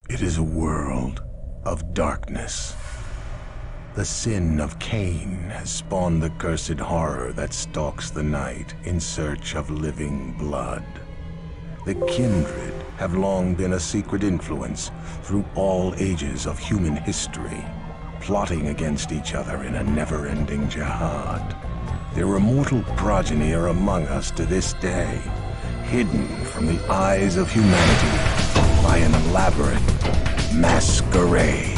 It is a world of darkness. The sin of Cain has spawned the cursed horror that stalks the night in search of living blood. The kindred have long been a secret influence through all ages of human history, plotting against each other in a never-ending jihad. Their immortal progeny are among us to this day, hidden from the eyes of humanity by an elaborate masquerade.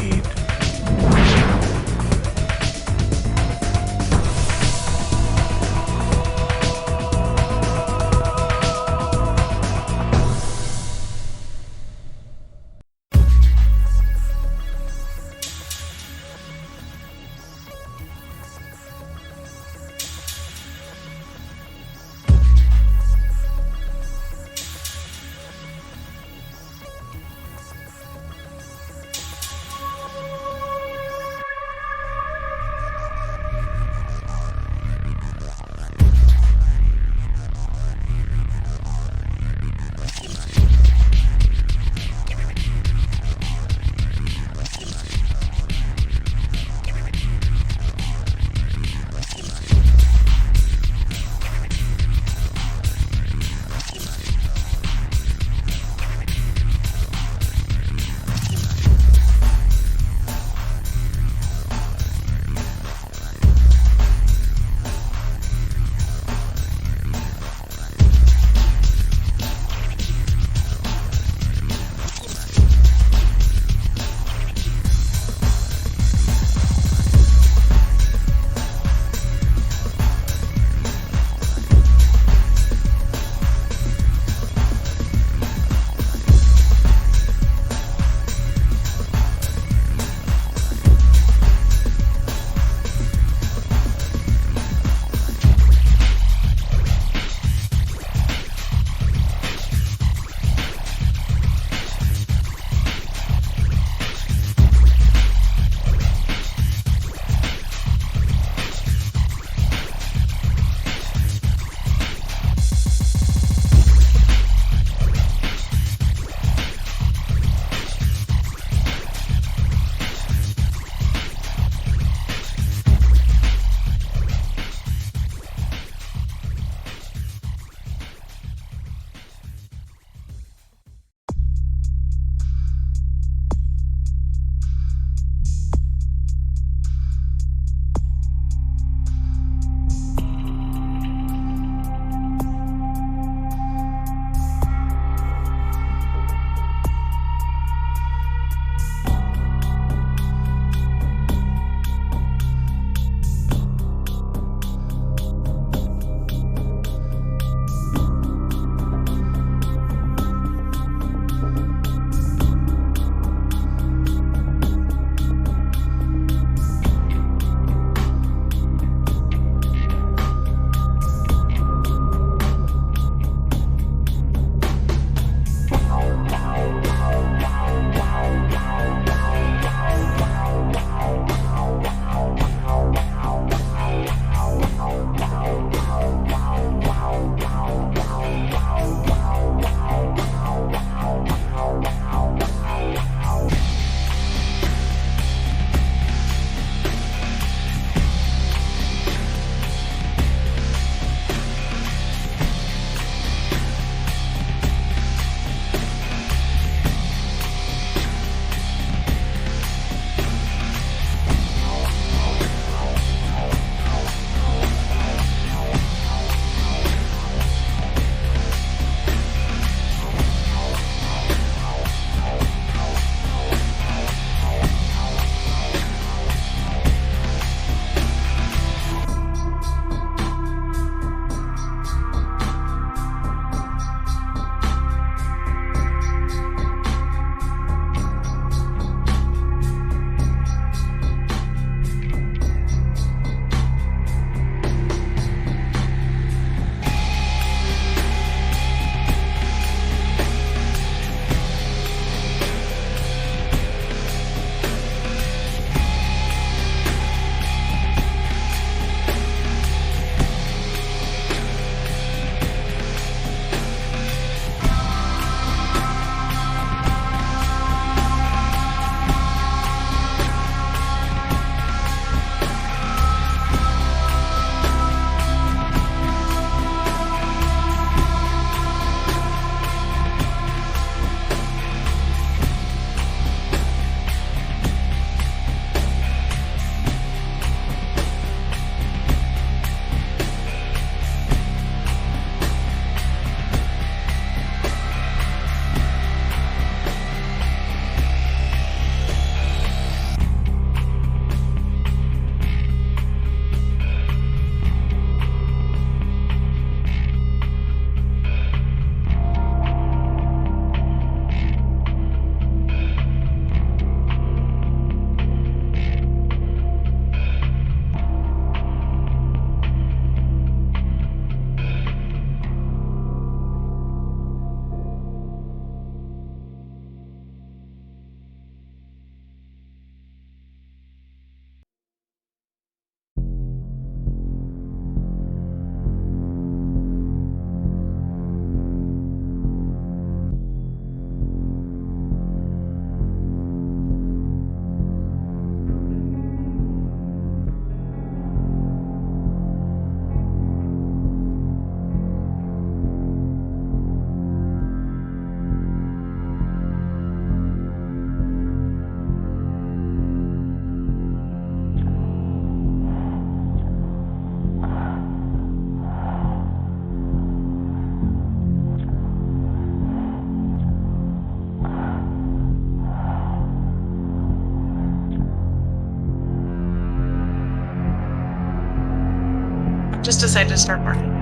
Just decided to start barking.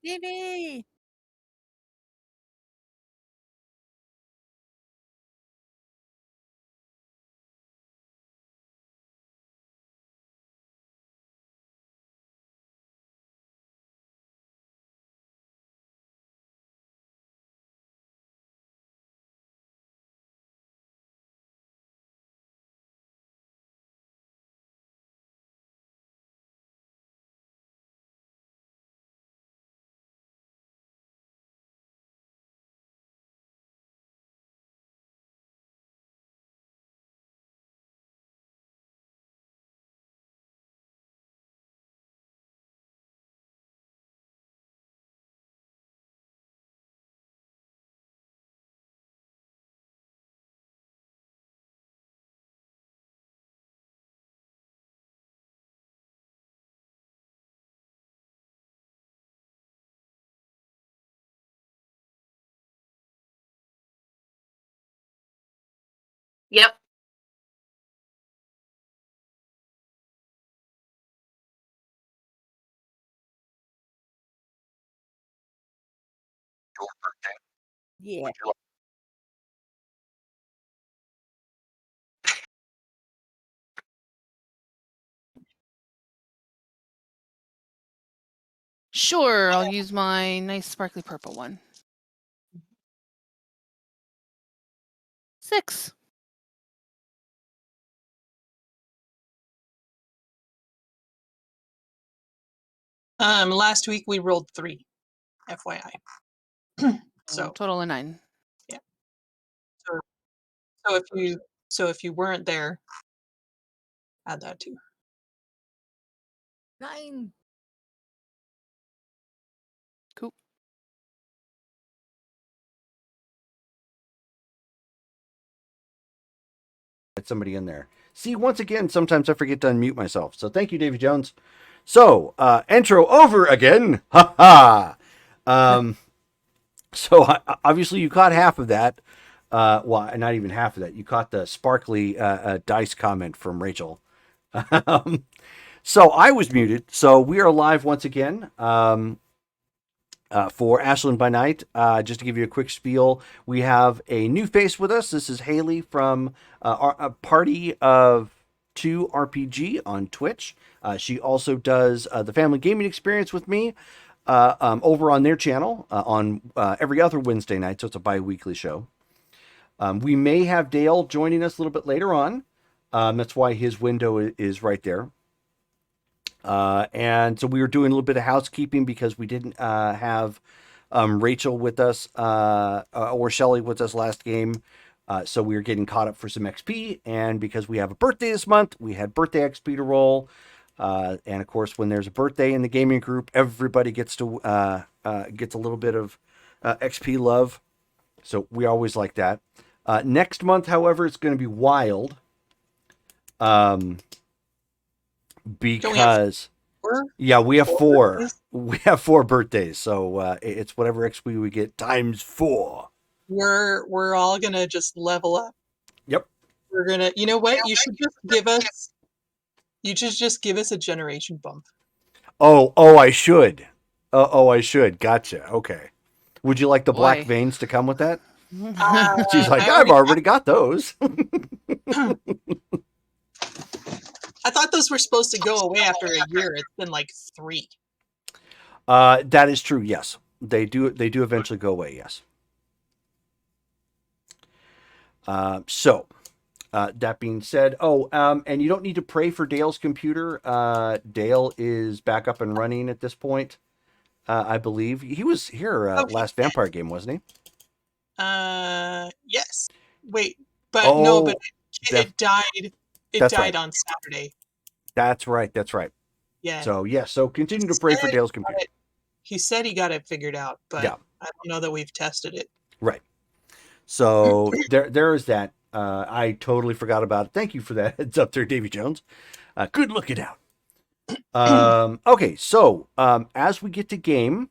Baby. Yep. Yeah. Sure, I'll use my nice sparkly purple one. 6. Last week we rolled 3, FYI. So Total of 9. yeah. So if you weren't there, add that too. 9. Cool. Somebody in there. See, once again, sometimes I forget to unmute myself. So thank you, Davy Jones. So, intro over again. Ha ha. So obviously you caught half of that. Well, not even half of that. You caught the sparkly dice comment from Rachel. So I was muted. So we are live once again. For Ashland by Night. Just to give you a quick spiel, we have a new face with us. This is Hayley from a Party of 2 RPG on Twitch. She also does the Family Gaming Experience with me over on their channel on every other Wednesday night, so it's a bi-weekly show. We may have Dale joining us a little bit later on. That's why his window is right there. And so we were doing a little bit of housekeeping because we didn't have Rachel with us or Shelly with us last game. So we were getting caught up for some XP. And because we have a birthday this month, we had birthday XP to roll. And of course, when there's a birthday in the gaming group, everybody gets a little bit of XP love. So we always like that. Next month, however, it's going to be wild. Because we have 4. We have 4 birthdays, so it's whatever XP we get times 4. We're all gonna just level up. Yep. We're gonna. You know what? You should just give us a generation bump. Oh, I should. I should. Gotcha. Okay. Would you like the black veins to come with that? She's like, I've already got those. I thought those were supposed to go away after a year. It's been like 3. That is true. Yes, they do. They do eventually go away. Yes. So, that being said, and you don't need to pray for Dale's computer. Dale is back up and running at this point. I believe he was here last Vampire game, wasn't he? Yes. Wait, but no, but it died. It died on Saturday. That's right. Yeah. So so continue to pray for Dale's computer. He said he got it figured out, but I don't know that we've tested it. Right. So there is that. I totally forgot about it. Thank you for that heads up there, Davy Jones. Good looking out. Okay, so as we get to game,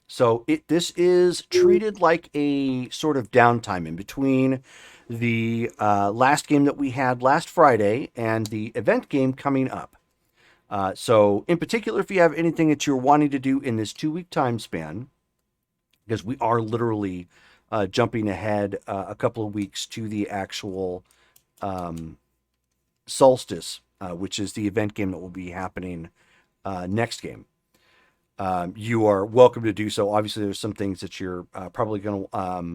so this is treated like a sort of downtime in between the last game that we had last Friday and the event game coming up. So in particular, if you have anything that you're wanting to do in this 2-week time span, because we are literally jumping ahead a couple of weeks to the actual solstice, which is the event game that will be happening next game. You are welcome to do so. Obviously, there's some things that you're probably going to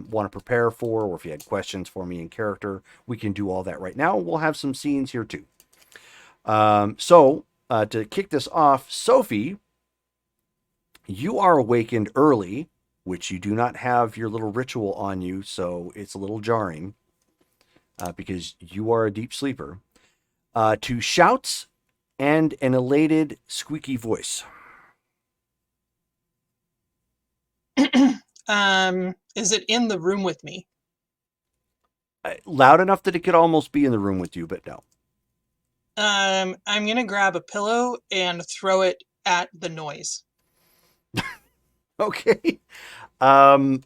want to prepare for, or if you had questions for me in character, we can do all that right now. We'll have some scenes here too. So to kick this off, Sophie, you are awakened early, which you do not have your little ritual on you, so it's a little jarring because you are a deep sleeper, to shouts and an elated, squeaky voice. Is it in the room with me? Loud enough that it could almost be in the room with you, but no. I'm gonna grab a pillow and throw it at the noise. Okay. Why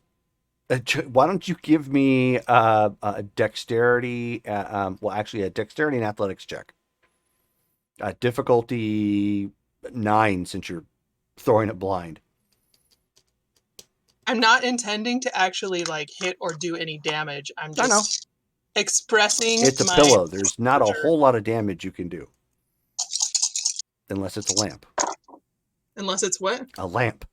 don't you give me a dexterity? Actually, a dexterity and athletics check. Difficulty 9, since you're throwing it blind. I'm not intending to actually like hit or do any damage. I'm just expressing. It's a pillow. There's not a whole lot of damage you can do, unless it's a lamp. Unless it's what? A lamp.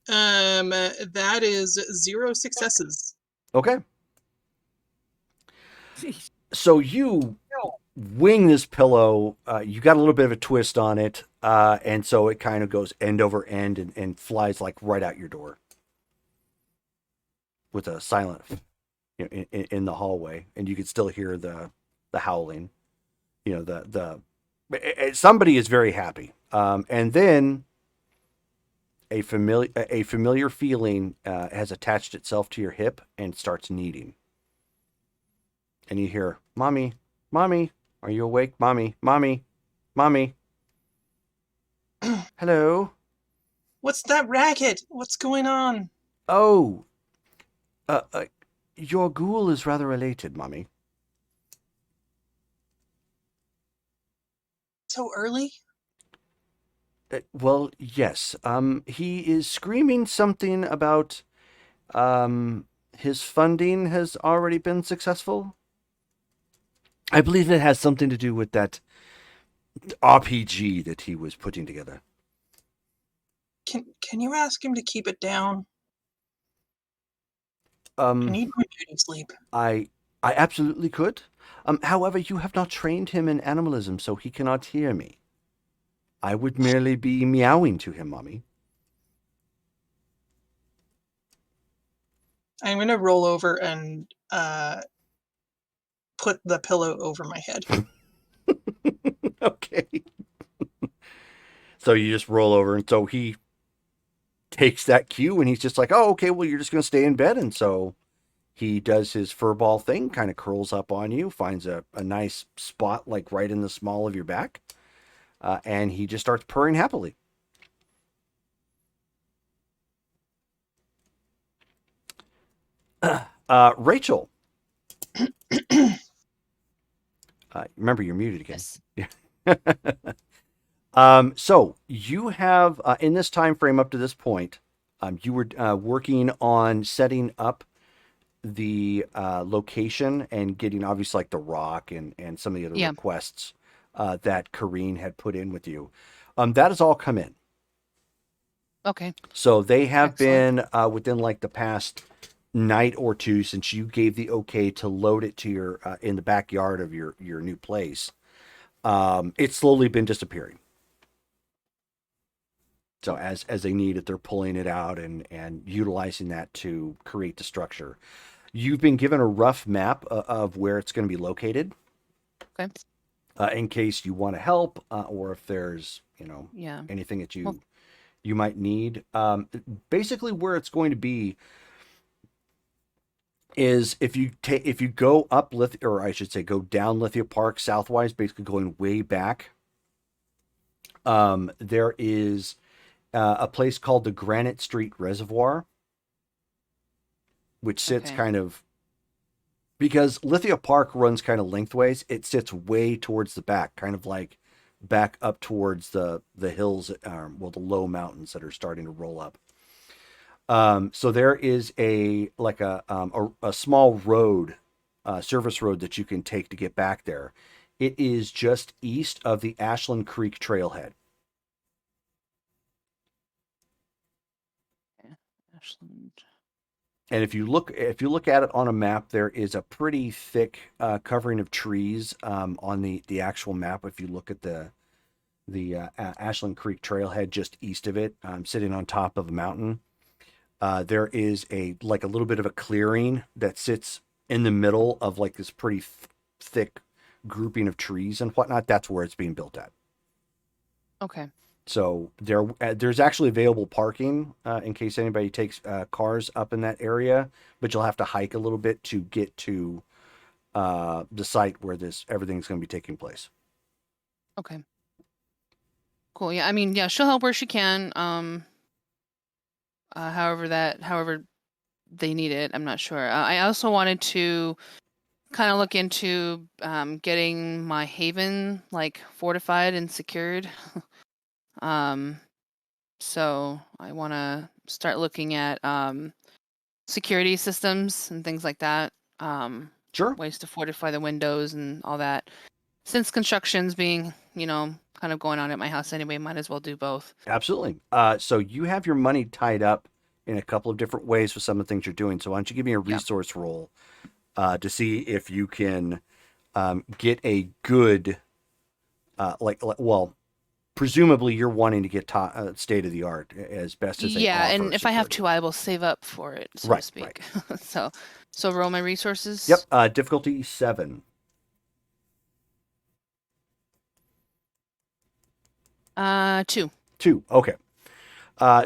That is 0 successes. Okay. So you wing this pillow. You got a little bit of a twist on it, and so it kind of goes end over end and flies like right out your door with a silent in the hallway, and you can still hear the howling. You know somebody is very happy, and then a familiar feeling has attached itself to your hip and starts kneading. And you hear, "Mommy, Mommy, are you awake? Mommy, Mommy, Mommy." Hello? What's that racket? What's going on? Oh, your ghoul is rather elated, Mommy. So early? Well, yes. He is screaming something about his funding has already been successful. I believe it has something to do with that RPG that he was putting together. Can you ask him to keep it down? I need my beauty sleep. I absolutely could. However, you have not trained him in animalism, so he cannot hear me. I would merely be meowing to him, Mommy. I'm going to roll over and put the pillow over my head. Okay. So you just roll over, and so he takes that cue, and he's just like, "Oh, okay, well, you're just going to stay in bed." And so he does his furball thing, kind of curls up on you, finds a nice spot like right in the small of your back, and he just starts purring happily. Rachel. Remember, you're muted again. Yes. So you have, in this time frame up to this point, you were working on setting up the location and getting obviously like the rock and some of the other requests that Kareen had put in with you. That has all come in. Okay. So they have Excellent. been within like the past night or two since you gave the okay to load it to your in the backyard of your new place. It's slowly been disappearing. So as they need it, they're pulling it out and utilizing that to create the structure. You've been given a rough map of where it's going to be located. Okay. In case you want to help, or if there's anything that you might need. Basically, where it's going to be is if you go up or I should say go down Lithia Park southwise, basically going way back. There is a place called the Granite Street Reservoir, which sits kind of, because Lithia Park runs kind of lengthways, it sits way towards the back, kind of like back up towards the hills, the low mountains that are starting to roll up. So there is a small road, service road that you can take to get back there. It is just east of the Ashland Creek trailhead. Ashland. And if you look at it on a map, there is a pretty thick covering of trees on the actual map. If you look at the Ashland Creek trailhead just east of it, sitting on top of a mountain, there is a little bit of a clearing that sits in the middle of like this pretty thick grouping of trees and whatnot. That's where it's being built at. Okay. So there's actually available parking in case anybody takes cars up in that area, but you'll have to hike a little bit to get to the site where everything's going to be taking place. Okay. Cool. Yeah. I mean, yeah, she'll help where she can. However they need it. I'm not sure. I also wanted to kind of look into getting my haven fortified and secured. So I want to start looking at security systems and things like that. Sure. Ways to fortify the windows and all that. Since construction's being, kind of going on at my house anyway, might as well do both. Absolutely. So you have your money tied up in a couple of different ways for some of the things you're doing. So why don't you give me a resource roll to see if you can get a good, presumably you're wanting to get state of the art as best as they offer. And if I have to, I will save up for it, so to speak. Right. So roll my resources. Yep. Difficulty 7. 2. 2. Okay.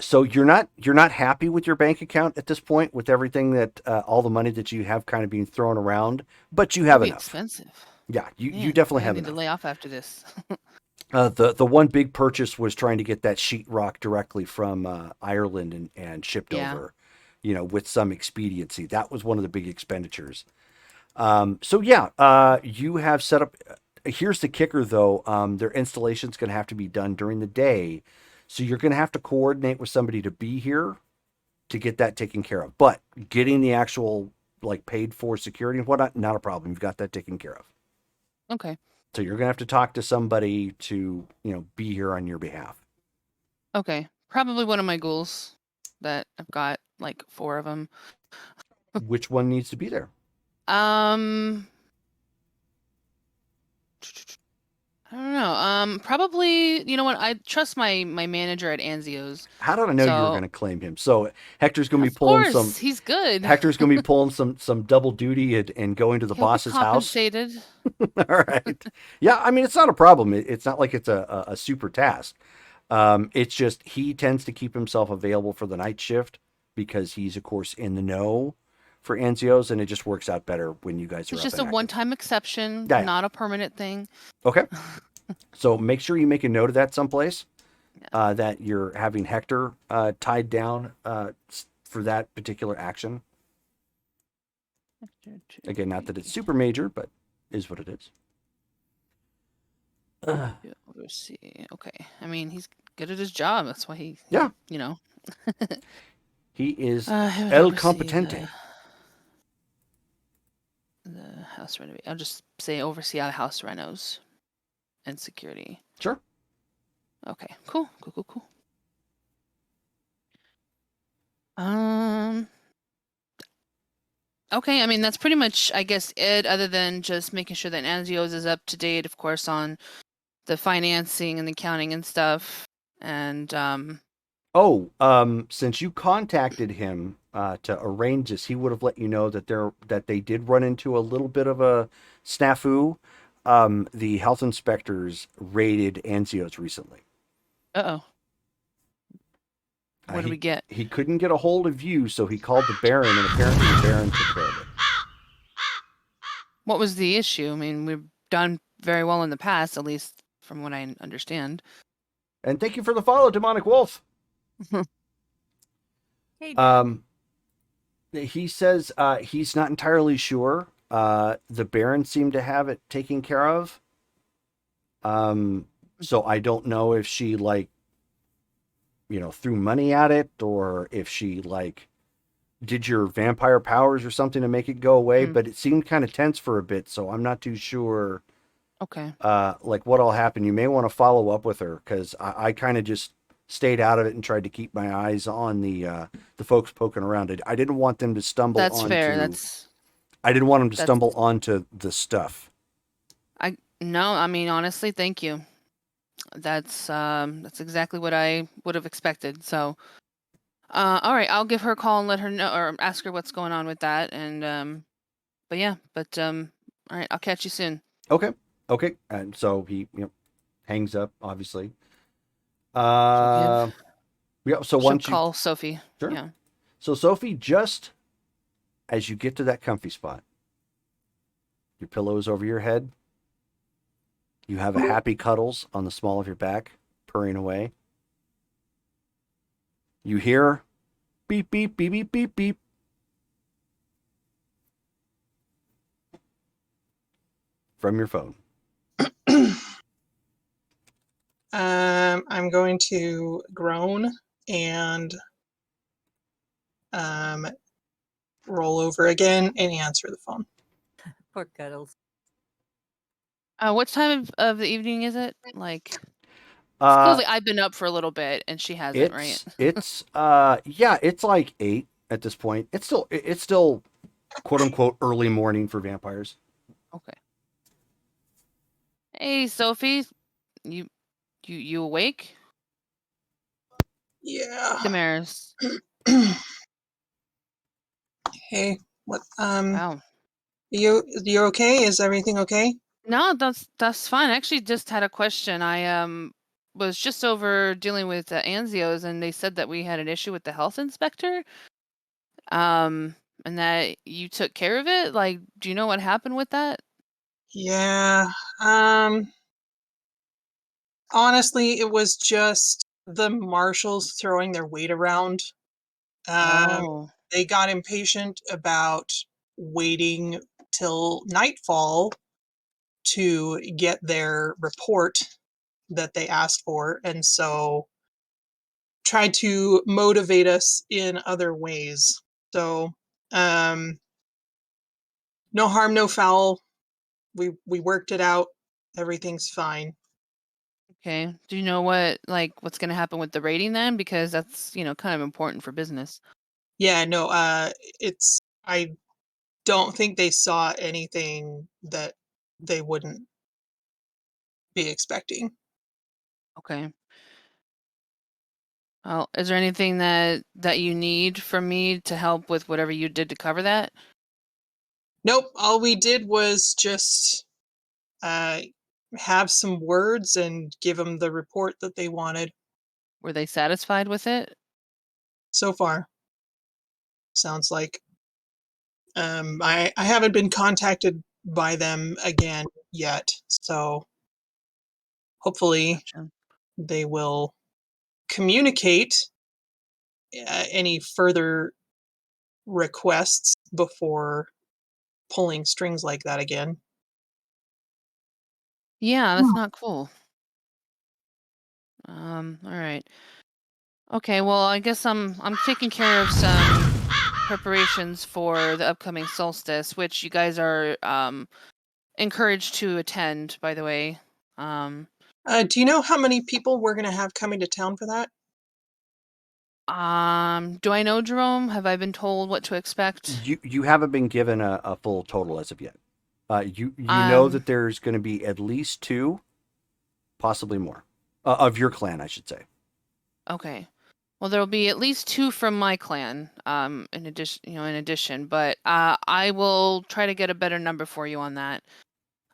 So you're not happy with your bank account at this point, with everything that all the money that you have kind of being thrown around, but you have enough. Expensive. Yeah, you definitely have enough. I need to lay off after this. The one big purchase was trying to get that sheetrock directly from Ireland and shipped over, with some expediency. That was one of the big expenditures. You have set up. Here's the kicker, though. Their installation's going to have to be done during the day. So you're going to have to coordinate with somebody to be here to get that taken care of. But getting the actual paid for security and whatnot, not a problem. You've got that taken care of. Okay. So you're going to have to talk to somebody to, be here on your behalf. Okay. Probably one of my ghouls that I've got 4 of them. Which one needs to be there? I don't know. Probably, you know what? I trust my manager at Anzio's. How did I know you were going to claim him? So Hector's going to be pulling some. He's good. Hector's going to be pulling some double duty and going to the boss's house. Compensated. All right. Yeah, I mean, it's not a problem. It's not like it's a super task. It's just he tends to keep himself available for the night shift because he's, of course, in the know for Anzio's, and it just works out better when you guys are. It's just a one-time exception, not a permanent thing. Okay. So make sure you make a note of that someplace, that you're having Hector tied down for that particular action. Again, not that it's super major, but is what it is. We'll see. Okay. I mean, he's good at his job. That's why he. He is el competente. The house renovation. I'll just say oversee all the house renos and security. Sure. Okay. Cool. Okay. I mean, that's pretty much, I guess, it. Other than just making sure that Anzio's is up to date, of course, on the financing and the accounting and stuff. And since you contacted him to arrange this, he would have let you know that they did run into a little bit of a snafu. The health inspectors raided Anzio's recently. Uh-oh. What did we get? He couldn't get a hold of you, so he called the Baron, and apparently the Baron took care of it. What was the issue? I mean, we've done very well in the past, at least from what I understand. And thank you for the follow, Demonic Wolf. Hey, Dan. He says he's not entirely sure. The Baron seemed to have it taken care of. So I don't know if she threw money at it, or if she did your vampire powers or something to make it go away. But it seemed kind of tense for a bit, so I'm not too sure. Okay. What all happened. You may want to follow up with her, because I kind of just stayed out of it and tried to keep my eyes on the folks poking around it. I didn't want them to stumble That's onto. fair. I didn't want them to stumble onto the stuff. No, I mean, honestly, thank you. That's exactly what I would have expected. So, all right, I'll give her a call and let her know, or ask her what's going on with that. And all right, I'll catch you soon. Okay. And so he hangs up, obviously. She'll So once you call Sophie. Sure. Yeah. So Sophie, just as you get to that comfy spot, your pillow is over your head. You have a happy cuddles on the small of your back, purring away. You hear beep, beep, beep, beep, beep, beep. From your phone. I'm going to groan and roll over again and answer the phone. Poor Cuddles. What time of the evening is it? Supposedly I've been up for a little bit and she hasn't, right? It's it's 8 at this point. It's still quote unquote early morning for vampires. Okay. Hey, Sophie, you awake? Yeah. Damaris. Hey, what? Wow. You okay? Is everything okay? No, that's fine. I actually just had a question. I was just over dealing with Anzios, and they said that we had an issue with the health inspector. And that you took care of it. Do you know what happened with that? Yeah. Honestly, it was just the marshals throwing their weight around. Oh. They got impatient about waiting till nightfall to get their report that they asked for, and so tried to motivate us in other ways. So, no harm, no foul. We worked it out. Everything's fine. Okay. Do you know what's going to happen with the rating then? Because that's, kind of important for business. Yeah, no, I don't think they saw anything that they wouldn't be expecting. Okay. Well, is there anything that you need from me to help with whatever you did to cover that? Nope, all we did was just have some words and give them the report that they wanted. Were they satisfied with it? So far, sounds like. I haven't been contacted by them again yet, so hopefully Gotcha. they will communicate any further requests before pulling strings like that again. Yeah, that's not cool. All right. Okay, well, I guess I'm taking care of some preparations for the upcoming solstice, which you guys are encouraged to attend, by the way. Do you know how many people we're going to have coming to town for that? Do I know, Jerome? Have I been told what to expect? You haven't been given a full total as of yet. You know that there's going to be at least 2, possibly more, of your clan, I should say. Okay. Well, there'll be at least 2 from my clan, in addition, but I will try to get a better number for you on that.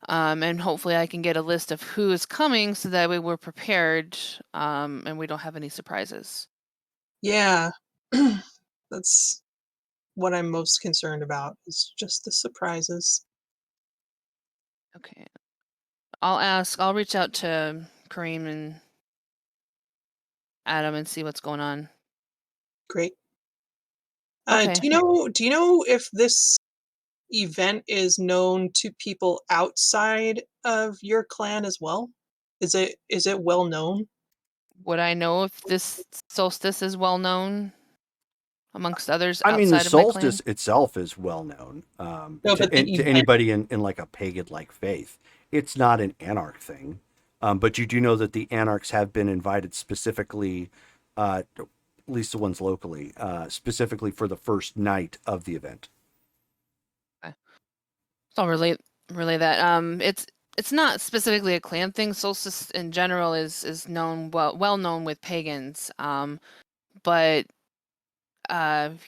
And hopefully I can get a list of who is coming so that way we're prepared, and we don't have any surprises. Yeah, that's what I'm most concerned about, is just the surprises. Okay. I'll reach out to Kareem and at him and see what's going on. Great. Okay. Do you know if this event is known to people outside of your clan as well? Is it well known? Would I know if this solstice is well known amongst others I mean, the outside of my clan? solstice itself is well known No, but the to event. anybody in like a pagan-like faith. It's not an anarch thing, but you do know that the anarchs have been invited specifically, at least the ones locally, specifically for the first night of the event. So I'll relay that. It's not specifically a clan thing. Solstice in general is known well known with pagans. But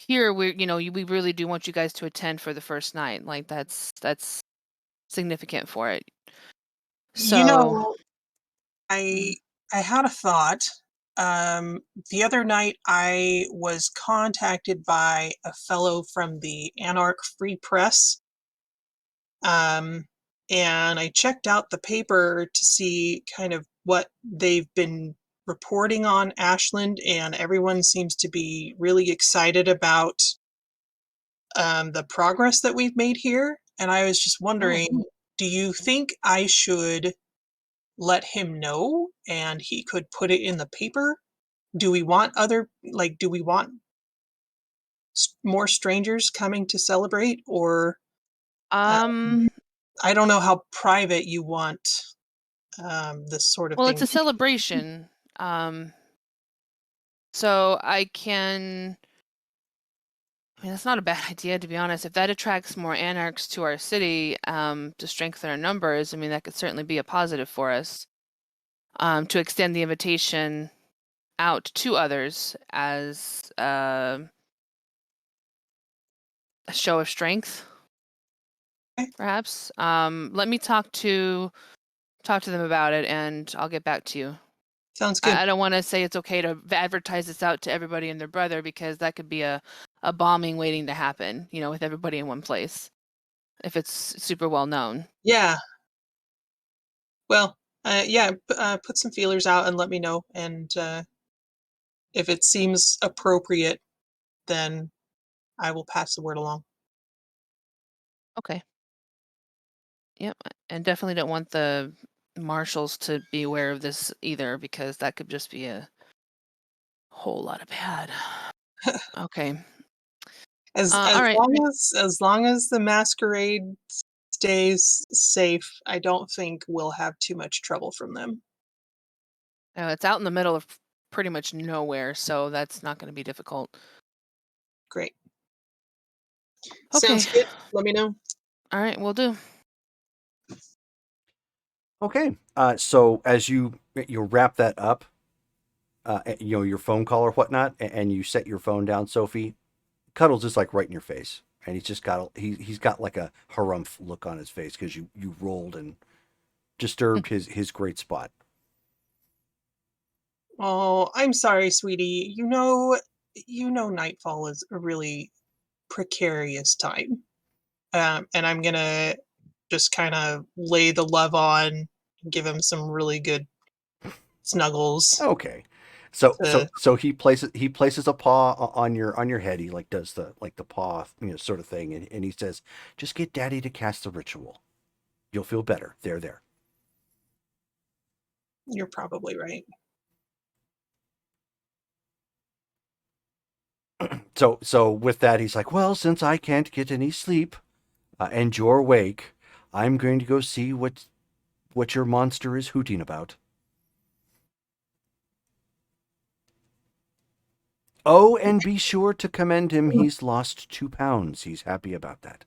here we really do want you guys to attend for the first night. Like that's significant for it. So You know, Mhm. I had a thought. The other night I was contacted by a fellow from the Anarch Free Press. And I checked out the paper to see kind of what they've been reporting on Ashland, and everyone seems to be really excited about the progress that we've made here. And I was just wondering, do you think I should let him know and he could put it in the paper? Do we want do we want more strangers coming to celebrate, or um I don't know how private you want this sort of well, thing it's a to be. celebration. So I mean, that's not a bad idea, to be honest. If that attracts more anarchs to our city, to strengthen our numbers, I mean, that could certainly be a positive for us. To extend the invitation out to others as a show of strength, Okay. perhaps. Let me talk to them about it, and I'll get back to you. Sounds good. I don't want to say it's okay to advertise this out to everybody and their brother, because that could be a bombing waiting to happen, with everybody in one place, if it's super well known. Yeah. Well, yeah, put some feelers out and let me know. And if it seems appropriate, then I will pass the word along. Okay. Yep. And definitely don't want the marshals to be aware of this either, because that could just be a whole lot of bad. Okay. As All right. as long as the masquerade stays safe, I don't think we'll have too much trouble from them. It's out in the middle of pretty much nowhere, so that's not going to be difficult. Great. Okay. Sounds good. Let me know. All right, we'll do. Okay. So as you wrap that up, your phone call or whatnot, and you set your phone down, Sophie, Cuddles is like right in your face, and he's got like a harumph look on his face because you rolled and disturbed his great spot. Oh, I'm sorry, sweetie. You know Nightfall is a really precarious time. And I'm gonna just kind of lay the love on, give him some really good snuggles. Okay. So To, he places a paw on your head. He like does the paw sort of thing, and he says, "Just get Daddy to cast the ritual. You'll feel better. There." you're probably right. So with that, he's like, "Well, since I can't get any sleep, and you're awake, I'm going to go see what your monster is hooting about." Oh, and be sure to commend him. He's lost 2 pounds. He's happy about that.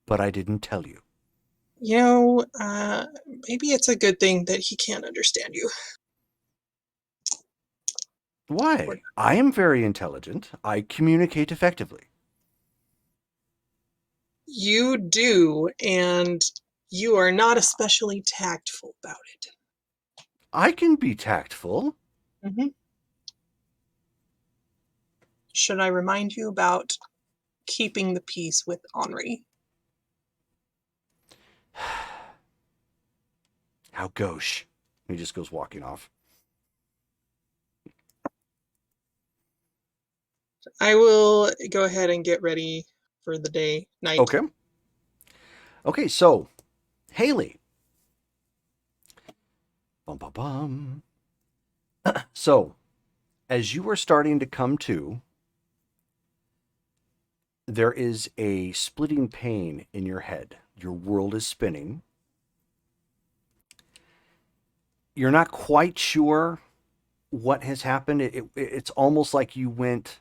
But I didn't tell you. You know, maybe it's a good thing that he can't understand you. Why? I am very intelligent. I communicate effectively. You do, and you are not especially tactful about it. I can be tactful. Hmm. Should I remind you about keeping the peace with Henri? How gauche. He just goes walking off. I will go ahead and get ready for the night. Okay. Okay, so Hayley. Bum, bum, bum. So, as you are starting to come to, there is a splitting pain in your head. Your world is spinning. You're not quite sure what has happened. It's almost like you went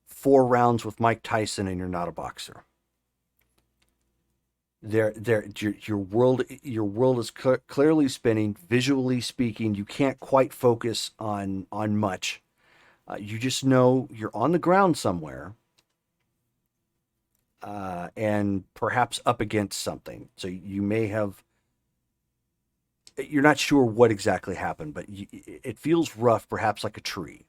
4 rounds with Mike Tyson and you're not a boxer. Your world is clearly spinning. Visually speaking, you can't quite focus on much. You just know you're on the ground somewhere, and perhaps up against something. So you may have. You're not sure what exactly happened, but it feels rough, perhaps like a tree.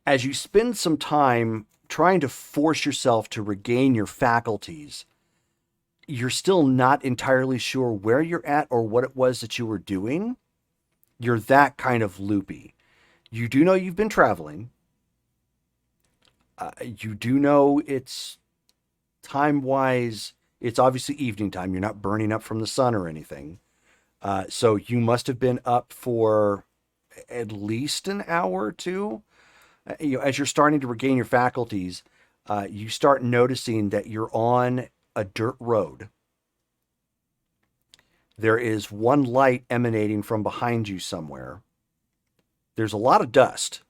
As you spend some time trying to force yourself to regain your faculties, you're still not entirely sure where you're at or what it was that you were doing. You're that kind of loopy. You do know you've been traveling. You do know it's time-wise, it's obviously evening time. You're not burning up from the sun or anything. So you must have been up for at least an hour or two. As you're starting to regain your faculties, you start noticing that you're on a dirt road. There is one light emanating from behind you somewhere. There's a lot of dust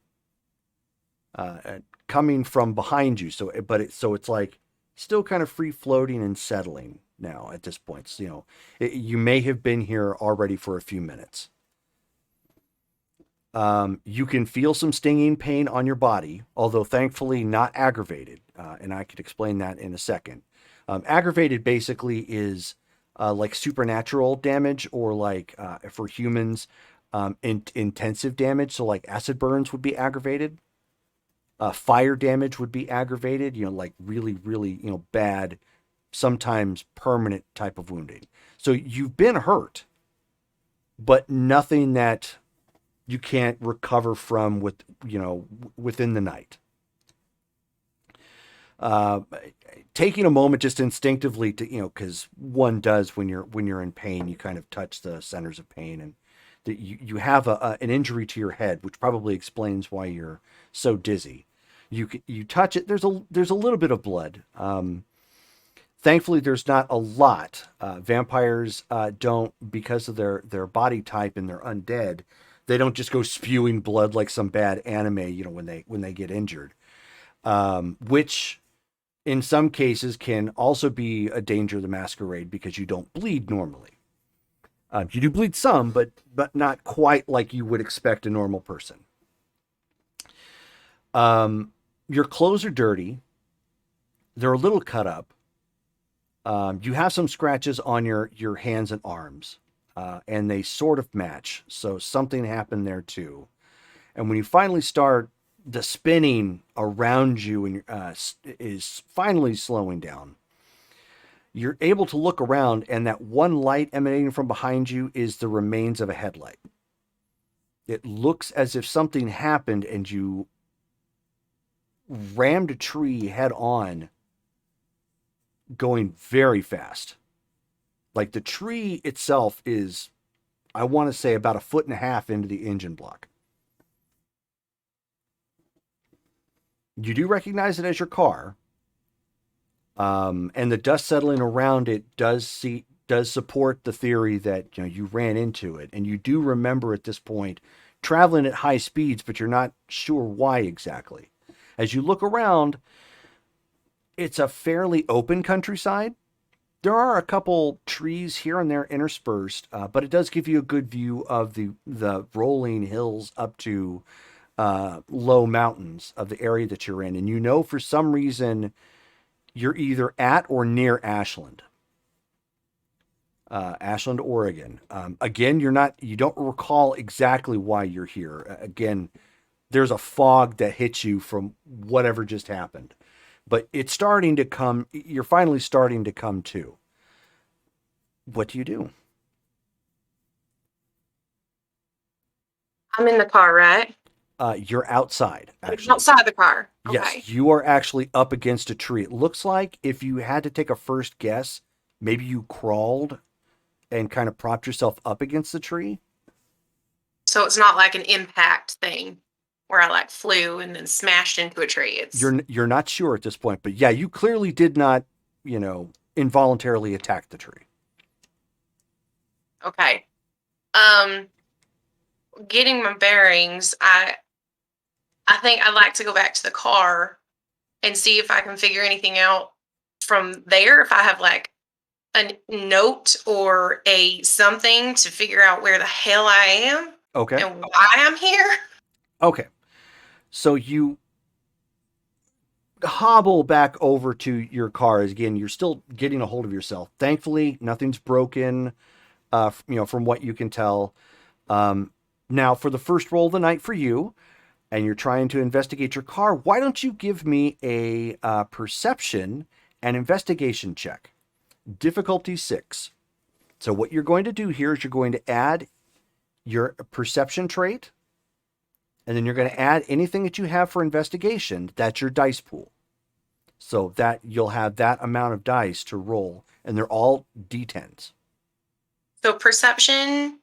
coming from behind you. So it's like still kind of free floating and settling now at this point. So, you may have been here already for a few minutes. You can feel some stinging pain on your body, although thankfully not aggravated. And I could explain that in a second. Aggravated basically is like supernatural damage, or like for humans, intensive damage. So like acid burns would be aggravated. Fire damage would be aggravated, like really, really, bad, sometimes permanent type of wounding. So you've been hurt, but nothing that you can't recover from within the night. Taking a moment just instinctively to, because one does when you're in pain, you kind of touch the centers of pain, and that you have an injury to your head, which probably explains why you're so dizzy. You touch it. There's a little bit of blood. Thankfully, there's not a lot. Vampires don't, because of their body type and they're undead, they don't just go spewing blood like some bad anime, when they get injured, which in some cases can also be a danger of the masquerade because you don't bleed normally. You do bleed some, but not quite like you would expect a normal person. Your clothes are dirty. They're a little cut up. You have some scratches on your hands and arms, and they sort of match. So something happened there too. And when you finally start, the spinning around you and is finally slowing down. You're able to look around, and that one light emanating from behind you is the remains of a headlight. It looks as if something happened and you rammed a tree head on, going very fast. Like the tree itself is, I want to say, about 1.5 feet into the engine block. You do recognize it as your car. And the dust settling around it does support the theory that you ran into it. And you do remember at this point traveling at high speeds, but you're not sure why exactly. As you look around, it's a fairly open countryside. There are a couple trees here and there interspersed, but it does give you a good view of the rolling hills up to low mountains of the area that you're in. And for some reason, you're either at or near Ashland. Ashland, Oregon. Again, you don't recall exactly why you're here. Again, there's a fog that hits you from whatever just happened. But it's starting to come, you're finally starting to come to. What do you do? I'm in the car, right? You're outside, actually. Outside the car. Okay. Yes, you are actually up against a tree. It looks like if you had to take a first guess, maybe you crawled and kind of propped yourself up against the tree. So it's not like an impact thing where I like flew and then smashed into a tree. It's You're not sure at this point, but yeah, you clearly did not, involuntarily attack the tree. okay. Getting my bearings, I think I'd like to go back to the car and see if I can figure anything out from there. If I have like a note or a something to figure out where the hell I am Okay. and why I'm here. Okay. So you hobble back over to your car. Again, you're still getting a hold of yourself. Thankfully, nothing's broken, from what you can tell. Now, for the first roll of the night for you, and you're trying to investigate your car, why don't you give me a perception and investigation check? Difficulty 6. So what you're going to do here is you're going to add your perception trait, and then you're going to add anything that you have for investigation. That's your dice pool. So that you'll have that amount of dice to roll, and they're all D10s. So perception.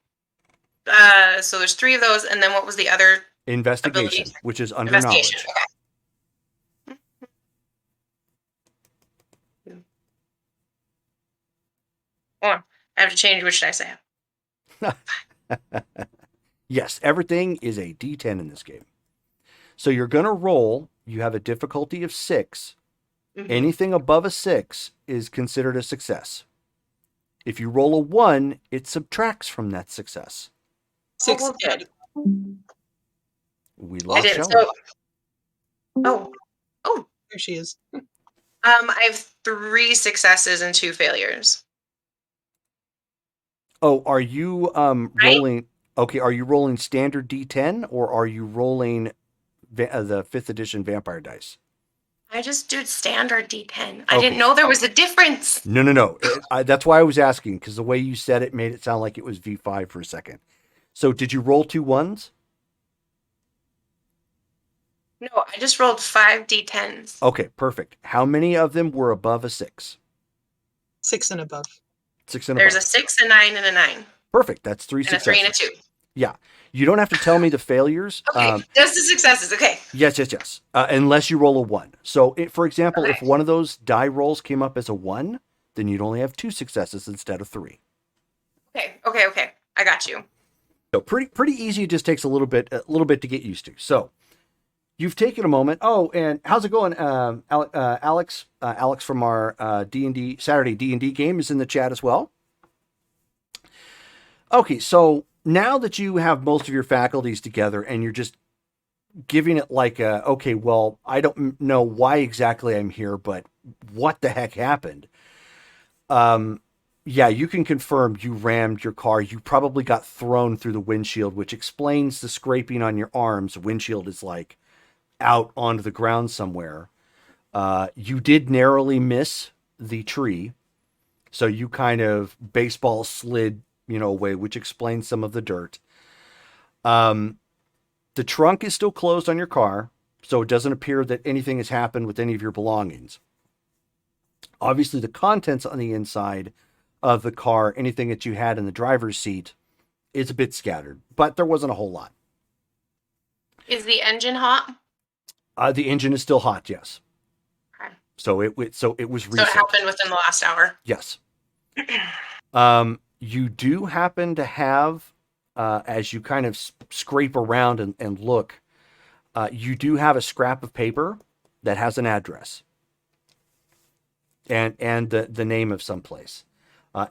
So there's 3 of those, and then what was the other? Investigation, Ability. which is under Investigation. knowledge. Okay. Hold on. I have to change which dice I have. Yes, everything is a D10 in this game. So you're going to roll. You have a difficulty of 6. Mhm. Anything above a 6 is considered a success. If you roll a 1, it subtracts from that success. 6 Oh, okay. did. We I lost did. Shelley. So, oh, There she is. I have 3 successes and 2 failures. Oh, are you rolling? Okay, are you rolling standard D10 or are you rolling the 5th edition vampire dice? I just did standard D10. I Okay. didn't know there was a difference. No. That's why I was asking, because the way you said it made it sound like it was V5 for a second. So did you roll 2 1s? No, I just rolled 5 D10s. Okay, perfect. How many of them were above a 6? 6 and above. 6 and There's above. a 6, a 9, and a 9. Perfect. That's 3 And a 3 and a successes. 2. Yeah. You don't have to tell me the failures. Okay, just the successes. Okay. Yes. Unless you roll a 1. So, for example, if Okay. one of those die rolls came up as a 1, then you'd only have 2 successes instead of 3. Okay. I got you. So pretty easy. It just takes a little bit to get used to. So you've taken a moment. Oh, and how's it going, Alex? Alex from our D&D Saturday D&D game is in the chat as well. Okay, so now that you have most of your faculties together and you're just giving it like okay, well, I don't know why exactly I'm here, but what the heck happened? Yeah, you can confirm you rammed your car. You probably got thrown through the windshield, which explains the scraping on your arms. The windshield is like out onto the ground somewhere. You did narrowly miss the tree, so you kind of baseball slid, away, which explains some of the dirt. The trunk is still closed on your car, so it doesn't appear that anything has happened with any of your belongings. Obviously, the contents on the inside of the car, anything that you had in the driver's seat, is a bit scattered, but there wasn't a whole lot. Is the engine hot? The engine is still hot, yes. Okay. So it was So recent. it happened within the last hour. Yes. You do happen to have, as you kind of scrape around and look, you do have a scrap of paper that has an address and the name of some place.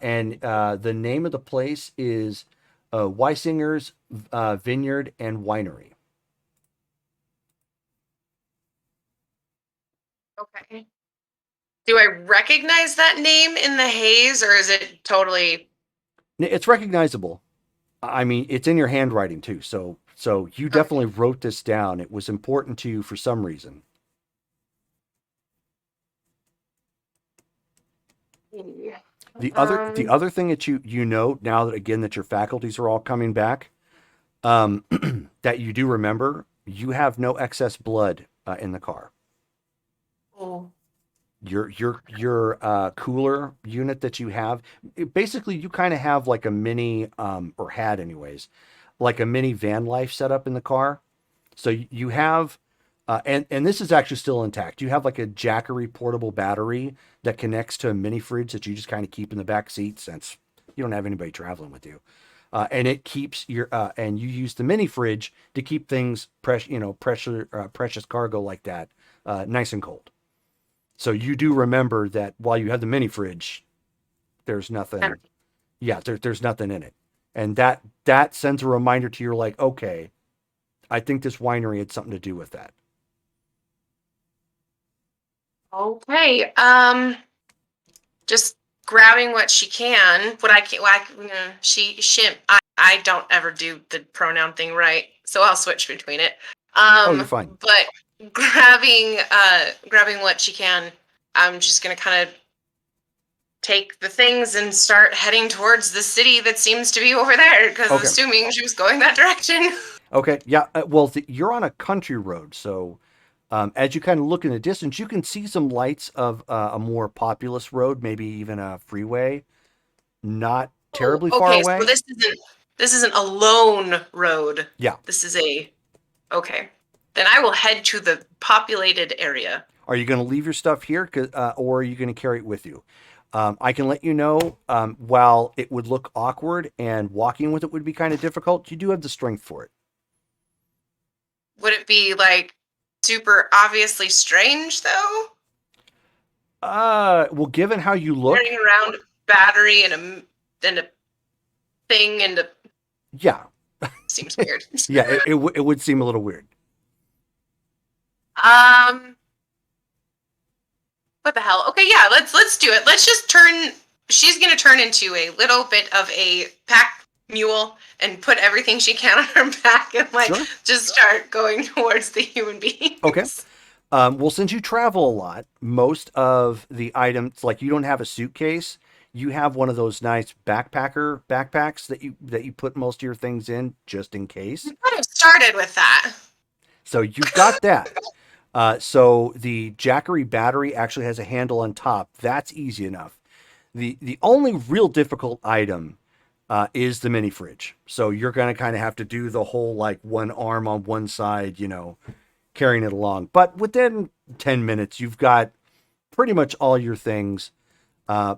And the name of the place is Weisinger's Vineyard and Winery. Okay. Do I recognize that name in the haze, or is it totally... It's recognizable. I mean, it's in your handwriting too. So you definitely wrote this down. It was important to you for some reason. Yeah. The other thing that you know now that again that your faculties are all coming back, that you do remember You have no excess blood in the car. Oh. Your cooler unit that you have, basically you kind of have like a mini, or had anyways, like a mini van life set up in the car. So you have, and this is actually still intact. You have like a Jackery portable battery that connects to a mini fridge that you just kind of keep in the back seat since you don't have anybody traveling with you. And it keeps your, and you use the mini fridge to keep things precious cargo like that, nice and cold. So you do remember that while you have the mini fridge, there's nothing. Yeah, there's nothing in it, and that sends a reminder to you, like, okay, I think this winery had something to do with that. Okay. Just grabbing what she can. What I can, she. I don't ever do the pronoun thing right, so I'll switch between it. You're fine. But grabbing what she can, I'm just gonna kind of take the things and start heading towards the city that seems to be over there, because Okay. assuming she was going that direction. Okay, yeah. Well, you're on a country road, so as you kind of look in the distance, you can see some lights of a more populous road, maybe even a freeway, not terribly far away. Okay, so this isn't a lone road. Yeah. This is okay. Then I will head to the populated area. Are you going to leave your stuff here, or are you going to carry it with you? I can let you know, while it would look awkward and walking with it would be kind of difficult, you do have the strength for it. Would it be like super obviously strange though? Well, given how you look, Carrying around a battery and a thing and a yeah, seems weird. yeah, it would seem a little weird. What the hell? Okay, yeah, let's do it. Let's just turn. She's gonna turn into a little bit of a pack mule and put everything she can on her back and Sure. just start going towards the human beings. Okay. Well, since you travel a lot, most of the items, like you don't have a suitcase, you have one of those nice backpacks that you put most of your things in just in case. We could have started with that. So you've got that. So the Jackery battery actually has a handle on top. That's easy enough. The only real difficult item is the mini fridge. So you're going to kind of have to do the whole, like, one arm on one side, carrying it along. But within 10 minutes, you've got pretty much all your things. You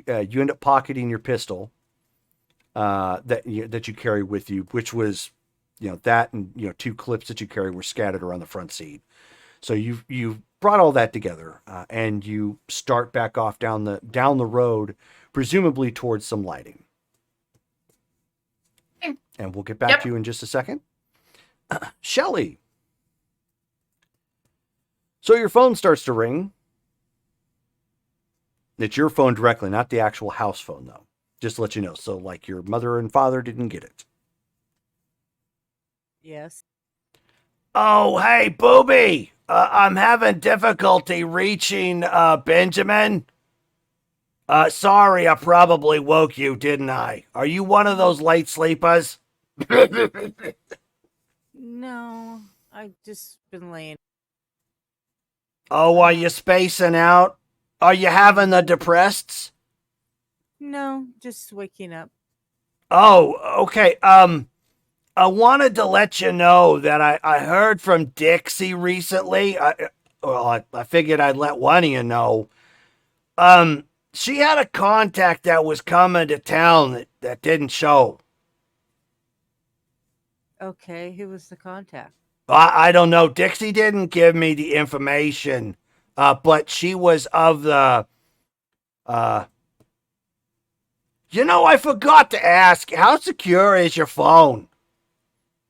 end up pocketing your pistol that you carry with you, which was, that and 2 clips that you carry were scattered around the front seat. So you've brought all that together, and you start back off down the road, presumably towards some lighting. Okay. And we'll get back to you in just a second. Shelly. So your phone starts to ring. It's your phone directly, not the actual house phone, though. Just to let you know. So, like, your mother and father didn't get it. Yes. Oh, hey, Booby. I'm having difficulty reaching Benjamin. Sorry, I probably woke you, didn't I? Are you one of those late sleepers? No, I've just been laying. Oh, are you spacing out? Are you having the depressed's? No, just waking up. Oh, okay. I wanted to let you know that I heard from Dixie recently. I figured I'd let one of you know. She had a contact that was coming to town that didn't show. Okay, who was the contact? I don't know. Dixie didn't give me the information, but she was of the... I forgot to ask, how secure is your phone?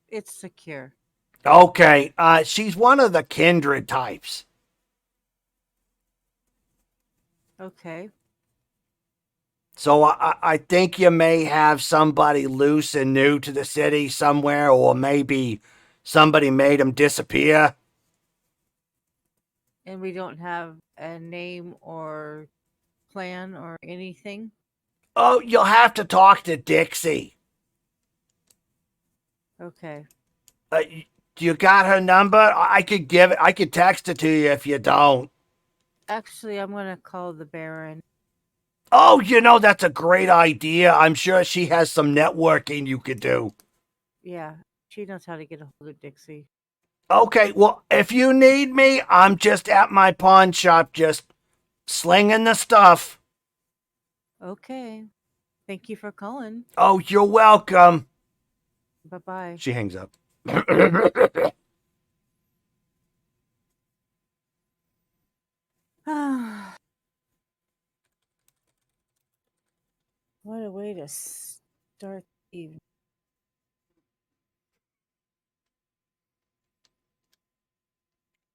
It's secure. Okay, she's one of the kindred types. Okay. So I think you may have somebody loose and new to the city somewhere, or maybe somebody made him disappear. And we don't have a name or plan or anything? Oh, you'll have to talk to Dixie. Okay. Do you got her number? I could give it. I could text it to you if you don't. Actually, I'm gonna call the Baron. Oh, that's a great idea. I'm sure she has some networking you could do. Yeah, she knows how to get a hold of Dixie. Okay, well, if you need me, I'm just at my pawn shop, just slinging the stuff. Okay. Thank you for calling. Oh, you're welcome. Bye-bye. She hangs up. What a way to start the evening.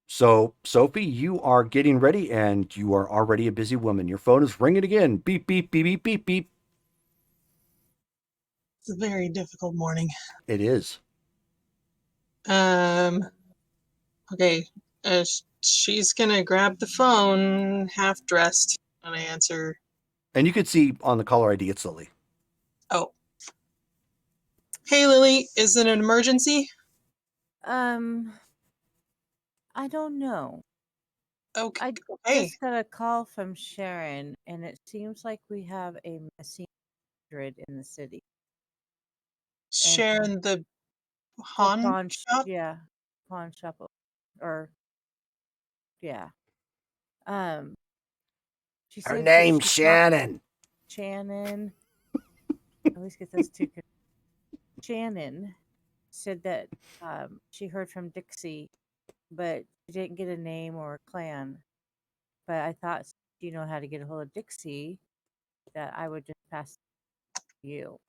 So, Sophie, you are getting ready and you are already a busy woman. Your phone is ringing again. Beep, beep, beep, beep, beep, beep. It's a very difficult morning. It is. Okay. She's gonna grab the phone, half dressed, and I answer. And you could see on the caller ID, it's Lily. Oh. Hey, Lily, is it an emergency? I don't know. Okay. I just got a call from Sharon, and it seems like we have a missing 100 in the city. Sharon, the pawn shop? Yeah, pawn shop, or yeah. She Her said name's she's not Shannon. Shannon. I always get those two. Shannon said that she heard from Dixie, but she didn't get a name or a clan. But I thought, since you know how to get a hold of Dixie, that I would just pass it to you.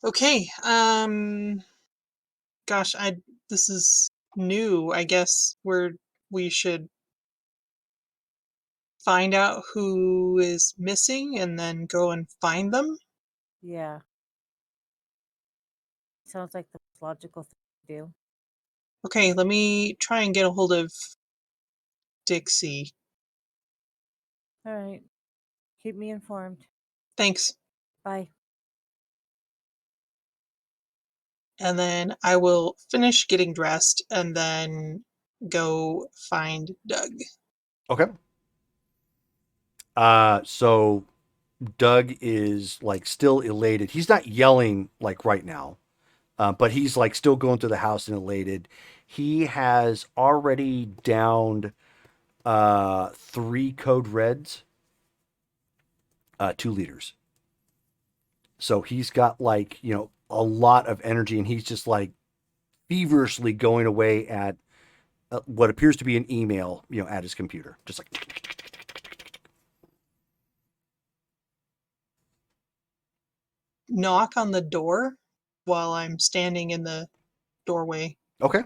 Okay. Gosh, this is new. I guess we should find out who is missing and then go and find them. Yeah. Sounds like the most logical thing to do. Okay, let me try and get a hold of Dixie. All right. Keep me informed. Thanks. Bye. And then I will finish getting dressed and then go find Doug. Okay. So Doug is like still elated. He's not yelling like right now, but he's like still going through the house and elated. He has already downed 3 code reds, 2 liters. So he's got like, a lot of energy and he's just like feverishly going away at what appears to be an email, at his computer. Just like. Knock on the door while I'm standing in the doorway. Okay.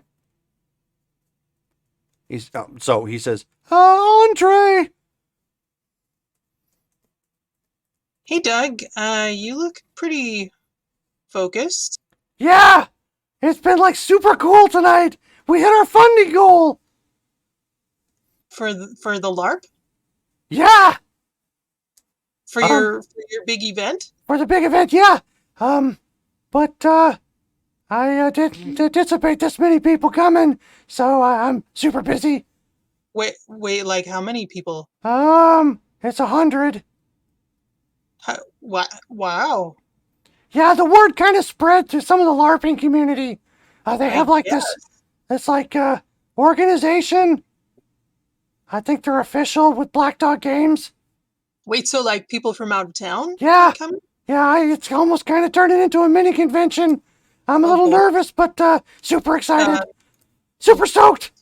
So he says, Andre. Hey, Doug. You look pretty focused. Yeah, it's been like super cool tonight. We hit our funding goal. For the LARP? Yeah. For your big event? For the big event, yeah. But I didn't anticipate this many people coming, so I'm super busy. Wait, like how many people? It's 100. Wow. Yeah, the word kind of spread to some of the LARPing community. They have like this like organization. I think they're official with Black Dog Games. Wait, so like people from out of town? Yeah. Are coming? Yeah, it's almost kind of turning into a mini convention. I'm a little nervous, but super excited. Super stoked.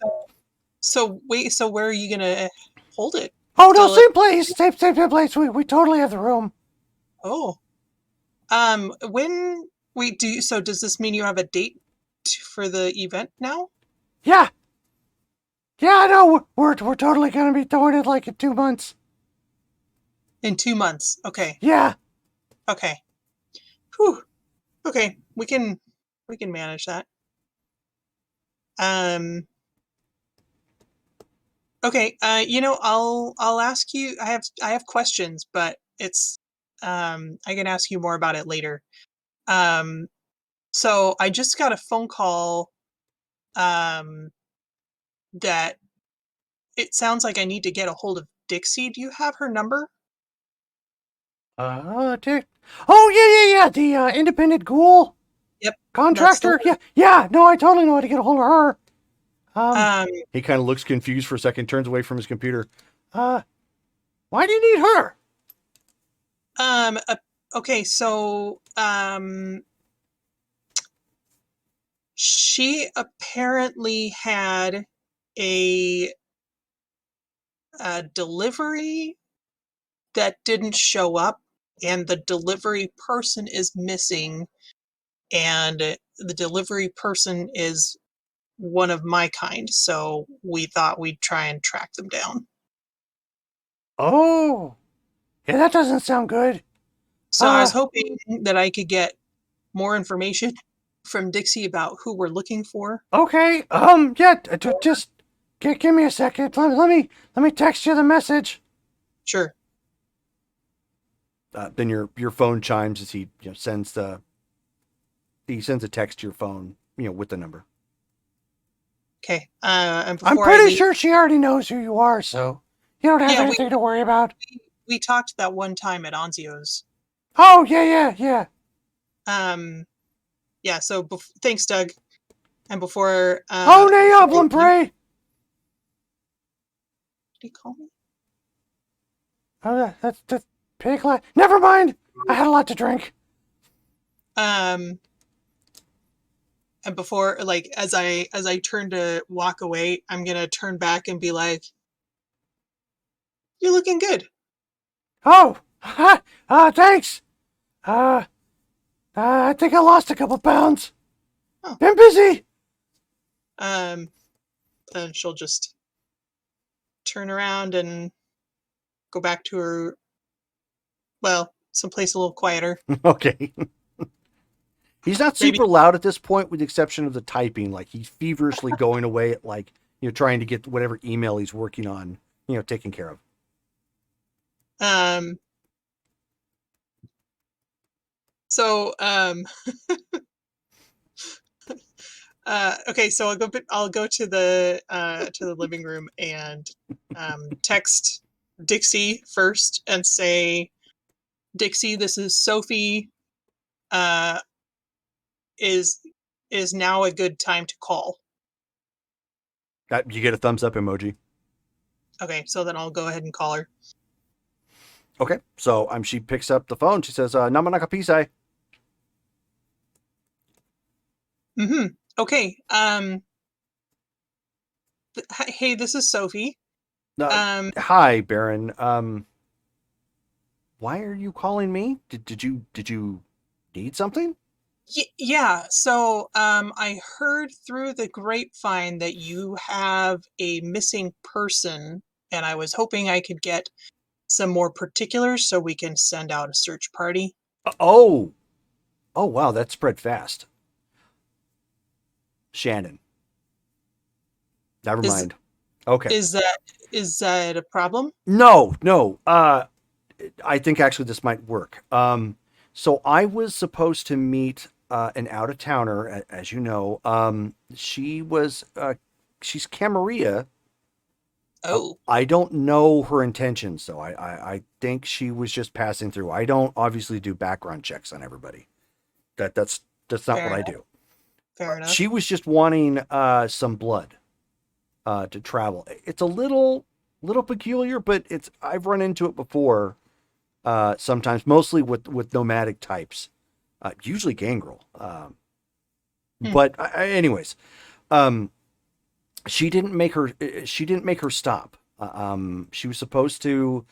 So wait, so where are you gonna hold it? Oh no, same place. Same place. We totally have the room. Oh. When wait, does this mean you have a date for the event now? Yeah. Yeah, no, we're totally gonna be throwing it like in 2 months. In 2 months. Okay. Yeah. Okay. Whew. Okay, we can manage that. Okay, I'll ask you. I have questions, but it's I can ask you more about it later. So I just got a phone call that it sounds like I need to get a hold of Dixie. Do you have her number? Dick. Oh, yeah. The independent ghoul Yep. contractor. That's Yeah. No, I totally know how to get a hold of her. Um, He kind of looks confused for a second, turns away from his computer. Why do you need her? okay, so, she apparently had a delivery that didn't show up, and the delivery person is missing, and the delivery person is one of my kind, so we thought we'd try and track them down. Oh, yeah, that doesn't sound good. So I was hoping that I could get more information from Dixie about who we're looking for. Okay. Yeah. Just give me a second. Let me text you the message. Sure. Then your phone chimes as he sends a text to your phone, with the number. Okay. And I'm before I pretty leave, sure she already knows who you are, so you don't have Yeah, anything to worry about. we talked that one time at Anzio's. Oh, yeah. Yeah, so thanks, Doug. And before Oh, ne before I problem, leave- pray. Did he call me? Oh, that's pig. Never mind. I had a lot to drink. And before, like, as I turn to walk away, I'm gonna turn back and be like, "You're looking good." Oh, thanks. I think I lost a couple pounds. Oh. Been busy. And she'll just turn around and go back to her, well, someplace a little quieter. Okay. He's not Maybe- super loud at this point, with the exception of the typing. Like, he's feverishly going away at, like, trying to get whatever email he's working on, taken care of. So, okay, so I'll go to the living room and text Dixie first and say, Dixie, this is Sophie. Is now a good time to call? You get a thumbs up emoji. Okay, so then I'll go ahead and call her. Okay, so she picks up the phone. She says, "Namanaka Pisai." Mm-hmm. Okay. Hey, this is Sophie. Hi, Baron. Why are you calling me? Did you need something? Yeah. So, I heard through the grapevine that you have a missing person, and I was hoping I could get some more particulars so we can send out a search party. Oh, wow, that spread fast. Shannon. Never mind. Okay. Is that a problem? No. I think actually this might work. So I was supposed to meet an out-of-towner, as you know. She's Camarilla. Oh. I don't know her intentions, though. I think she was just passing through. I don't obviously do background checks on everybody. That's not Fair what I enough. do. Fair enough. She was just wanting some blood to travel. It's a little peculiar, but I've run into it before. Sometimes, mostly with nomadic types, usually gangrel. But anyways, she didn't make her stop. She was supposed to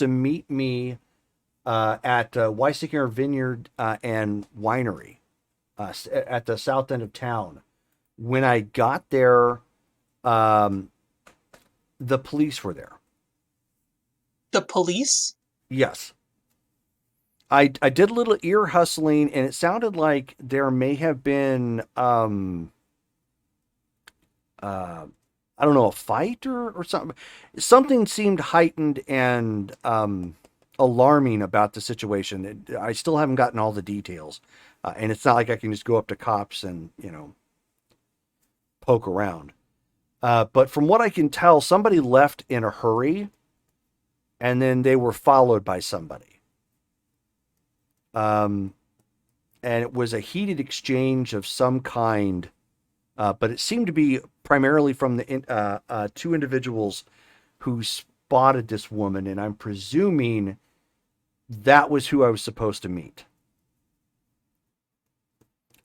meet me at Weisinger Vineyard and Winery at the south end of town. When I got there, the police were there. The police? Yes. I did a little ear hustling, and it sounded like there may have been I don't know, a fight or something. Something seemed heightened and alarming about the situation. I still haven't gotten all the details. And it's not like I can just go up to cops and, poke around. But from what I can tell, somebody left in a hurry and then they were followed by somebody. And it was a heated exchange of some kind, but it seemed to be primarily from the two individuals who spotted this woman, and I'm presuming that was who I was supposed to meet.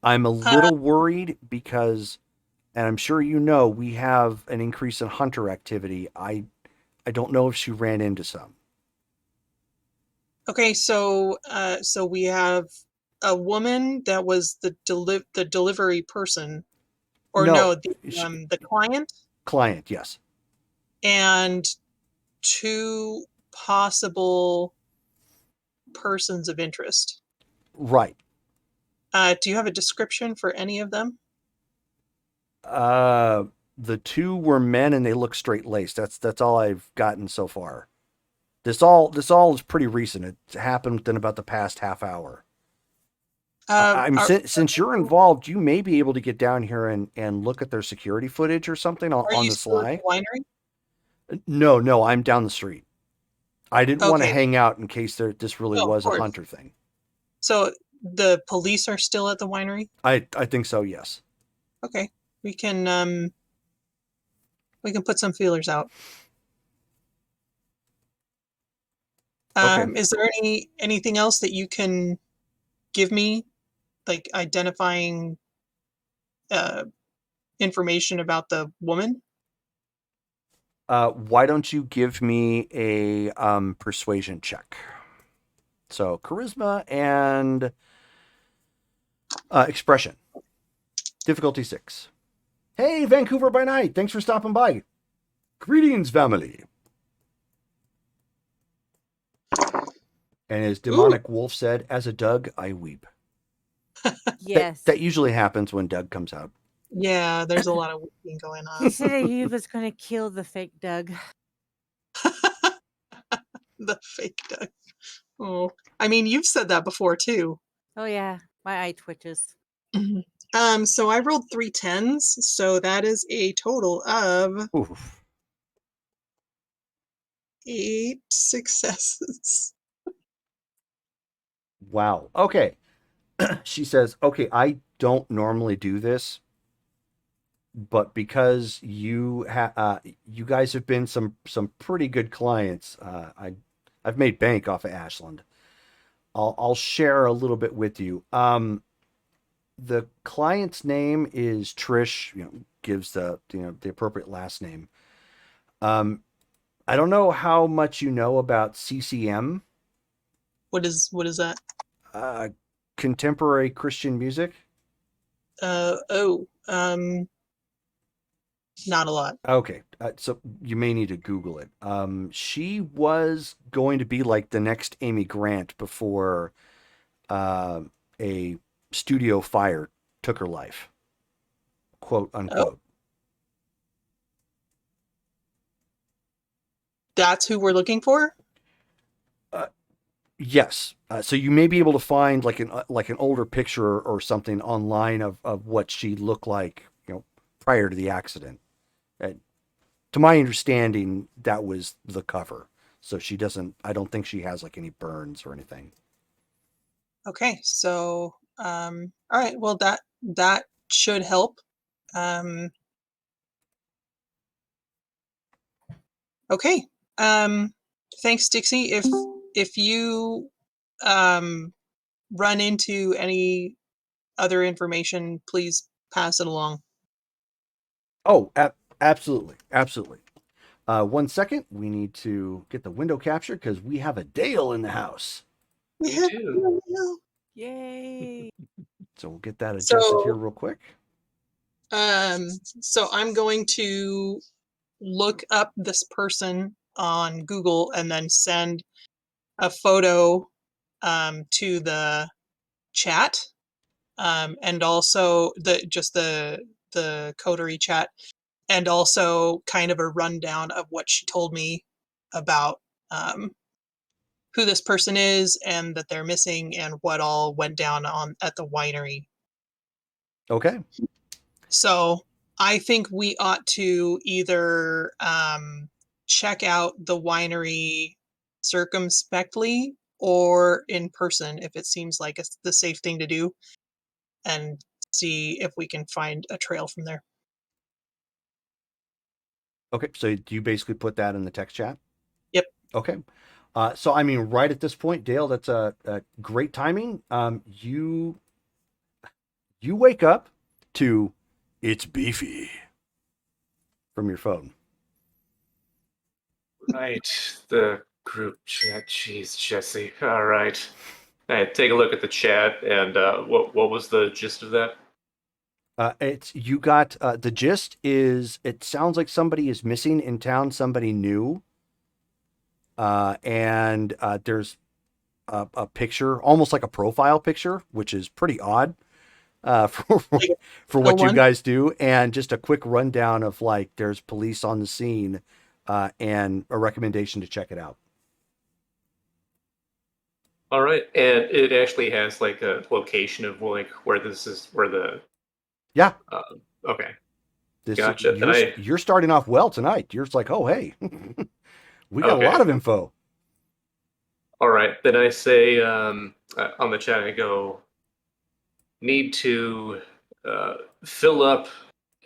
I'm a little worried because, and I'm sure we have an increase in hunter activity. I don't know if she ran into some. Okay, so we have a woman that was the delivery person, or no, the client, Client, yes. and two possible persons of interest. Right. Do you have a description for any of them? The two were men and they look straight laced. That's all I've gotten so far. This all is pretty recent. It happened within about the past half hour. Since you're involved, you may be able to get down here and look at their security footage or something on the sly. Are you still at the winery? No, I'm down the street. I didn't want to Okay. hang out in case this really was a hunter thing. So the police are still at the winery? I think so, yes. Okay. We can put some feelers out. Okay. Is there anything else that you can give me, like identifying information about the woman? Why don't you give me a persuasion check? So charisma and expression. Difficulty 6. Hey, Vancouver by night. Thanks for stopping by. Greetings, family. And as demonic wolf said, as a Doug, I weep. Yes. That usually happens when Doug comes out. Yeah, there's a lot of weeping going on. He said he was going to kill the fake Doug. The fake Doug. Oh, I mean, you've said that before too. Oh yeah, my eye twitches. So I rolled 3 10s, so that is a total of Oof. 8 successes. Wow. Okay. She says, okay, I don't normally do this, but because you guys have been some pretty good clients, I've made bank off of Ashland. I'll share a little bit with you. The client's name is Trish. Gives the the appropriate last name. I don't know how much you know about CCM. What is that? Contemporary Christian music. Not a lot. Okay, so you may need to Google it. She was going to be like the next Amy Grant before a studio fire took her life, quote unquote. That's who we're looking for? Yes. So you may be able to find like an older picture or something online of what she looked like, prior to the accident. To my understanding, that was the cover. So I don't think she has like any burns or anything. Okay, so all right, well that should help. Okay. Thanks, Dixie. If you run into any other information, please pass it along. Oh, absolutely. Absolutely. 1 second. We need to get the window capture because we have a Dale in the house. We do. Yay. So we'll get that adjusted here real quick. So I'm going to look up this person on Google and then send a photo to the chat, and also the coterie chat, and also kind of a rundown of what she told me about who this person is and that they're missing and what all went down at the winery. Okay. So I think we ought to either check out the winery circumspectly or in person if it seems like it's the safe thing to do, and see if we can find a trail from there. Okay. So do you basically put that in the text chat? Yep. Okay. So I mean, right at this point, Dale, that's a great timing. You wake up to "It's Beefy" from your phone. Right, the group chat. Jeez, Jesse. All right. Hey, take a look at the chat, and what was the gist of that? It's you got the gist is it sounds like somebody is missing in town, somebody new. And there's a picture, almost like a profile picture, which is pretty odd for what you guys do. And just a quick rundown of like, there's police on the scene and a recommendation to check it out. All right, and it actually has like a location of like where this is, where the Yeah. Okay. This Gotcha. You're starting off well tonight. You're just like, oh hey, we got a lot of info. All right, then I say on the chat, I go, need to fill up,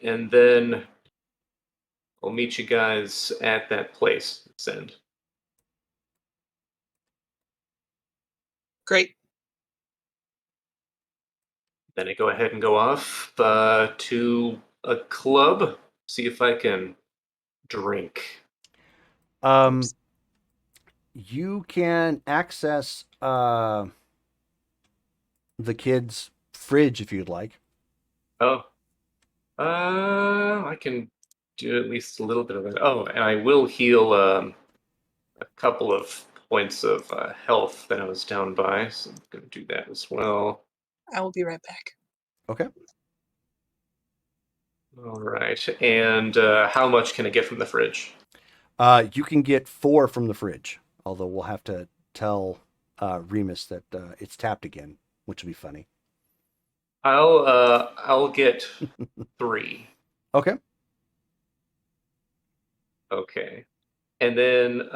and then I'll meet you guys at that place. Send. Great. Then I go ahead and go off to a club, see if I can drink. You can access the kids' fridge if you'd like. Oh, I can do at least a little bit of that. Oh, and I will heal a couple of points of health that I was down by, so I'm going to do that as well. I will be right back. Okay. All right, and how much can I get from the fridge? You can get 4 from the fridge, although we'll have to tell Remus that it's tapped again, which will be funny. I'll get 3. Okay. Okay. And then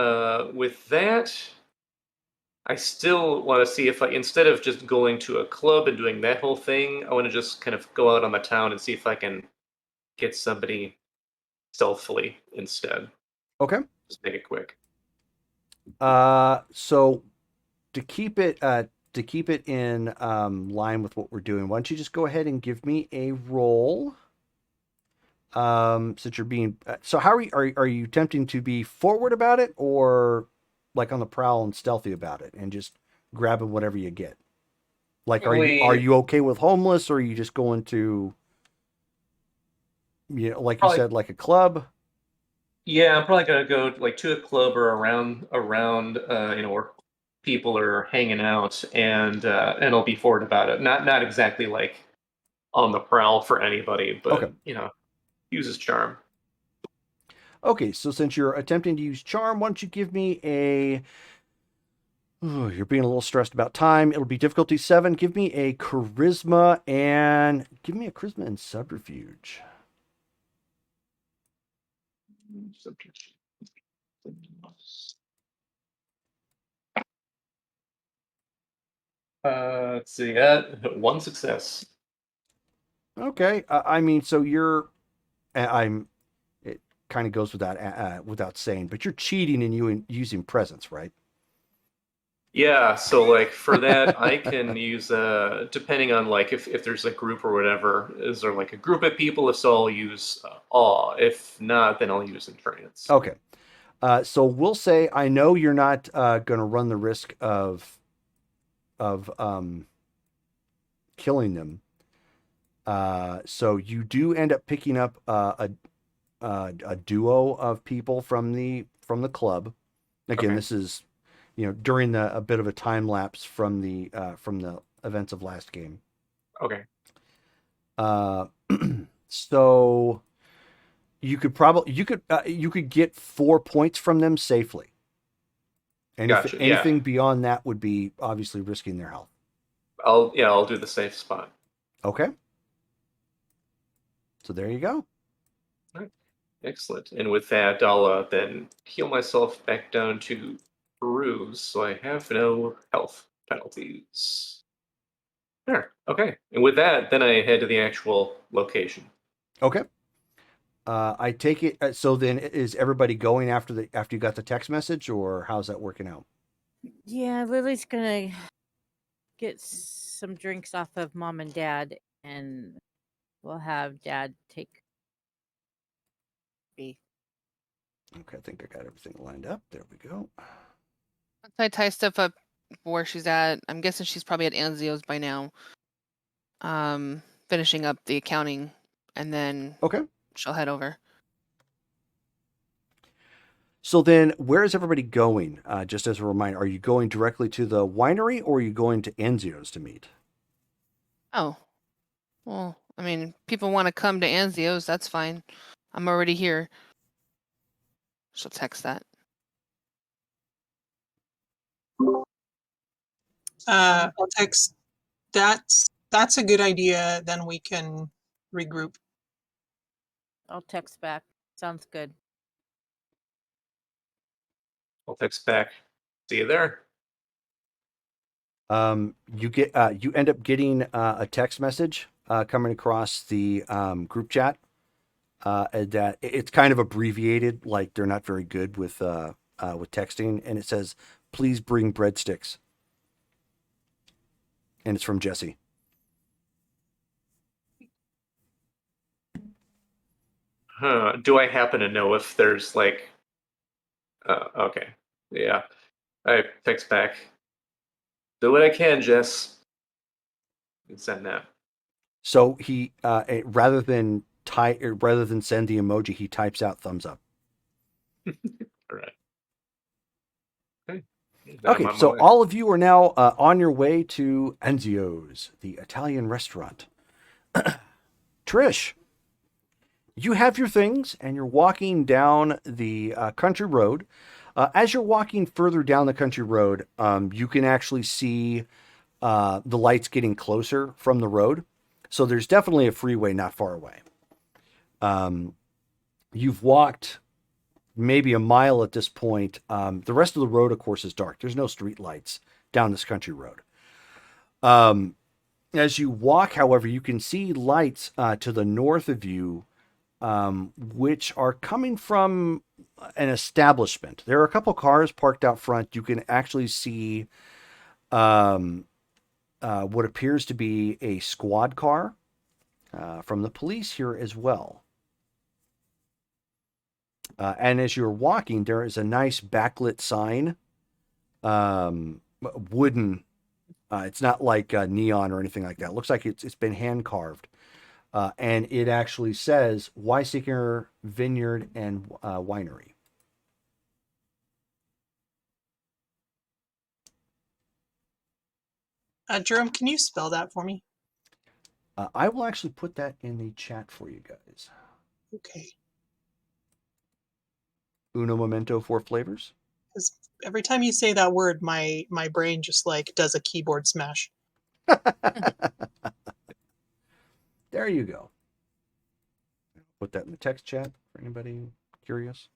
with that, I still want to see if instead of just going to a club and doing that whole thing, I want to just kind of go out on the town and see if I can get somebody stealthily instead. Okay. Just make it quick. So to keep it in line with what we're doing, why don't you just go ahead and give me a roll? Since you're being so, how are you attempting to be forward about it, or like on the prowl and stealthy about it, and just grabbing whatever you get? Like, are you okay with homeless, or are you just going to, like you said, like a club? Yeah, I'm probably gonna go like to a club or around where people are hanging out, and I'll be forward about it. Not exactly like on the prowl for anybody, but okay. Uses charm. Okay, so since you're attempting to use charm, why don't you give me a... Oh, you're being a little stressed about time. It'll be difficulty 7. Give me a charisma and subterfuge. Let's see. 1 success. Okay, I mean, so you're... It kind of goes without saying, but you're cheating and using presence, right? Yeah, so like for that, I can use depending on like if there's a group or whatever. Is there like a group of people? If so, I'll use awe. If not, then I'll use entrance. Okay, so we'll say I know you're not going to run the risk of killing them. So you do end up picking up a duo of people from the club. Again, This is during a bit of a time lapse from the events of last game. Okay. So you could get 4 points from them safely. Anything, Gotcha. Yeah. anything beyond that would be obviously risking their health. I'll do the safe spot. Okay. So there you go. Excellent. And with that, I'll then heal myself back down to bruise, so I have no health penalties. There. Okay. And with that, then I head to the actual location. Okay. I take it. So then, is everybody going after you got the text message, or how's that working out? Yeah, Lily's gonna get some drinks off of Mom and Dad, and we'll have Dad take me. Okay, I think I got everything lined up. There we go. Once I tie stuff up where she's at, I'm guessing she's probably at Anzio's by now. Finishing up the accounting, and then Okay. she'll head over. So then, where is everybody going? Just as a reminder, are you going directly to the winery, or are you going to Anzio's to meet? Oh, well, I mean, people want to come to Anzio's, that's fine. I'm already here. She'll text that. I'll text. That's a good idea. Then we can regroup. I'll text back. Sounds good. I'll text back. See you there. You end up getting a text message coming across the group chat. That it's kind of abbreviated, like they're not very good with texting, and it says, "Please bring breadsticks," and it's from Jesse. Do I happen to know if there's like? Okay. Yeah. I text back. Do what I can, Jess. And send that. So he rather than send the emoji, he types out thumbs up. All right. Okay. Okay, so all of you are now on your way to Anzio's, the Italian restaurant. Trish, you have your things and you're walking down the country road. As you're walking further down the country road, you can actually see the lights getting closer from the road. So there's definitely a freeway not far away. You've walked maybe a mile at this point. The rest of the road, of course, is dark. There's no street lights down this country road. As you walk, however, you can see lights to the north of you, which are coming from an establishment. There are a couple cars parked out front. You can actually see what appears to be a squad car from the police here as well. And as you're walking, there is a nice backlit sign, wooden. It's not like neon or anything like that. It looks like it's been hand carved. And it actually says Weisinger Vineyard and Winery. Jerome, can you spell that for me? I will actually put that in the chat for you guys. Okay. Uno momento for flavors. Because every time you say that word, my brain just like does a keyboard smash. There you go. Put that in the text chat for anybody curious.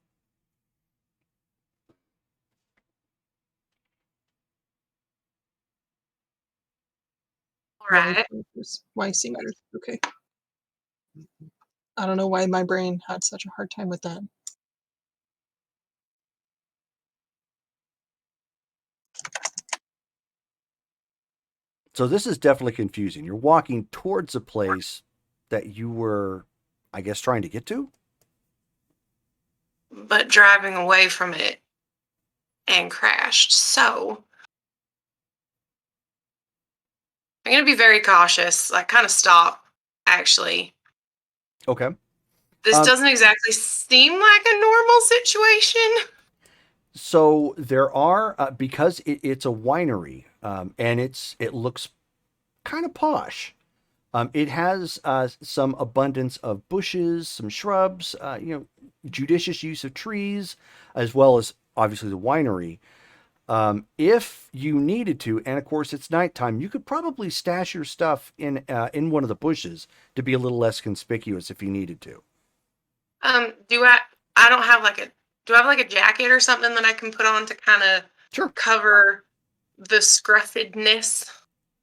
All right. Weisinger. Okay. I don't know why my brain had such a hard time with that. So this is definitely confusing. You're walking towards a place that you were, I guess, trying to get to? But driving away from it and crashed. So I'm going to be very cautious, like kind of stop, actually. Okay. This doesn't exactly seem like a normal situation. So there are, because it's a winery, and it looks kind of posh. It has some abundance of bushes, some shrubs, judicious use of trees, as well as obviously the winery. If you needed to, and of course it's nighttime, you could probably stash your stuff in one of the bushes to be a little less conspicuous if you needed to. Do I don't have like a do I have like a jacket or something that I can put on to kind of Sure. cover the scruffedness?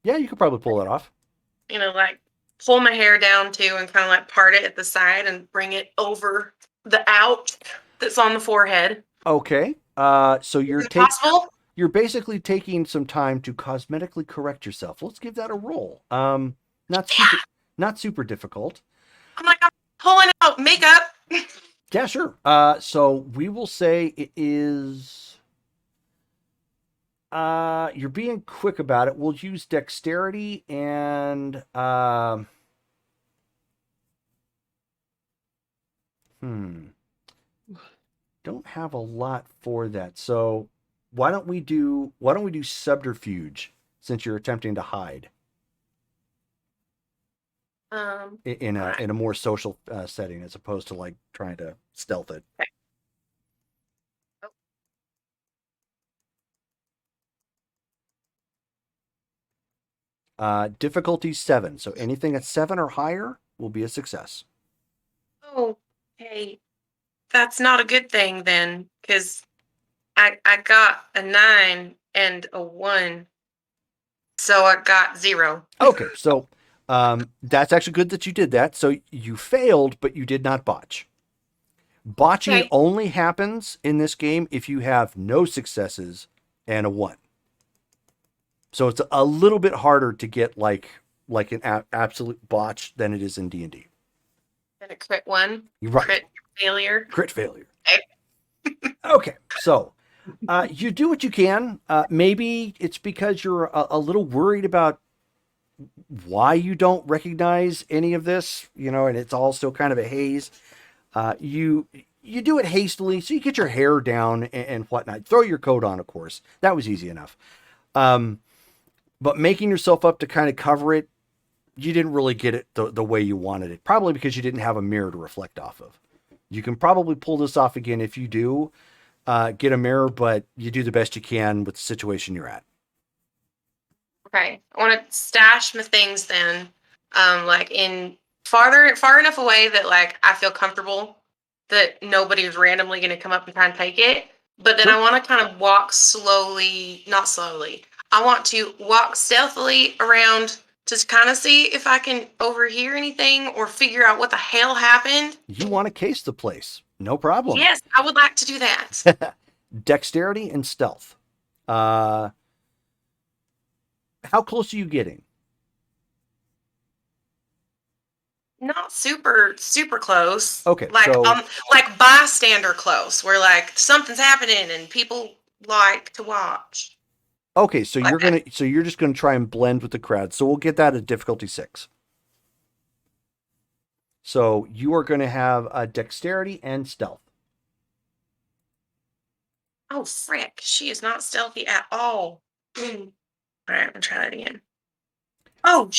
Yeah, you could probably pull that off. You know, like pull my hair down too and kind of like part it at the side and bring it over the ouch that's on the forehead. Okay. So you're possible? You're basically taking some time to cosmetically correct yourself. Let's give that a roll. Not super difficult. I'm like, I'm pulling out makeup. Yeah, sure. So we will say it is. You're being quick about it. We'll use dexterity and don't have a lot for that. So why don't we do subterfuge since you're attempting to hide in a more social setting as opposed to like trying to stealth it. Okay. Difficulty 7. So anything at 7 or higher will be a success. Oh, hey, that's not a good thing then, because I got a 9 and a 1, so I got 0. Okay, so that's actually good that you did that. So you failed, but you did not botch. Botching only happens in this game if you have no successes and a 1. So it's a little bit harder to get like an absolute botch than it is in D&D. And a crit 1. You're right. Crit failure. Crit failure. Okay, so you do what you can. Maybe it's because you're a little worried about why you don't recognize any of this, and it's all still kind of a haze. You do it hastily, so you get your hair down and whatnot. Throw your coat on, of course. That was easy enough. But making yourself up to kind of cover it, you didn't really get it the way you wanted it. Probably because you didn't have a mirror to reflect off of. You can probably pull this off again if you do get a mirror, but you do the best you can with the situation you're at. Okay, I want to stash my things then, like in far enough away that like I feel comfortable that nobody's randomly going to come up and try and take it. But then I want to kind of walk slowly, not slowly. I want to walk stealthily around to kind of see if I can overhear anything or figure out what the hell happened. You want to case the place. No problem. Yes, I would like to do that. Dexterity and stealth. How close are you getting? Not super close. Okay, like so like bystander close, where like something's happening and people like to watch. Okay, so like you're just gonna try and blend with the crowd. So we'll get that at difficulty 6. So you are gonna have dexterity and stealth. Oh frick! She is not stealthy at all. All right, I'm gonna try that again. Oh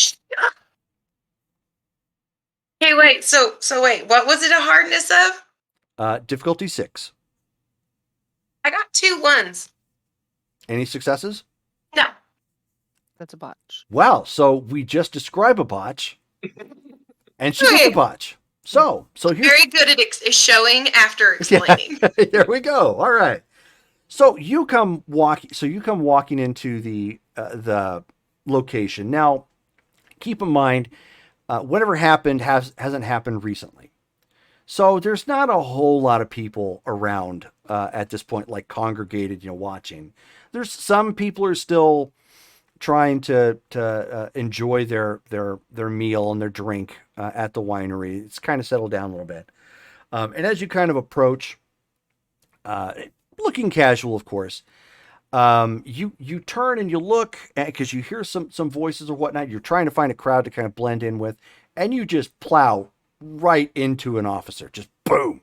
Okay, wait. So wait. What was it? A hardness of? Difficulty 6. I got 2 1s. Any successes? No. That's a botch. Wow. So we just describe a botch, and she gets a botch. So here's Very good at showing after explaining. Yeah, there we go. All right. So you come walking into the location. Now, keep in mind, whatever happened hasn't happened recently. So there's not a whole lot of people around at this point, like congregated, watching. There's some people are still trying to enjoy their meal and their drink at the winery. It's kind of settled down a little bit. And as you kind of approach, looking casual, of course, you turn and you look because you hear some voices or whatnot. You're trying to find a crowd to kind of blend in with, and you just plow right into an officer. Just boom.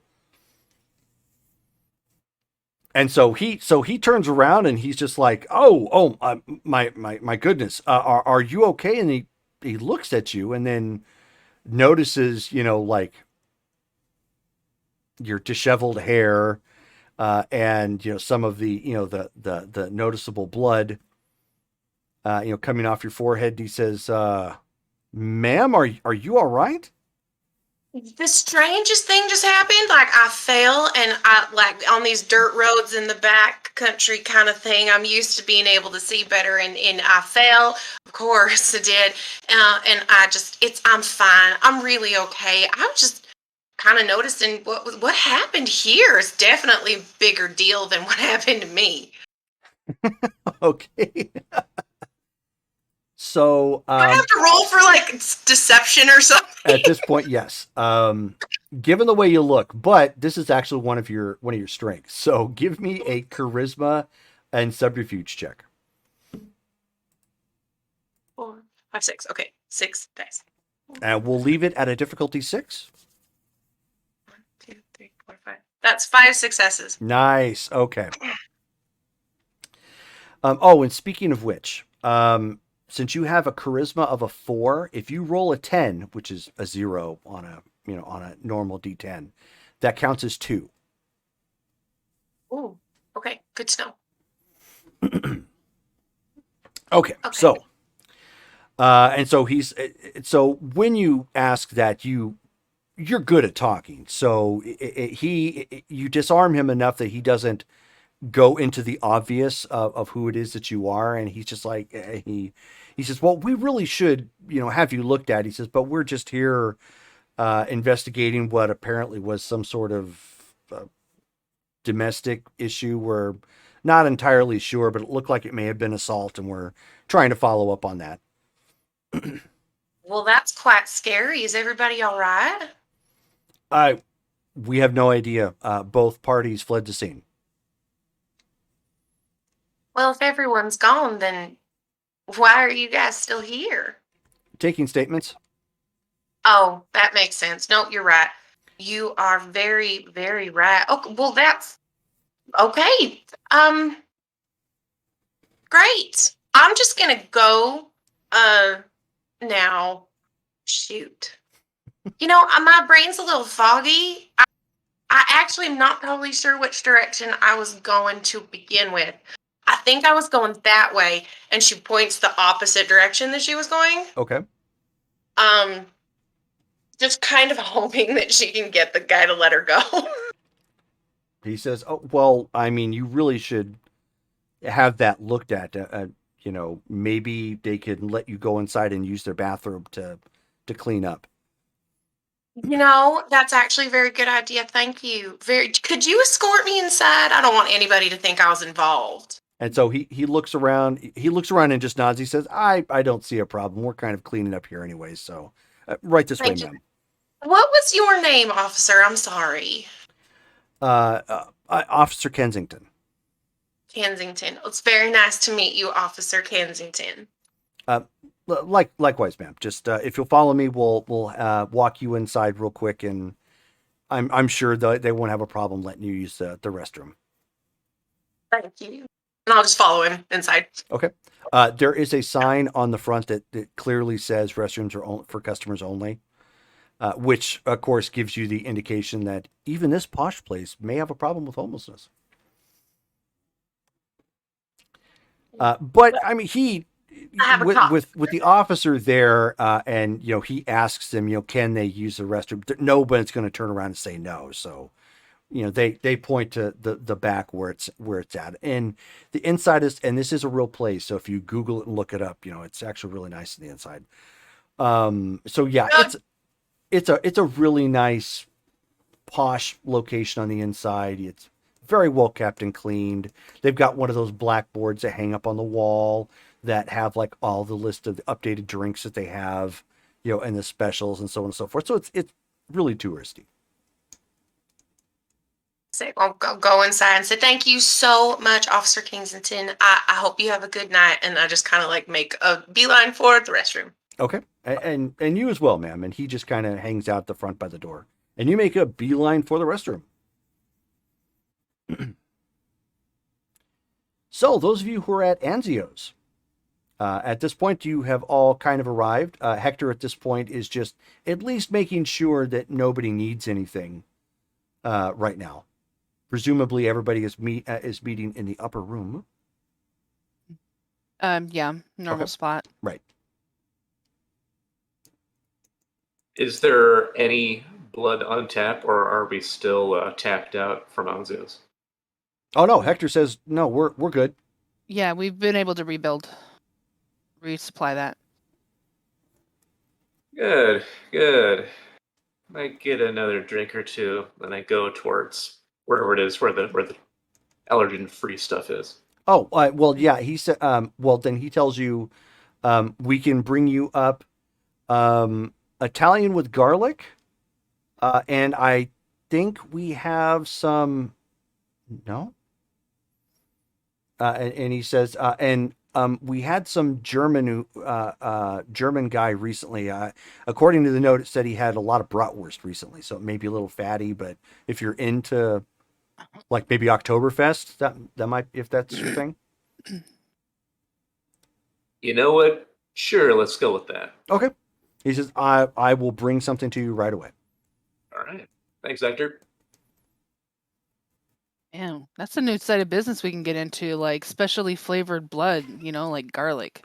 And so he turns around and he's just like, my goodness, are you okay? And he looks at you and then notices, like your disheveled hair, and some of the the noticeable blood coming off your forehead. He says, "Ma'am, are you all right?" The strangest thing just happened. Like I fell, and I like on these dirt roads in the back country kind of thing. I'm used to being able to see better, and I fell. Of course, I did, and I'm fine. I'm really okay. I was just kind of noticing what happened here is definitely a bigger deal than what happened to me. Okay. So Do I have to roll for like deception or something? at this point, yes. Given the way you look, but this is actually one of your strengths. So give me a charisma and subterfuge check. 4, 5, 6. Okay, 6 dice. And we'll leave it at a difficulty 6. 1, 2, 3, 4, 5. That's 5 successes. Nice. Okay. Oh, and speaking of which, since you have a charisma of a 4, if you roll a 10, which is a 0 on a on a normal D10, that counts as 2. Ooh, okay, good to know. Okay. So, and so so when you ask that, you're good at talking. So you disarm him enough that he doesn't go into the obvious of who it is that you are, and he's just like he says, well, we really should have you looked at. He says, but we're just here investigating what apparently was some sort of domestic issue. We're not entirely sure, but it looked like it may have been assault, and we're trying to follow up on that. Well, that's quite scary. Is everybody all right? We have no idea. Both parties fled the scene. Well, if everyone's gone, then why are you guys still here? Taking statements. Oh, that makes sense. No, you're right. You are very, very right. Okay, well, that's okay. Great. I'm just gonna go. Now, shoot. My brain's a little foggy. I actually am not totally sure which direction I was going to begin with. I think I was going that way, and she points the opposite direction that she was going. Okay. Just kind of hoping that she can get the guy to let her go. He says, oh, well, I mean, you really should have that looked at. Maybe they could let you go inside and use their bathroom to clean up. That's actually a very good idea. Thank you. Could you escort me inside? I don't want anybody to think I was involved. And so he looks around. He looks around and just nods. He says, I don't see a problem. We're kind of cleaning up here anyway. So right this way, ma'am. What was your name, officer? I'm sorry. Officer Kensington. Kensington. It's very nice to meet you, Officer Kensington. Likewise, ma'am. Just if you'll follow me, we'll walk you inside real quick, and I'm sure they won't have a problem letting you use the restroom. Thank you. And I'll just follow him inside. Okay. There is a sign on the front that clearly says restrooms are for customers only, which of course gives you the indication that even this posh place may have a problem with homelessness. But I mean, with the officer there, and he asks them, can they use the restroom? Nobody's going to turn around and say no. So, they point to the back where it's at, and the inside is, and this is a real place. So if you Google it and look it up, it's actually really nice in the inside. So yeah, it's a really nice posh location on the inside. It's very well kept and cleaned. They've got one of those blackboards that hang up on the wall that have like all the list of the updated drinks that they have, and the specials and so on and so forth. So it's really touristy. I'll go inside and say, thank you so much, Officer Kensington. I hope you have a good night. And I just kind of like make a beeline for the restroom. Okay. And you as well, ma'am. And he just kind of hangs out the front by the door. And you make a beeline for the restroom. So those of you who are at Anzio's, at this point, you have all kind of arrived. Hector at this point is just at least making sure that nobody needs anything right now. Presumably, everybody is meeting in the upper room. Yeah, normal Okay. spot. Right. Is there any blood on tap, or are we still tapped out from Anzios? Oh no, Hector says no. We're good. Yeah, we've been able to resupply that. Good. Might get another drink or two, then I go towards wherever it is where the allergen-free stuff is. Oh, well, yeah. He said. Well, then he tells you, we can bring you up, Italian with garlic, and I think we have some. No. And he says, and we had some German guy recently. According to the note, it said he had a lot of bratwurst recently, so it may be a little fatty. But if you're into, like, maybe Oktoberfest, that might, if that's your thing. You know what? Sure, let's go with that. Okay. He says, I will bring something to you right away. All right. Thanks, Hector. Man, that's a new side of business we can get into, like specially flavored blood, like garlic.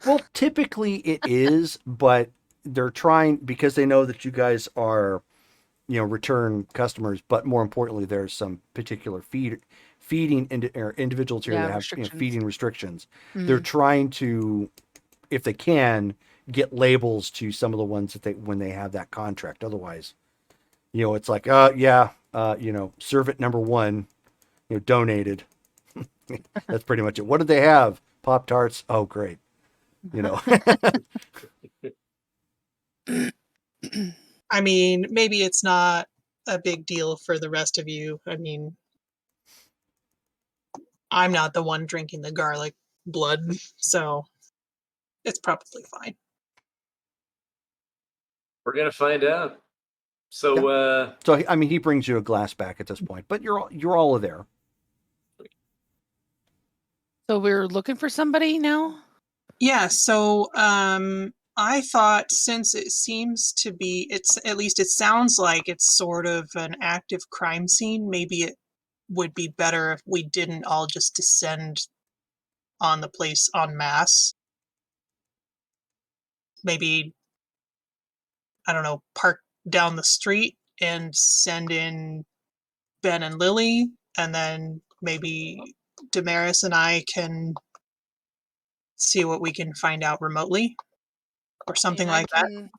Well, typically it is, but they're trying, because they know that you guys are, return customers, but more importantly, there's some particular feeding individuals here that have feeding restrictions. They're trying to, if they can, get labels to some of the ones that when they have that contract. Otherwise, it's like, serve it number 1, donated. That's pretty much it. What did they have? Pop-Tarts. Oh, great. I mean, maybe it's not a big deal for the rest of you. I mean, I'm not the one drinking the garlic blood, so it's probably fine. We're gonna find out. So, So I mean, he brings you a glass back at this point, but you're all there. So we're looking for somebody now? Yeah, so I thought, since it seems to be, at least it sounds like it's sort of an active crime scene, maybe it would be better if we didn't all just descend on the place en masse. Maybe, I don't know, park down the street and send in Ben and Lily, and then maybe Damaris and I can see what we can find out remotely or something like that.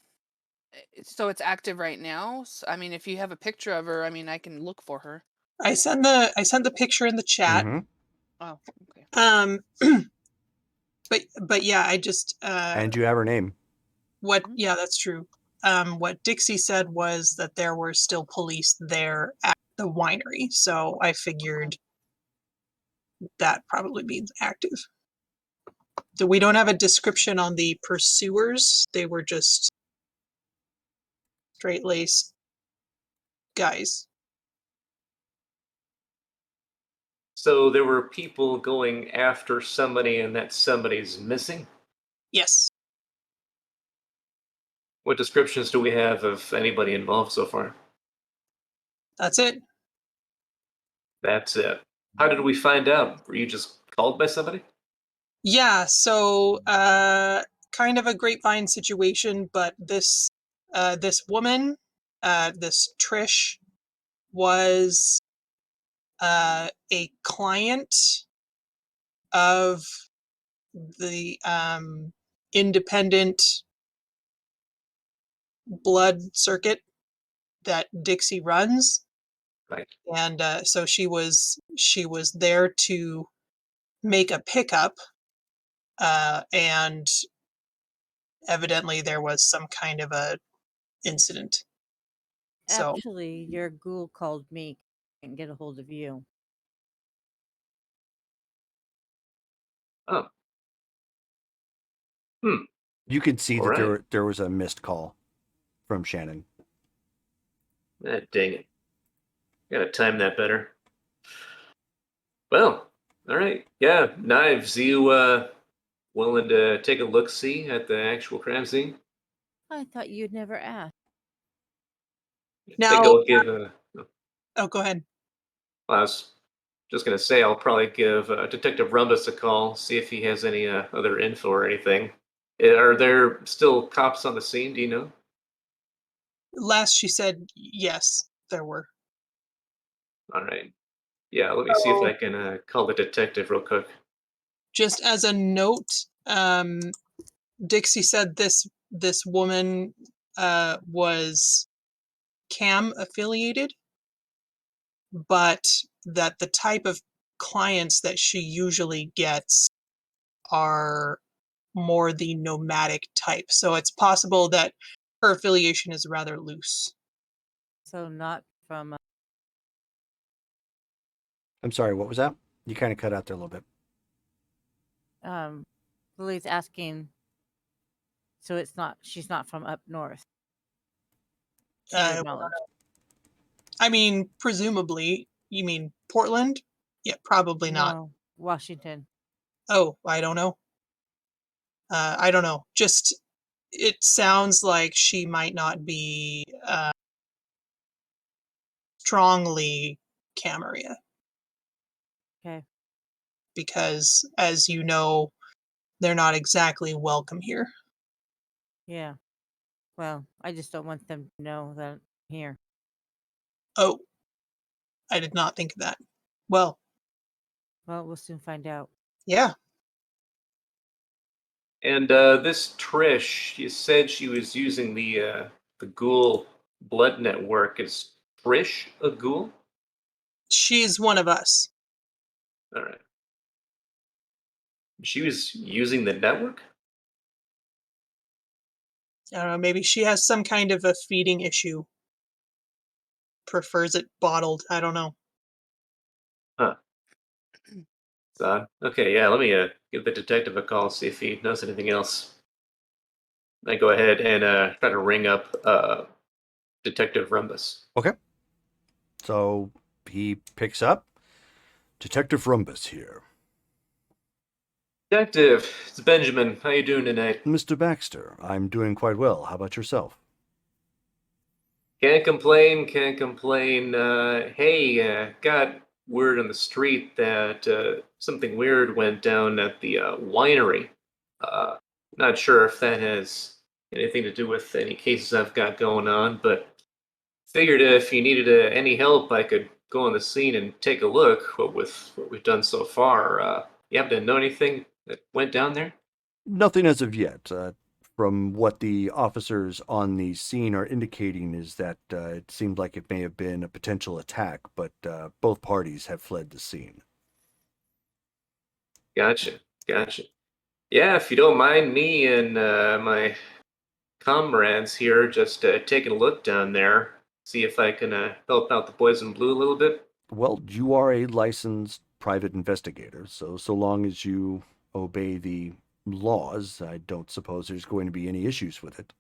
So it's active right now. So, I mean, if you have a picture of her, I mean, I can look for her. I sent the picture in the chat. Mm-hmm. Oh, okay. But yeah, I just and you have her name. Yeah, that's true. What Dixie said was that there were still police there at the winery, so I figured that probably means active. So we don't have a description on the pursuers. They were just straight-laced guys. So there were people going after somebody, and that somebody's missing? Yes. What descriptions do we have of anybody involved so far? That's it. That's it. How did we find out? Were you just called by somebody? Yeah, so kind of a grapevine situation, but this woman, this Trish, was a client of the independent blood circuit that Dixie runs. Right. And so she was there to make a pickup, and evidently there was some kind of a incident. So Actually, your ghoul called me and get a hold of you. Oh. You can see All that right. there was a missed call from Shannon. Dang it. Gotta time that better. Well, all right. Yeah, Knives, you willing to take a look-see at the actual crime scene? I thought you'd never ask. I think now, I'll give oh, go ahead. I was just gonna say I'll probably give Detective Rumbus a call, see if he has any other info or anything. Are there still cops on the scene? Do you know? Last she said yes, there were. All right. Yeah, let me see if I can call the detective real quick. Just as a note, Dixie said this woman was CAM affiliated, but that the type of clients that she usually gets are more the nomadic type. So it's possible that her affiliation is rather loose. So not from. I'm sorry, what was that? You kind of cut out there a little bit. Lily's asking. So it's not. She's not from up north. To your Uh, knowledge. I mean, presumably, you mean Portland? Yeah, probably not. No, Washington. Oh, I don't know. I don't know. Just it sounds like she might not be strongly Camarilla Okay. because, as you know, they're not exactly welcome here. Yeah. Well, I just don't want them to know that I'm here. Oh, I did not think of that. Well, Well, we'll soon find out. yeah. And this Trish, you said she was using the Ghoul Blood Network. Is Trish a ghoul? She's one of us. All right. She was using the network? I don't know, maybe she has some kind of a feeding issue. Prefers it bottled. I don't know. Huh. So, okay, yeah, let me give the detective a call, see if he knows anything else. I go ahead and try to ring up Detective Rumbus. Okay. So he picks up. Detective Rumbus here. Detective, it's Benjamin. How you doing tonight? Mr. Baxter, I'm doing quite well. How about yourself? Can't complain, can't complain. Hey, got word on the street that something weird went down at the winery. Not sure if that has anything to do with any cases I've got going on, but figured if you needed any help, I could go on the scene and take a look. With what we've done so far, you happen to know anything that went down there? Nothing as of yet. From what the officers on the scene are indicating is that it seemed like it may have been a potential attack, but both parties have fled the scene. Gotcha, gotcha. Yeah, if you don't mind me and my comrades here just taking a look down there, see if I can help out the boys in blue a little bit. Well, you are a licensed private investigator, so long as you obey the laws, I don't suppose there's going to be any issues with it.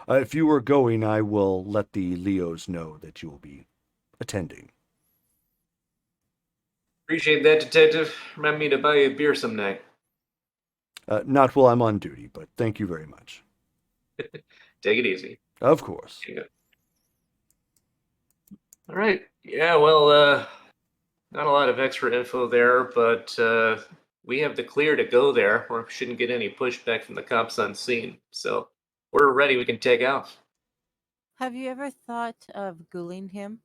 If you are going, I will let the Leos know that you will be attending. Appreciate that, detective. Remind me to buy you a beer some night. Not while I'm on duty, but thank you very much. Take it easy. Of course. Yeah. All right. Yeah, well, not a lot of extra info there, but we have the clear to go there. We shouldn't get any pushback from the cops on scene. So we're ready. We can take off. Have you ever thought of ghouling him?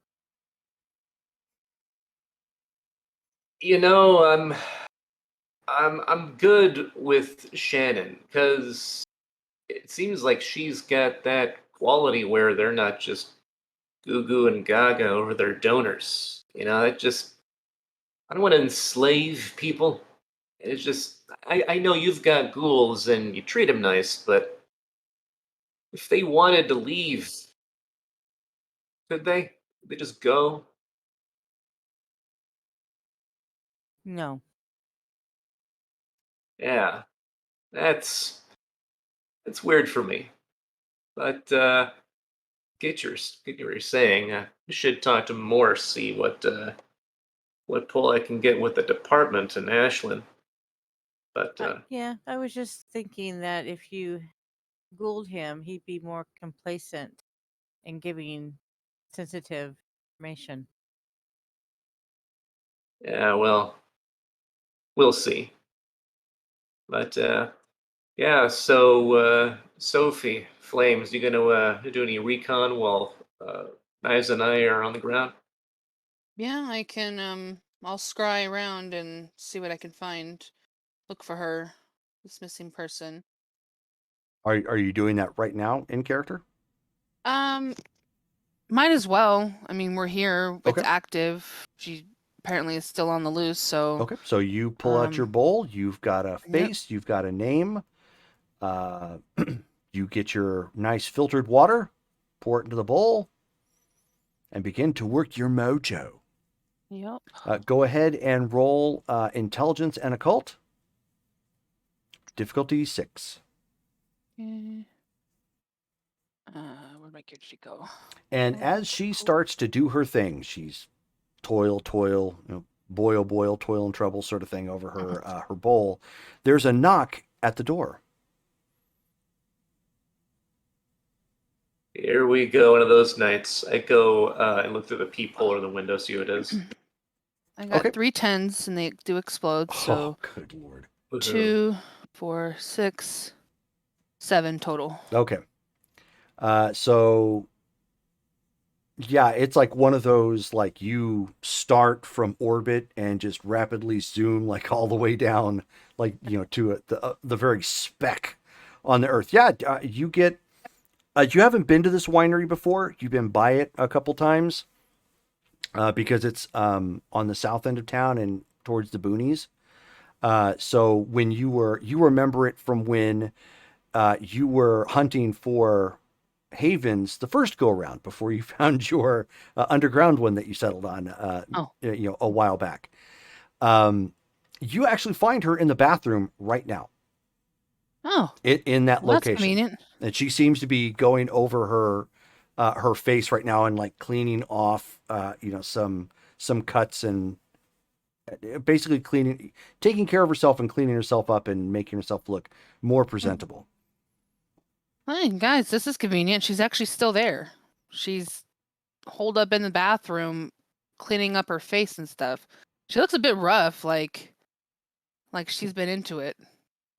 You know, I'm good with Shannon because it seems like she's got that quality where they're not just goo goo and gaga over their donors. You know, it just I don't want to enslave people. It's just I know you've got ghouls and you treat them nice, but if they wanted to leave, could they? Could they just go? No. Yeah, that's weird for me. But get what you're saying. You should talk to Morse, see what pull I can get with the department in Ashland. But Yeah, I was just thinking that if you ghouled him, he'd be more complacent in giving sensitive information. Yeah, well, we'll see. But yeah, so Sophie, Flames, you gonna do any recon while Knives and I are on the ground? Yeah, I can I'll scry around and see what I can find. Look for her, this missing person. Are you doing that right now in character? Might as well. I mean, we're here. It's Okay. active. She apparently is still on the loose, so Okay. So you pull out your bowl. You've got a yep. face. You've got a name. You get your nice filtered water, pour it into the bowl, and begin to work your mojo. Yep. Go ahead and roll intelligence and occult. Difficulty 6. Okay. Where'd my character sheet go? And as she starts to do her thing, she's toil, boil, toil and trouble sort of thing over her bowl. There's a knock at the door. Here we go, one of those nights. I go and look through the peephole or the window, see who it is. I got Okay. 3 10s and they do explode, so Oh, good lord. 2, 4, 6, 7 total. Okay. So yeah, it's like one of those, like you start from orbit and just rapidly zoom like all the way down, like, to the very speck on the Earth. Yeah, you get, you haven't been to this winery before. You've been by it a couple times because it's on the south end of town and towards the boonies. So when you remember it from when you were hunting for havens the first go around before you found your underground one that you settled on a while back. You actually find her in the bathroom right now. Oh, in that well, location. that's convenient. And she seems to be going over her face right now and like cleaning off some cuts and basically taking care of herself and cleaning herself up and making herself look more presentable. Hey, guys, this is convenient. She's actually still there. She's holed up in the bathroom, cleaning up her face and stuff. She looks a bit rough, like she's been into it.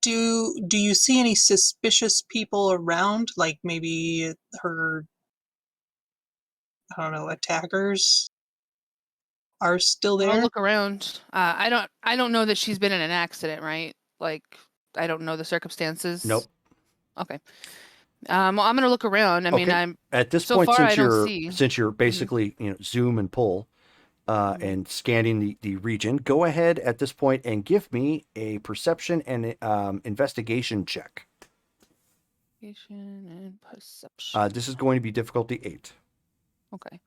Do you see any suspicious people around? Like maybe her, I don't know, attackers are still I'll there? look around. I don't know that she's been in an accident, right? Like, I don't know the circumstances. Nope. Okay. Well, I'm gonna look around. I mean, I'm at this so point, far, since you're basically zoom and pull and scanning the region, go ahead at this point and give me a perception and investigation check. Investigation and perception. This is going to be difficulty 8. Okay.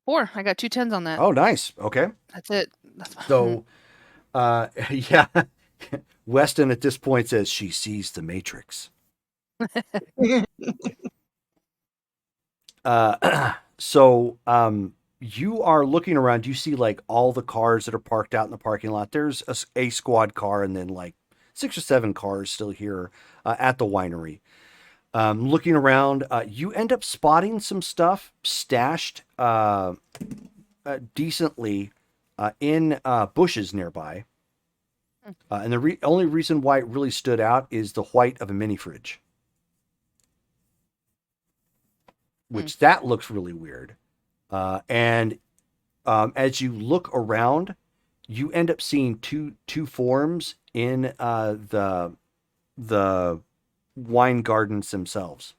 4. I got 2 10s on that. Oh, nice. Okay. That's it. That's fine. So, yeah, Weston at this point says she sees the Matrix. So, you are looking around. You see like all the cars that are parked out in the parking lot. There's a squad car and then like 6 or 7 cars still here at the winery. Looking around, you end up spotting some stuff stashed decently in bushes nearby. And the only reason why it really stood out is the white of a mini fridge, which that looks really weird. And as you look around, you end up seeing two forms in the wine gardens themselves.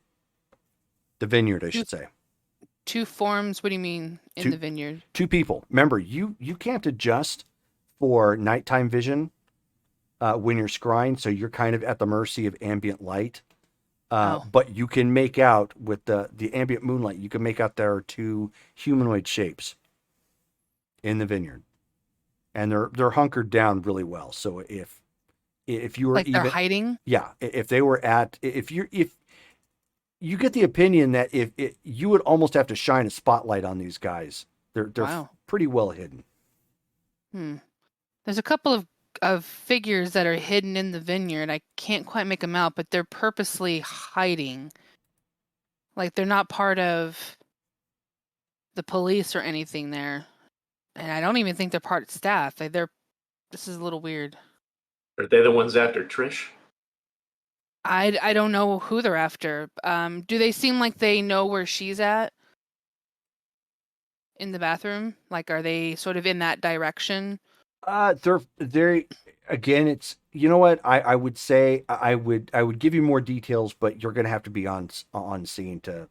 The vineyard, I should say. 2 forms? What do you mean in the vineyard? 2 people. Remember, you can't adjust for nighttime vision when you're scrying, so you're kind of at the mercy of ambient light. But you can make out with the ambient moonlight, you can make out there are 2 humanoid shapes in the vineyard, and they're hunkered down really well. So if you were they're hiding, if you get the opinion that if you would almost have to shine a spotlight on these guys, they're pretty well hidden. There's a couple of figures that are hidden in the vineyard. I can't quite make them out, but they're purposely hiding. Like they're not part of the police or anything there. And I don't even think they're part of staff. This is a little weird. Are they the ones after Trish? I don't know who they're after. Do they seem like they know where she's at in the bathroom? Like, are they sort of in that direction? They're again. It's, you know what, I would say I would give you more details, but you're gonna have to be on scene to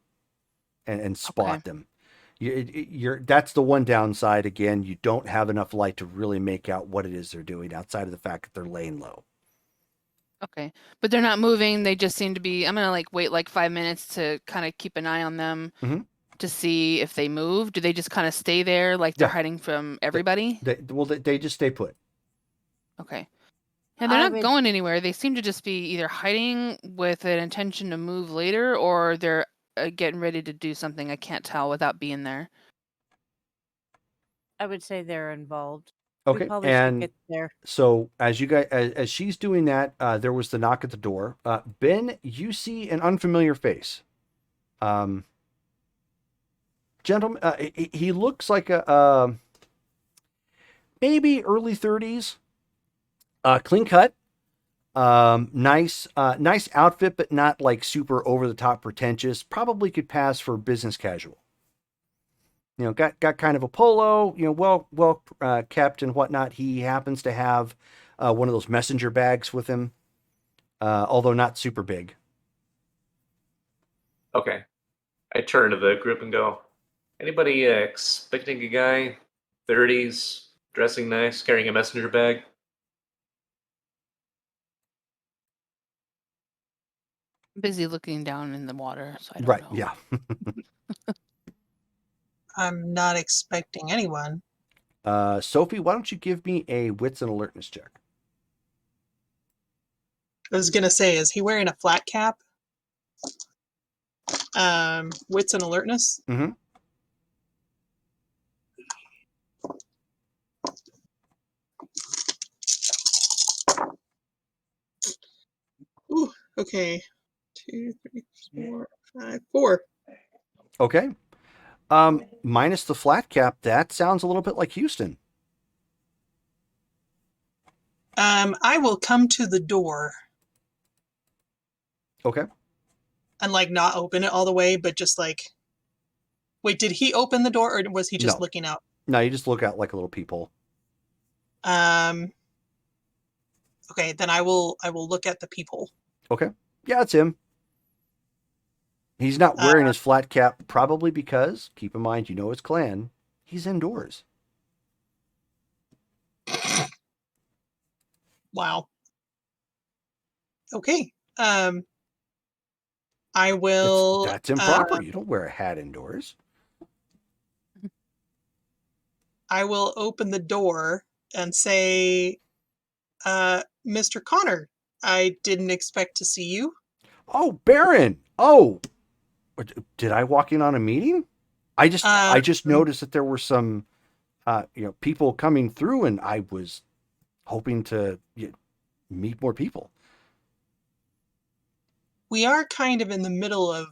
and spot Okay. them. You're that's the one downside. Again, you don't have enough light to really make out what it is they're doing outside of the fact that they're laying low. Okay. But they're not moving. They just seem to be. I'm gonna like wait like 5 minutes to kind of keep an eye on them Mhm. to see if they move. Do they just kind of stay there like they're Yeah. hiding from everybody? They just stay put. Okay. And they're I not would going anywhere. They seem to just be either hiding with an intention to move later, or they're getting ready to do something. I can't tell without being there. I would say they're involved. We Okay, probably should and get there. so as you guys, as she's doing that, there was the knock at the door. Ben, you see an unfamiliar face. Gentleman, he looks like a maybe early 30s, clean cut, nice outfit, but not like super over the top pretentious. Probably could pass for business casual. You know, got kind of a polo, you know, well kept and whatnot. He happens to have one of those messenger bags with him, although not super big. Okay. I turn to the group and go, anybody expecting a guy, 30s, dressing nice, carrying a messenger bag? I'm busy looking down in the water, so I don't Right? know. Yeah. I'm not expecting anyone. Sophie, why don't you give me a wits and alertness check? I was gonna say, is he wearing a flat cap? Wits and alertness. Mm-hmm. Ooh, okay. 2, 3, 4, 5, 4. Okay. Minus the flat cap, that sounds a little bit like Houston. I will come to the door Okay. and like not open it all the way, but just like, wait, did he open the door or was he just No. looking out? No, you just look out like a little peephole. Okay, then I will look at the peephole. Okay. Yeah, it's him. He's not wearing his flat cap, probably because, keep in mind, you know his clan, he's indoors. Wow. Okay. I will. That's improper. You don't wear a hat indoors. I will open the door and say, Mr. Connor, I didn't expect to see you. Oh, Baron. Oh, did I walk in on a meeting? I just noticed that there were some, people coming through, and I was hoping to meet more people. We are kind of in the middle of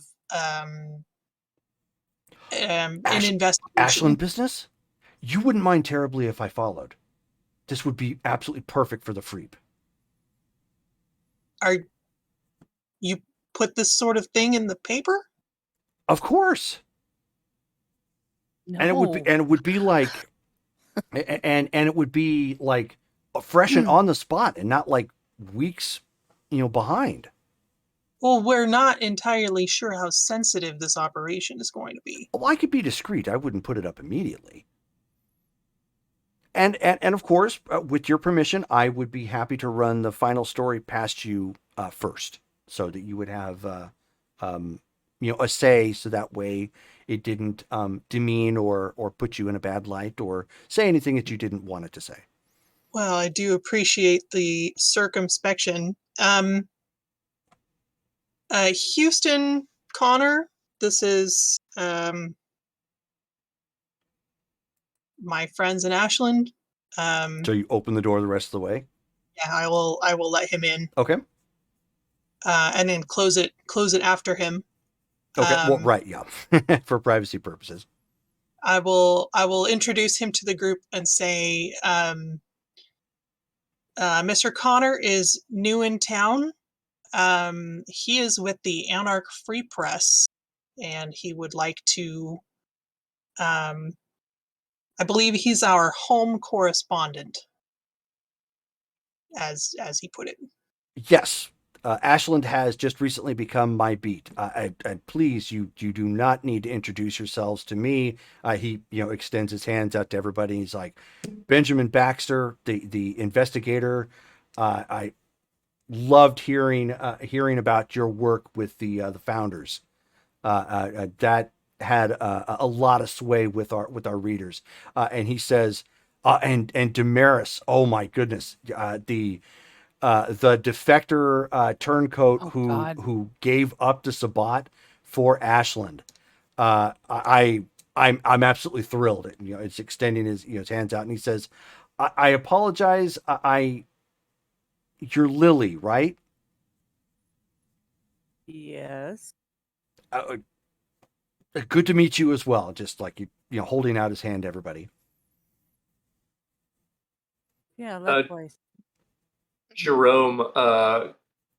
an investigation. Ashland business? You wouldn't mind terribly if I followed. This would be absolutely perfect for the Freep. Are you put this sort of thing in the paper? Of course. No. And it would be like and it would be like fresh and on the spot and not like weeks, behind. Well, we're not entirely sure how sensitive this operation is going to be. Well, I could be discreet. I wouldn't put it up immediately. And of course, with your permission, I would be happy to run the final story past you first, so that you would have a say, so that way it didn't demean or put you in a bad light or say anything that you didn't want it to say. Well, I do appreciate the circumspection. Houston, Connor, this is my friends in Ashland. So you open the door the rest of the way? Yeah, I will let him in. Okay. And then close it after him. Okay. Well, Um, right. Yeah. For privacy purposes. I will introduce him to the group and say, Mr. Connor is new in town. He is with the Anarch Free Press, and he would like to. I believe he's our home correspondent, as he put it. Yes. Ashland has just recently become my beat. Please, you do not need to introduce yourselves to me. He extends his hands out to everybody. He's like, Benjamin Baxter, the investigator. I loved hearing about your work with the founders. That had a lot of sway with our readers. And he says, and Damaris, oh my goodness, the defector turncoat Oh, who God. who gave up to Sabat for Ashland. I'm absolutely thrilled. It's extending his hands out, and he says, I apologize. You're Lily, right? Yes. Good to meet you as well. Just like holding out his hand to everybody. Yeah, likewise. Jerome,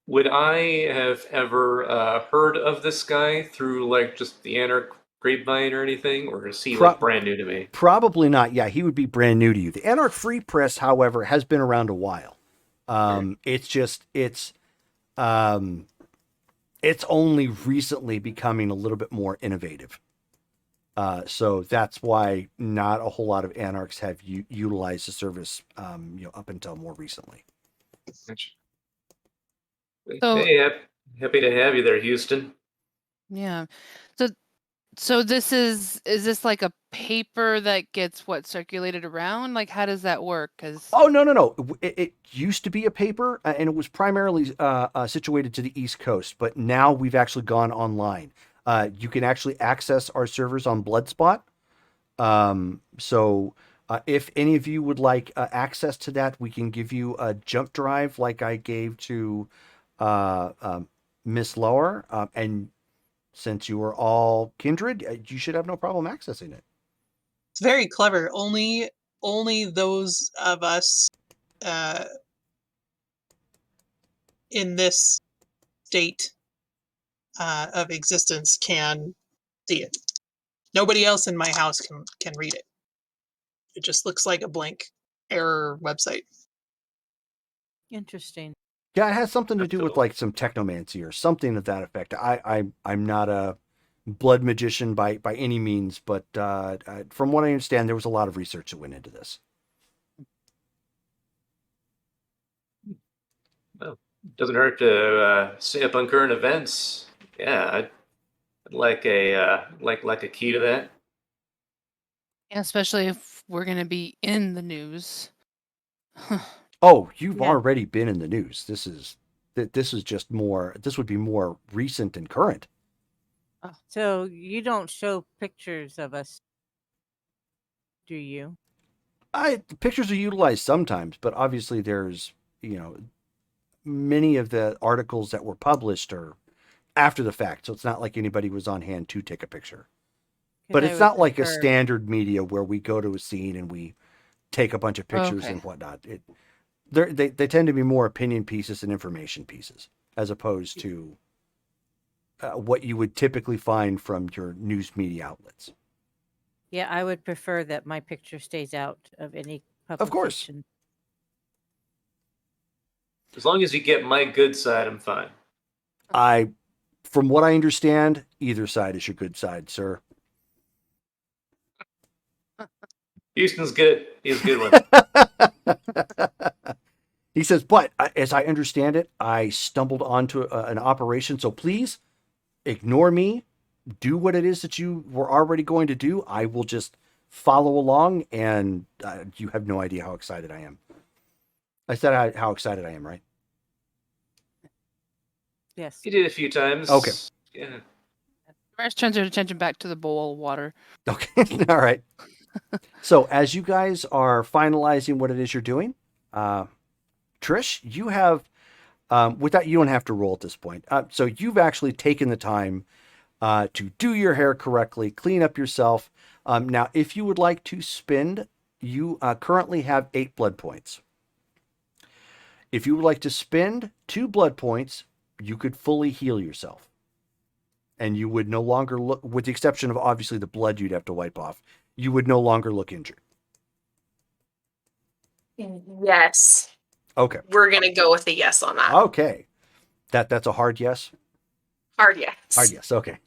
would I have ever heard of this guy through like just the Anarch grapevine or anything, or is he like brand new to me? Probably not. Yeah, he would be brand new to you. The Anarch Free Press, however, has been around a while. It's only recently becoming a little bit more innovative. So that's why not a whole lot of Anarchs have utilized the service, up until more recently. So- Hey, happy to have you there, Houston. Yeah. So is this like a paper that gets circulated around? Like, how does that work? Because Oh, no. It used to be a paper, and it was primarily situated to the East Coast, but now we've actually gone online. You can actually access our servers on Bloodspot. So if any of you would like access to that, we can give you a jump drive like I gave to Miss Lower. And since you are all kindred, you should have no problem accessing it. It's very clever. Only those of us in this state of existence can see it. Nobody else in my house can read it. It just looks like a blank error website. Interesting. Yeah, it has something to do with Absolutely. like some technomancy or something of that effect. I'm not a blood magician by any means, but from what I understand, there was a lot of research that went into this. Well, doesn't hurt to stay up on current events. Yeah, I'd like a like a key to that. especially if we're gonna be in the news. Oh, you've Yeah. already been in the news. This is just more. This would be more recent and current. So you don't show pictures of us, do you? Pictures are utilized sometimes, but obviously there's many of the articles that were published are after the fact, so it's not like anybody was on hand to take a picture. 'Cause But I it's would not like a prefer- standard media where we go to a scene and we take a bunch of pictures Okay. and whatnot. They tend to be more opinion pieces and information pieces, as opposed to what you would typically find from your news media outlets. Yeah, I would prefer that my picture stays out of any Of course. publication. As long as you get my good side, I'm fine. From what I understand, either side is your good side, sir. Houston's good. He's a good one. He says, but as I understand it, I stumbled onto an operation. So please ignore me. Do what it is that you were already going to do. I will just follow along. And you have no idea how excited I am. I said how excited I am, right? Yes. He did a few times. Okay. Yeah. First turns her attention back to the bowl of water. Okay. All right. So as you guys are finalizing what it is you're doing, Trish, you have, you don't have to roll at this point. So you've actually taken the time to do your hair correctly, clean up yourself. Now, if you would like to spend, you currently have 8 blood points. If you would like to spend 2 blood points, you could fully heal yourself. And you would no longer look, with the exception of obviously the blood you'd have to wipe off, you would no longer look injured. Yes. Okay. We're going to go with a yes on that. Okay. That's a hard yes? Hard yes. Hard yes. Okay.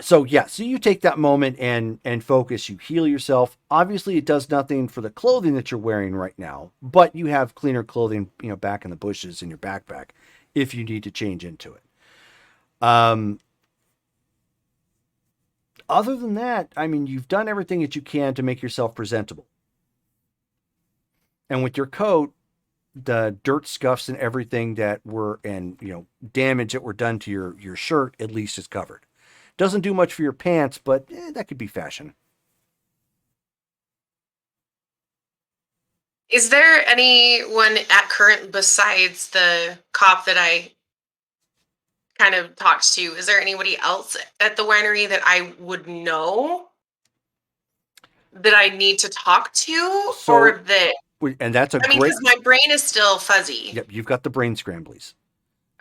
So you take that moment and focus. You heal yourself. Obviously, it does nothing for the clothing that you're wearing right now, but you have cleaner clothing, back in the bushes in your backpack if you need to change into it. Other than that, I mean, you've done everything that you can to make yourself presentable. And with your coat, the dirt scuffs and everything that were, and damage that were done to your shirt at least is covered. Doesn't do much for your pants, but that could be fashion. Is there anyone at current besides the cop that I kind of talked to? Is there anybody else at the winery that I would know that I need to talk to, or that? And that's great. Because my brain is still fuzzy. Yep, you've got the brain scramblies.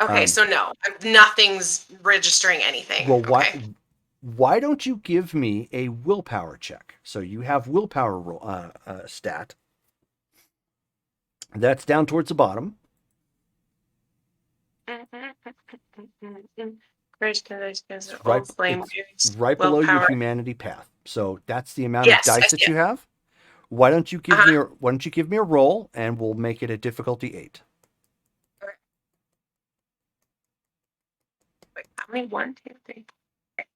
Okay, so no, nothing's registering anything. Well, okay. Why don't you give me a willpower check? So you have willpower stat. That's down towards the bottom. Right below your humanity path. So that's the amount of dice that you have. Why don't you give me a roll, and we'll make it a difficulty 8. Okay. Wait, how many? 1, 2, 3. Okay.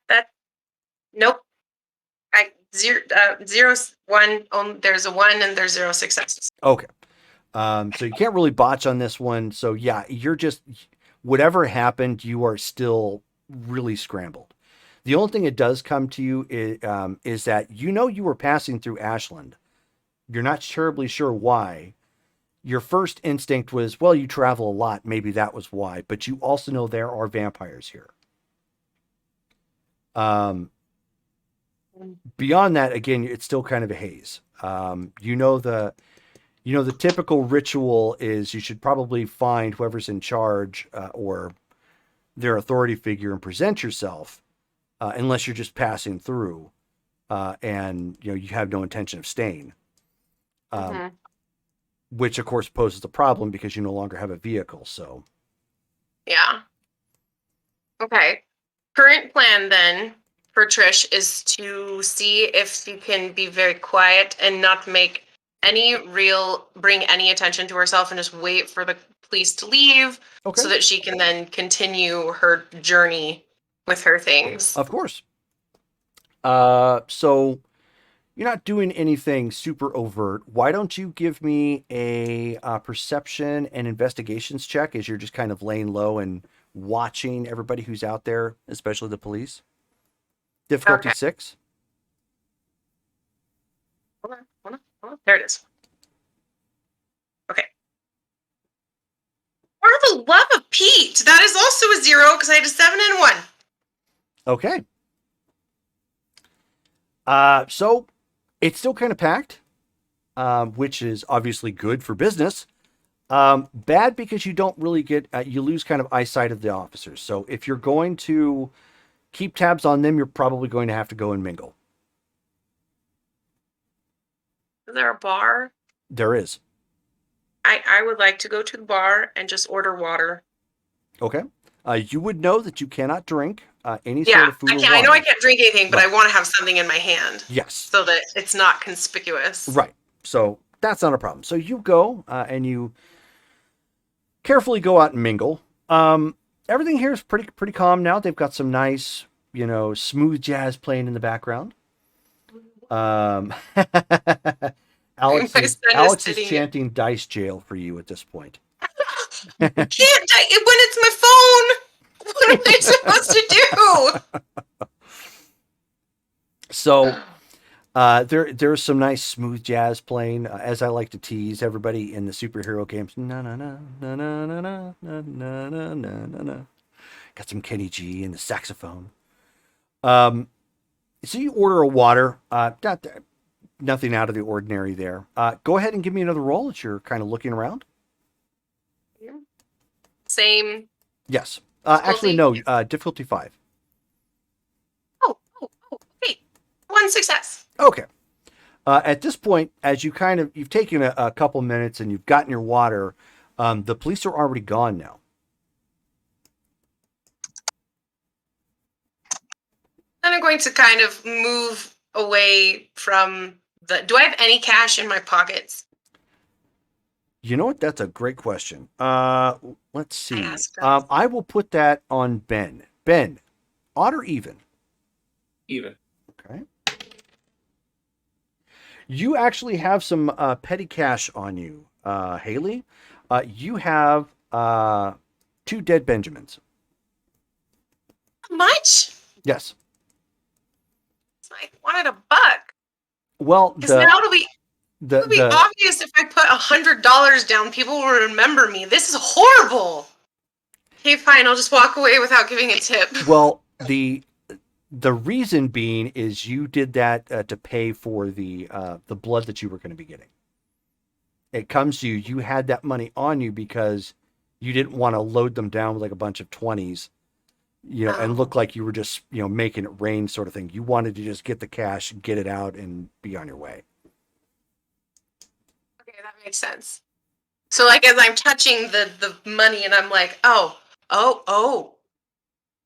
That nope. Zero, 1. There's a 1 and there's 0 successes. Okay. So you can't really botch on this one. So yeah, you're just, whatever happened, you are still really scrambled. The only thing that does come to you is that you were passing through Ashland. You're not terribly sure why. Your first instinct was, well, you travel a lot. Maybe that was why. But you also know there are vampires here. Beyond that, again, it's still kind of a haze. The typical ritual is you should probably find whoever's in charge or their authority figure and present yourself, unless you're just passing through and you have no intention of staying. Which of course poses a problem because you no longer have a vehicle. So yeah. Okay. Current plan then for Trish is to see if she can be very quiet and not bring any attention to herself, and just wait for the police to leave so that she can then continue her journey with her things. Of course. So you're not doing anything super overt. Why don't you give me a perception and investigations check as you're just kind of laying low and watching everybody who's out there, especially the police? Difficulty 6. Hold on. There it is. Okay. For the love of Pete, that is also a 0 because I had a 7 and 1. Okay. So it's still kind of packed, which is obviously good for business. Bad because you don't really you lose kind of eyesight of the officers. So if you're going to keep tabs on them, you're probably going to have to go and mingle. Is there a bar? There is. I would like to go to the bar and just order water. Okay. You would know that you cannot drink any sort of food or water. I know I can't drink anything, but right. I want to have something in my hand. Yes. So that it's not conspicuous. Right. So that's not a problem. So you go and you carefully go out and mingle. Everything here is pretty calm now. They've got some nice, smooth jazz playing in the background. Alex is chanting Dice Jail for you at this point. Can't when it's my phone. What am I supposed to do? So, There's some nice smooth jazz playing, as I like to tease everybody in the superhero games. Na na na na na na na na na na na na. Got some Kenny G and the saxophone. So you order a water. Nothing out of the ordinary there. Go ahead and give me another roll as you're kind of looking around. Same. Yes. Actually, no. Difficulty 5. Oh, okay. 1 success. Okay. At this point, as you've taken a couple minutes and you've gotten your water, the police are already gone now. And I'm going to kind of move away from do I have any cash in my pockets? You know what? That's a great question. Let's see. I I will put that on Ben. Ben, odd or even? Even. Okay. You actually have some petty cash on you, Hayley. You have 2 dead Benjamins. How much? Yes. I wanted $1. Well, because now it'll be obvious if I put $100 down. People will remember me. This is horrible. Okay, fine. I'll just walk away without giving a tip. Well, the reason being is you did that to pay for the blood that you were going to be getting. It comes to you. You had that money on you because you didn't want to load them down with like a bunch of 20s, and look like you were just making it rain sort of thing. You wanted to just get the cash, get it out, and be on your way. Okay, that makes sense. So like as I'm touching the money and I'm like, oh.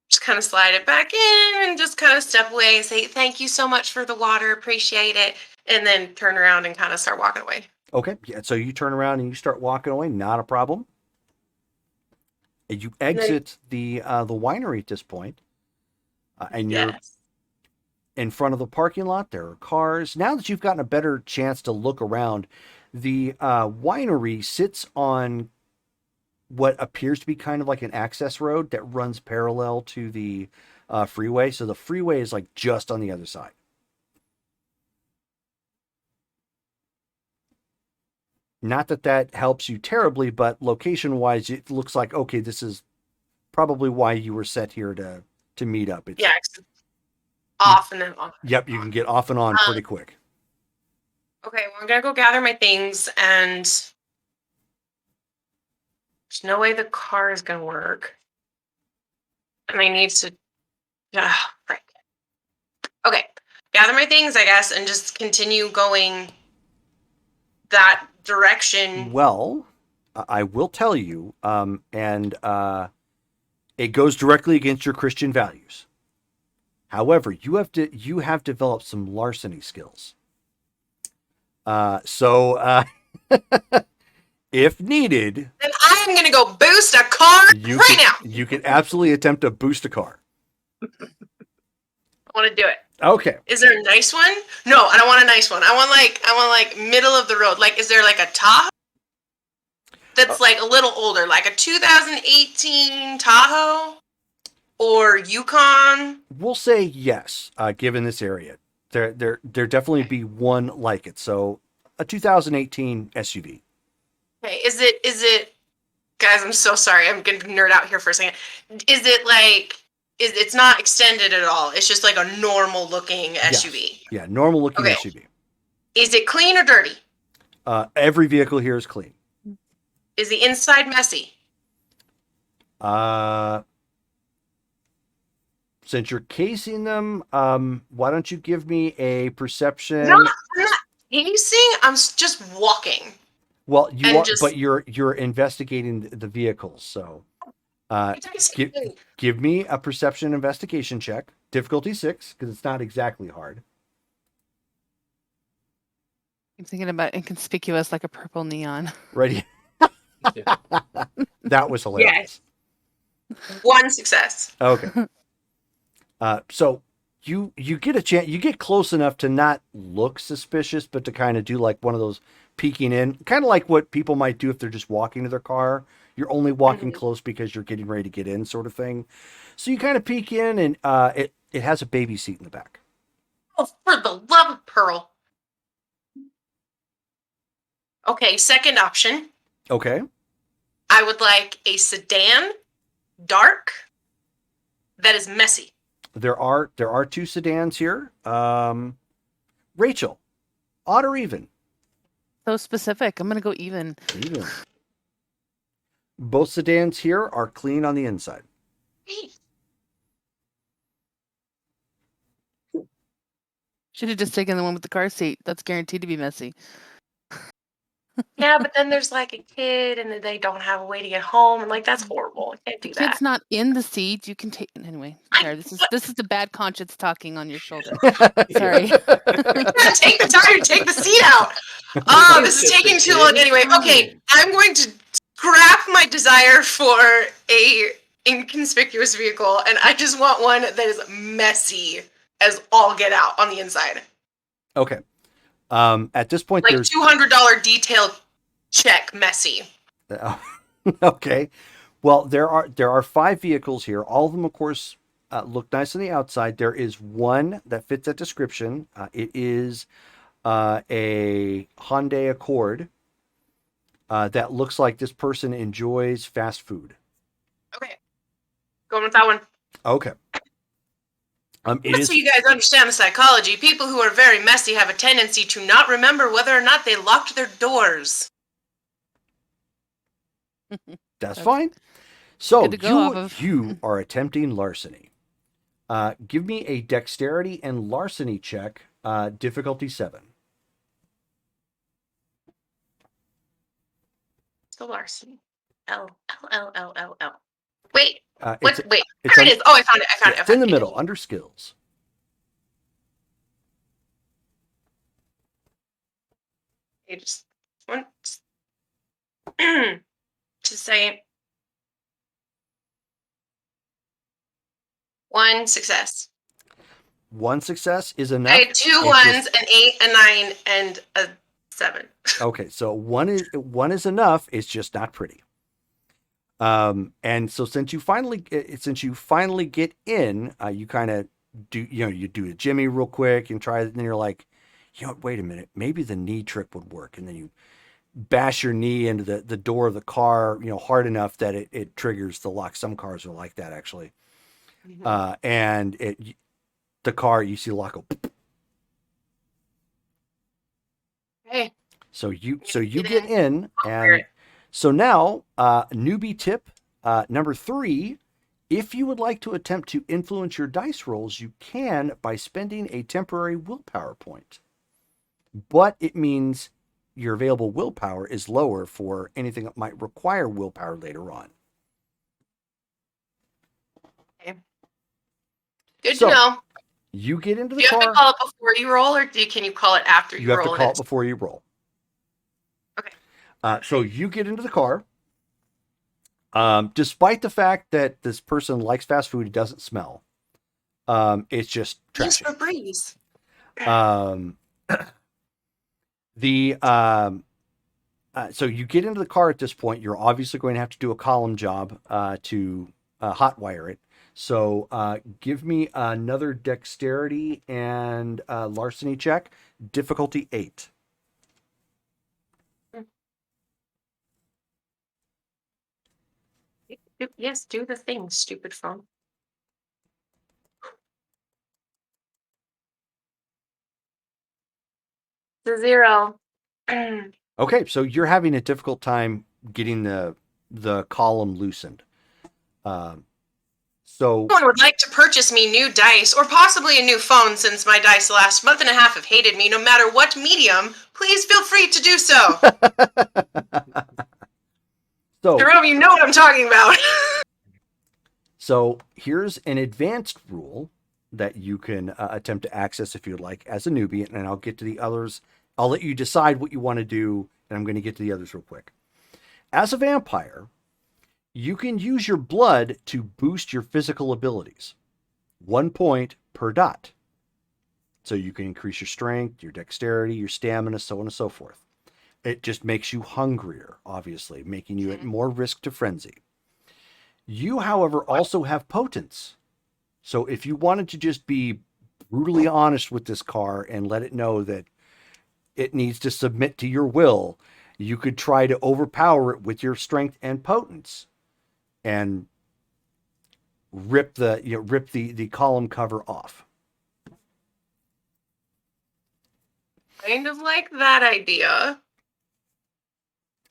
Just kind of slide it back in and just kind of step away and say, thank you so much for the water. Appreciate it. And then turn around and kind of start walking away. Okay. Yeah. So you turn around and you start walking away. Not a problem. And you exit the winery at this point. And you're in front of the parking lot. There are cars. Now that you've gotten a better chance to look around, the winery sits on what appears to be kind of like an access road that runs parallel to the freeway. So the freeway is like just on the other side. Not that helps you terribly, but location-wise, it looks like, okay, this is probably why you were set here to meet up. It's off and then on. Yep, you can get off and on pretty quick. Okay, well, I'm going to go gather my things, and there's no way the car is going to work. And I need to... right. Okay, gather my things, I guess, and just continue going that direction. Well, I will tell you, and it goes directly against your Christian values. However, you have developed some larceny skills. So if needed, then I'm gonna go boost a car now. You can absolutely attempt to boost a car. I want to do it. Okay. Is there a nice one? No, I don't want a nice one. I want like middle of the road. Like, is there like a Tahoe that's like a little older, like a 2018 Tahoe or Yukon? We'll say yes, given this area. There definitely be one like it. So a 2018 SUV. Okay, is it guys, I'm so sorry. I'm going to nerd out here for a second. Is it like it's not extended at all. It's just like a normal looking SUV. Yes. Yeah, normal looking SUV. Is it clean or dirty? Every vehicle here is clean. Is the inside messy? Since you're casing them, why don't you give me a perception? No, I'm not casing. I'm just walking. Well, but you're investigating the vehicles, so give me a perception investigation check. Difficulty 6, because it's not exactly hard. I'm thinking about inconspicuous like a purple neon. Ready? That was hilarious. Yes. 1 success. Okay. So you get a chance. You get close enough to not look suspicious, but to kind of do like one of those peeking in, kind of like what people might do if they're just walking to their car. You're only walking close because you're getting ready to get in, sort of thing. So you kind of peek in, and it has a baby seat in the back. Oh, for the love of Pearl. Okay, second option. Okay. I would like a sedan, dark, that is messy. There are 2 sedans here. Rachel, odd or even? So specific. I'm gonna go even. Even. Both sedans here are clean on the inside. Should have just taken the one with the car seat. That's guaranteed to be messy. Yeah, but then there's like a kid and then they don't have a way to get home and like that's horrible. I can't do that. Kid's not in the seat. You can take anyway. Sorry, this is the bad conscience talking on your shoulder. Sorry. Take the tire, take the seat out. Oh, this is taking too long. Anyway, okay, I'm going to scrap my desire for a inconspicuous vehicle, and I just want one that is messy as all get out on the inside. Okay. At this point, Like there's $200 detail check messy. okay. Well, there are 5 vehicles here. All of them, of course, look nice on the outside. There is one that fits that description. It is a Hyundai Accord that looks like this person enjoys fast food. Okay, going with that one. Okay. Just so you guys understand the psychology, people who are very messy have a tendency to not remember whether or not they locked their doors. That's fine. So good to go off of. you are attempting larceny. Give me a dexterity and larceny check, difficulty 7. So larceny. L. Wait. It's Wait. There it is. Oh, I found it. It's in the middle, under skills. You just want to say 1 success. 1 success is enough. I had 2 ones, an 8, a 9, and a 7. Okay, so one is enough. It's just not pretty. And so since you finally get in, you kind of do, you do a Jimmy real quick and try it, and then you're like, wait a minute, maybe the knee trick would work. And then you bash your knee into the door of the car, hard enough that it triggers the lock. Some cars are like that, actually. Mm-hmm. And the car, you see the lock go. Hey. So you get in, and so now, newbie tip number 3, if you would like to attempt to influence your dice rolls, you can by spending a temporary willpower point. But it means your available willpower is lower for anything that might require willpower later on. Okay. Good to know. You get into the car. car. Do you have to call it before you roll, or can you call it after you roll? You have to call it before you roll. Okay. So you get into the car. Despite the fact that this person likes fast food, it doesn't smell. It's just trashy. Just breeze. So you get into the car at this point. You're obviously going to have to do a column job to hotwire it. So give me another dexterity and larceny check. Difficulty 8. Yes, do the thing, stupid phone. The 0. Okay, so you're having a difficult time getting the column loosened. So someone would like to purchase me new dice or possibly a new phone, since my dice the last month and a half have hated me no matter what medium, please feel free to do so. So Jerome, you know what I'm talking about. So here's an advanced rule that you can attempt to access if you'd like as a newbie, and I'll get to the others. I'll let you decide what you want to do, and I'm going to get to the others real quick. As a vampire, you can use your blood to boost your physical abilities. 1 point per dot. So you can increase your strength, your dexterity, your stamina, so on and so forth. It just makes you hungrier, obviously, making you at more risk to frenzy. You, however, also have potence. So if you wanted to just be brutally honest with this car and let it know that it needs to submit to your will, you could try to overpower it with your strength and potence and rip the column cover off. Kind of like that idea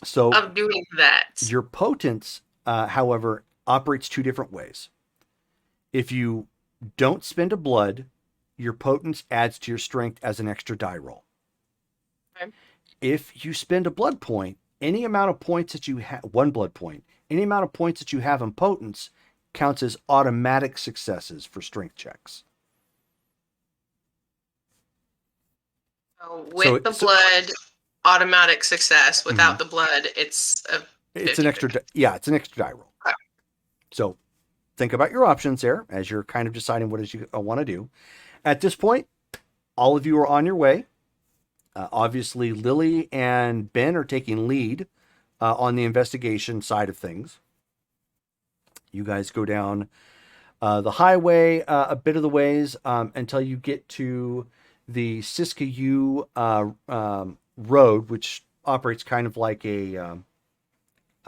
So of doing that. your potence, however, operates two different ways. If you don't spend a blood, your potence adds to your strength as an extra die roll. Okay. If you spend a blood point, any amount of points that you have, one blood point, any amount of points that you have in potence counts as automatic successes for strength checks. So with the blood, automatic success. Without the blood, it's a 50. It's an extra, it's an extra die roll. Okay. So think about your options there as you're kind of deciding what it is you want to do. At this point, all of you are on your way. Obviously, Lily and Ben are taking lead on the investigation side of things. You guys go down the highway a bit of the ways until you get to the Siskiyou road, which operates kind of like a,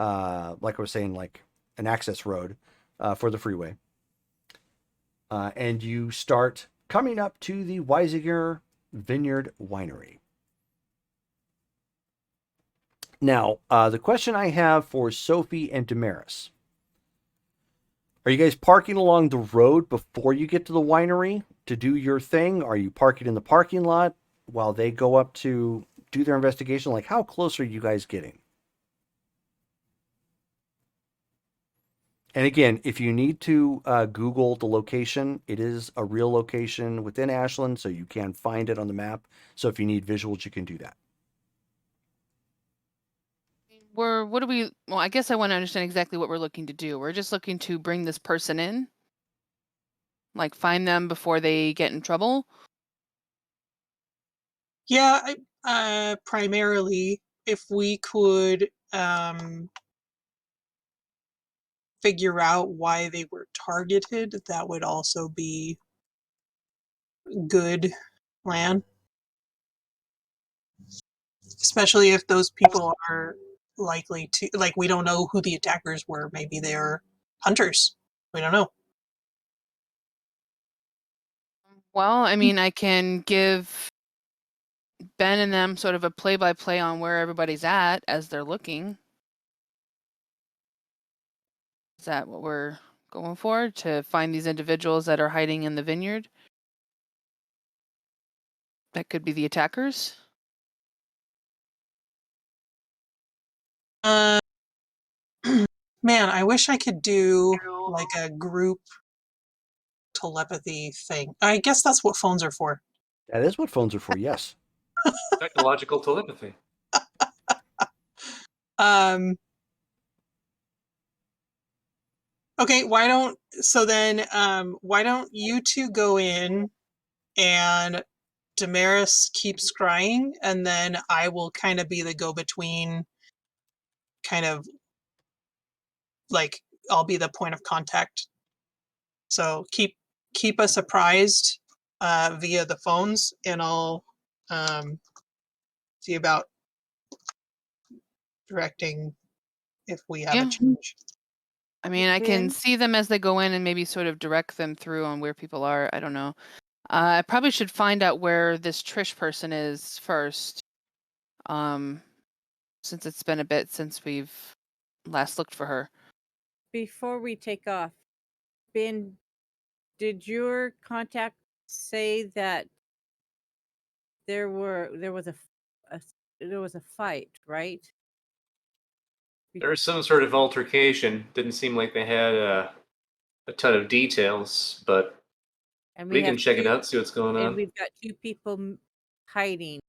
like I was saying, like an access road for the freeway. And you start coming up to the Weisinger Vineyard Winery. Now, the question I have for Sophie and Damaris. Are you guys parking along the road before you get to the winery to do your thing? Are you parking in the parking lot while they go up to do their investigation? Like, how close are you guys getting? And again, if you need to Google the location, it is a real location within Ashland, so you can find it on the map. So if you need visuals, you can do that. Well, I guess I want to understand exactly what we're looking to do. We're just looking to bring this person in, like find them before they get in trouble. Yeah, primarily, if we could figure out why they were targeted, that would also be a good plan. Especially if those people are likely to, like, we don't know who the attackers were. Maybe they're hunters. We don't know. Well, I mean, I can give Ben and them sort of a play-by-play on where everybody's at as they're looking. Is that what we're going for? To find these individuals that are hiding in the vineyard? That could be the attackers? Man, I wish I could do like a group telepathy thing. I guess that's what phones are for. That is what phones are for, yes. Technological telepathy. Okay, why don't you two go in and Damaris keeps scrying, and then I will kind of be the go-between, kind of like I'll be the point of contact. So keep us apprised via the phones, and I'll see about directing if we have a change. I mean, I can see them as they go in and maybe sort of direct them through on where people are. I don't know. I probably should find out where this Trish person is first. Since it's been a bit since we've last looked for her. Before we take off, Ben, did your contact say that there was a fight, right? There was some sort of altercation. Didn't seem like they had a ton of details, but And we can check it two- out, see what's going And on. we've got two people hiding.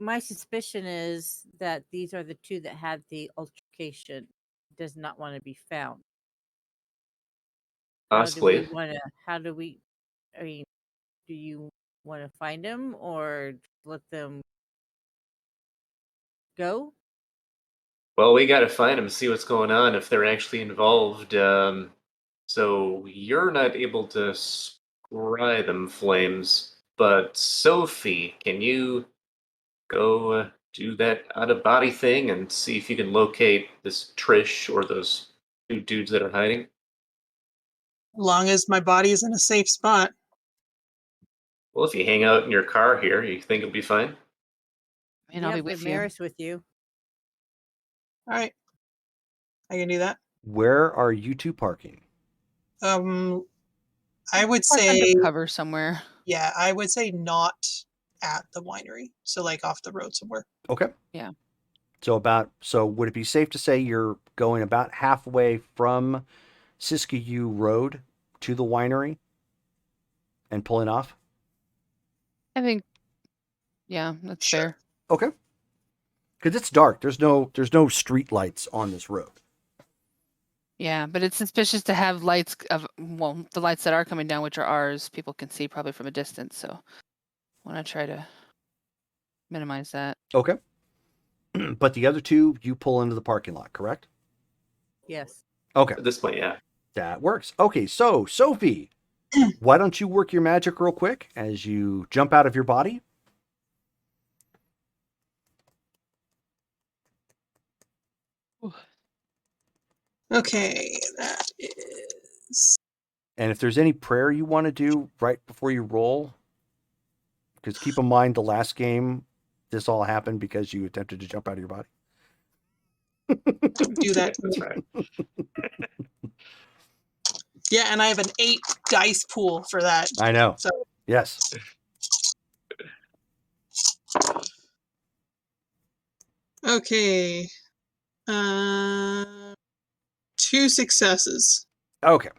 My suspicion is that these are the two that had the altercation. Does not want to be found. Possibly. I mean, do you want to find them or let them go? Well, we got to find them, see what's going on, if they're actually involved. So you're not able to scry them flames, but Sophie, can you go do that out-of-body thing and see if you can locate this Trish or those two dudes that are hiding? Long as my body is in a safe spot. Well, if you hang out in your car here, you think it'll be fine? And You I'll be have with you. Damaris with you. All right. I can do that. Where are you two parking? I would Park under say, cover somewhere. yeah, I would say not at the winery. So like off the road somewhere. Okay. Yeah. So would it be safe to say you're going about halfway from Siskiyou Road to the winery and pulling off? I think, yeah, that's Sure. fair. Okay. Because it's dark. There's no street lights on this road. Yeah, but it's suspicious to have lights the lights that are coming down, which are ours, people can see probably from a distance. So I want to try to minimize that. Okay. But the other two, you pull into the parking lot, correct? Yes. Okay. At this point, yeah. That works. Okay, so Sophie, why don't you work your magic real quick as you jump out of your body? Okay, that is. And if there's any prayer you want to do right before you roll, because keep in mind the last game, this all happened because you attempted to jump out of your body. Don't do that to That's me. right. Yeah, and I have an 8 dice pool for that. I know. So Yes. okay. 2 successes. Okay.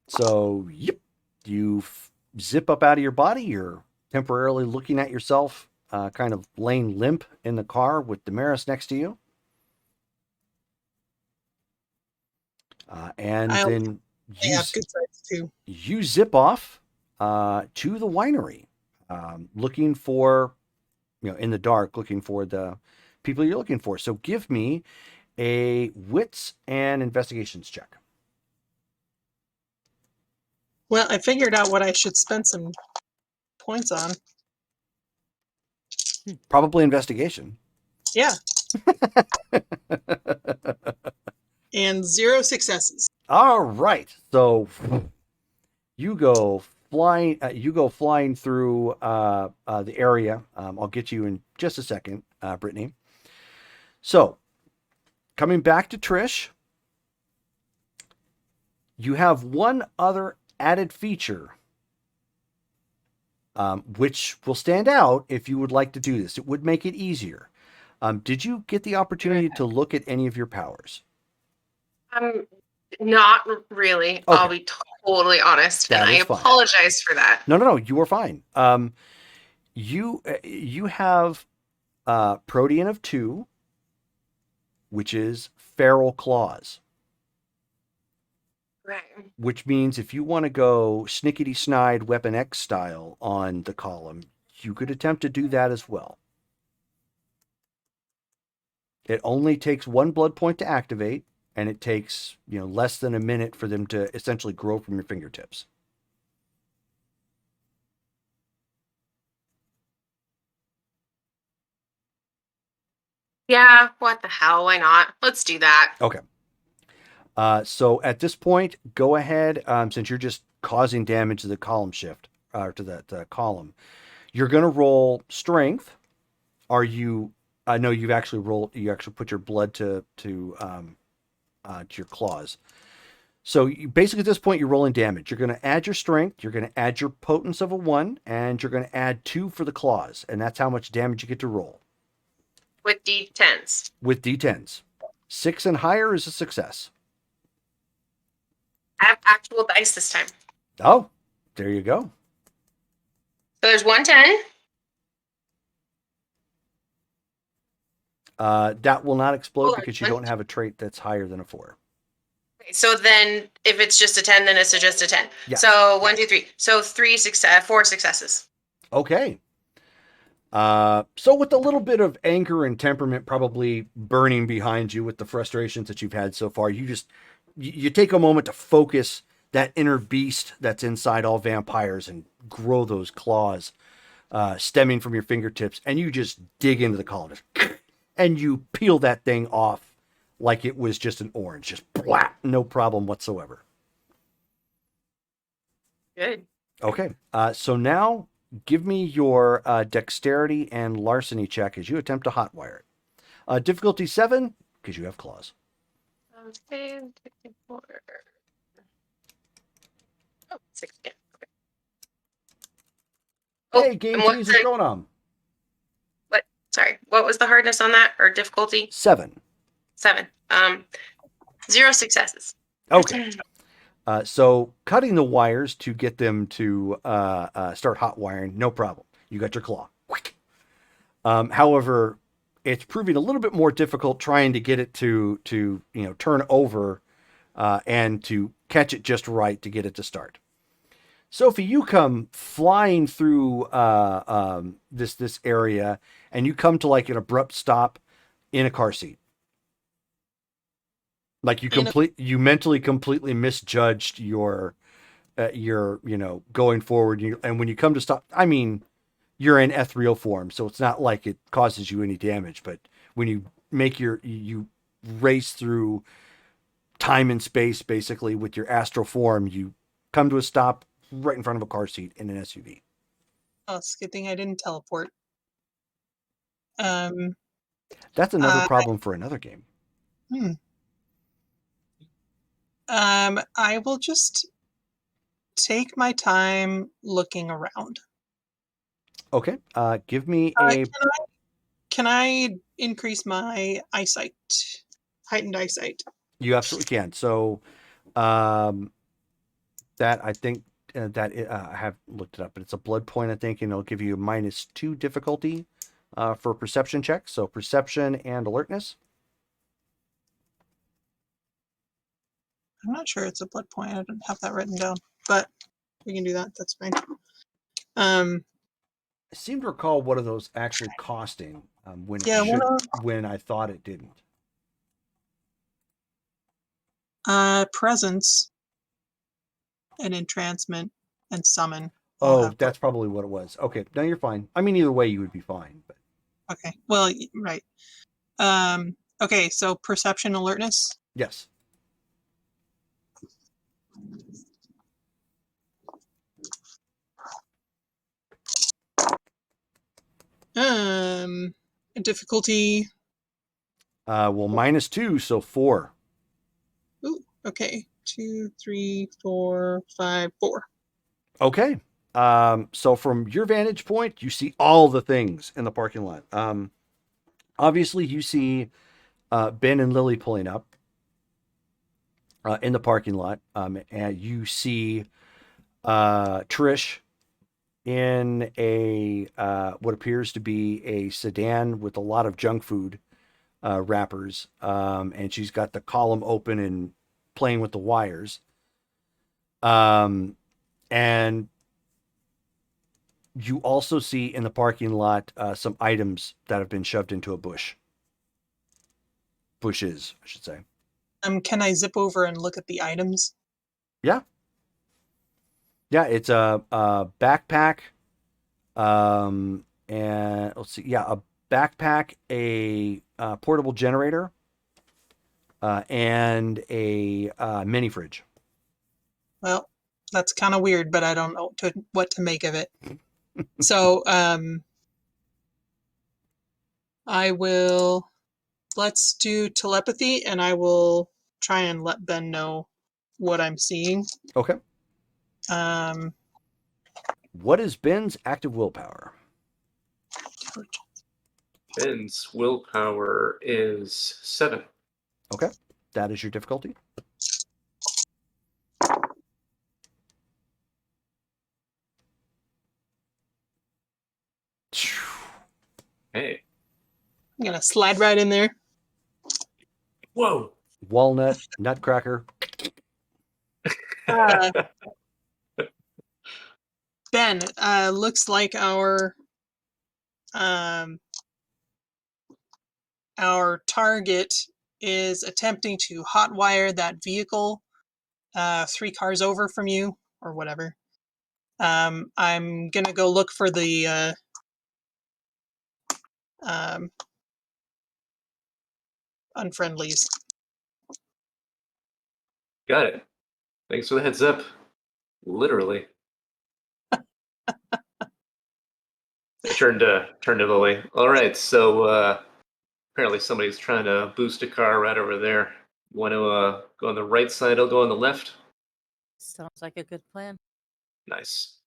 So, yep, you zip up out of your body. You're temporarily looking at yourself, kind of laying limp in the car with Damaris next to you. And I then have good sides too. you zip off to the winery, looking for, in the dark, looking for the people you're looking for. So give me a wits and investigations check. Well, I figured out what I should spend some points on. Probably investigation. Yeah. And 0 successes. All right. So you go flying. You go flying through the area. I'll get you in just a second, Brittany. So coming back to Trish, you have one other added feature, which will stand out if you would like to do this. It would make it easier. Did you get the opportunity to look at any of your powers? Not really. Okay. I'll be totally honest, That and I is fine. apologize for that. No, you are fine. You have Protean of 2, which is feral claws, Right. which means if you want to go snickety snide Weapon X style on the column, you could attempt to do that as well. It only takes 1 blood point to activate, and it takes less than a minute for them to essentially grow from your fingertips. Yeah, what the hell? Why not? Let's do that. Okay. So at this point, go ahead. Since you're just causing damage to the column shift, to the column, you're going to roll strength. Are you? I know you've actually rolled. You actually put your blood to your claws. So basically, at this point, you're rolling damage. You're going to add your strength. You're going to add your potence of a 1, and you're going to add 2 for the claws, and that's how much damage you get to roll. With D10s. With D10s, 6 and higher is a success. I have actual dice this time. Oh, there you go. So there's 110. That will not explode Hold on, because you don't have a trait that's higher than a 4. Okay, so then if it's just a 10, then it's just a 10. Yeah. So 1, 2, 3. So 4 successes. Okay. So with a little bit of anger and temperament probably burning behind you with the frustrations that you've had so far, you just you take a moment to focus that inner beast that's inside all vampires and grow those claws stemming from your fingertips, and you just dig into the collar and you peel that thing off like it was just an orange, just blah, no problem whatsoever. Good. Okay, so now give me your dexterity and larceny check as you attempt to hotwire it. Difficulty 7, because you have claws. Okay, 64. Oh, 6 again. Okay. Oh, Hey, Game and Cheese, what's going on? what? Sorry, what was the hardness on that, or difficulty? 7. 7. 0 successes. Okay. So cutting the wires to get them to start hot wiring, no problem. You got your claw. However, it's proving a little bit more difficult trying to get it to turn over and to catch it just right to get it to start. Sophie, you come flying through this area, and you come to like an abrupt stop in a car seat. Like you mentally completely misjudged your going forward, and when you come to stop, I mean, you're in ethereal form, so it's not like it causes you any damage. But when you you race through time and space, basically with your astral form, you come to a stop right in front of a car seat in an SUV. Oh, it's a good thing I didn't teleport. Um, That's another problem for another game. I will just take my time looking around. Okay. Give me a. Can I increase my eyesight, heightened eyesight? You absolutely can. So, that I think that I have looked it up, but it's a blood point, I think, and it'll give you a -2 difficulty for perception checks. So perception and alertness. I'm not sure it's a blood point. I don't have that written down, but we can do that. That's fine. I seem to recall one of those actually costing when it when I thought it didn't. Presence and entrancement and summon. Oh, that's probably what it was. Okay, no, you're fine. I mean, either way, you would be fine. But okay, well, right. Okay, so perception, alertness. Yes. Difficulty. Well, -2, so 4. Ooh, okay. 2, 3, 4, 5, 4. Okay. So from your vantage point, you see all the things in the parking lot. Obviously, you see Ben and Lily pulling up in the parking lot, and you see Trish in a what appears to be a sedan with a lot of junk food wrappers, and she's got the column open and playing with the wires. And you also see in the parking lot some items that have been shoved into a bush. Bushes, I should say. Can I zip over and look at the items? Yeah. Yeah, it's a backpack. And let's see. Yeah, a backpack, a portable generator, and a mini fridge. Well, that's kind of weird, but I don't know what to make of it. So, let's do telepathy, and I will try and let Ben know what I'm seeing. Okay. What is Ben's active willpower? Ben's willpower is 7. Okay. That is your difficulty. Hey. I'm going to slide right in there. Whoa. Walnut, nutcracker. Ben, looks like our target is attempting to hotwire that vehicle 3 cars over from you, or whatever. I'm gonna go look for the unfriendlies. Got it. Thanks for the heads up. Literally. I turned to Lily. All right, so apparently somebody's trying to boost a car right over there. You want to go on the right side? I'll go on the left. Sounds like a good plan. Nice.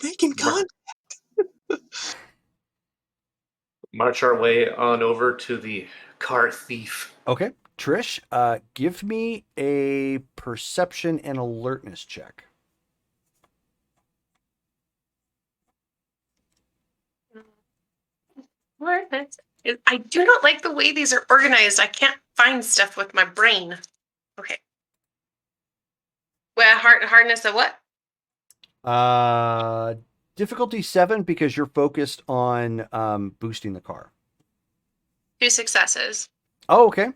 Making contact. March our way on over to the car thief. Okay. Trish, give me a perception and alertness check. What? I do not like the way these are organized. I can't find stuff with my brain. Okay. Well, hardness of what? Difficulty 7 because you're focused on boosting the car. 2 successes. Oh, okay.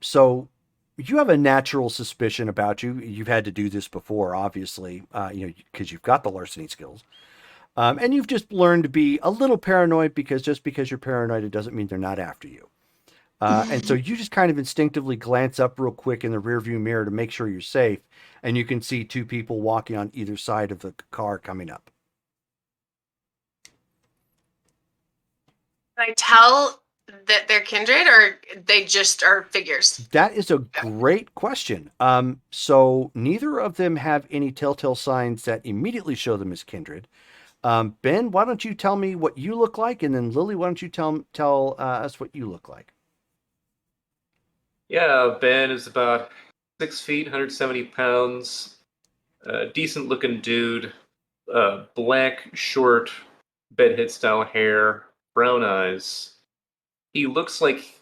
So you have a natural suspicion about you. You've had to do this before, obviously, because you've got the larceny skills. And you've just learned to be a little paranoid because just because you're paranoid, it doesn't mean they're not after you. And so you just kind of instinctively glance up real quick in the rearview mirror to make sure you're safe. And you can see 2 people walking on either side of the car coming up. Can I tell that they're kindred, or they just are figures? That is a great question. So neither of them have any telltale signs that immediately show them as kindred. Ben, why don't you tell me what you look like, and then Lily, why don't you tell us what you look like? Yeah, Ben is about 6 feet, 170 pounds. Decent looking dude. Black, short, bedhead style hair, brown eyes. He looks like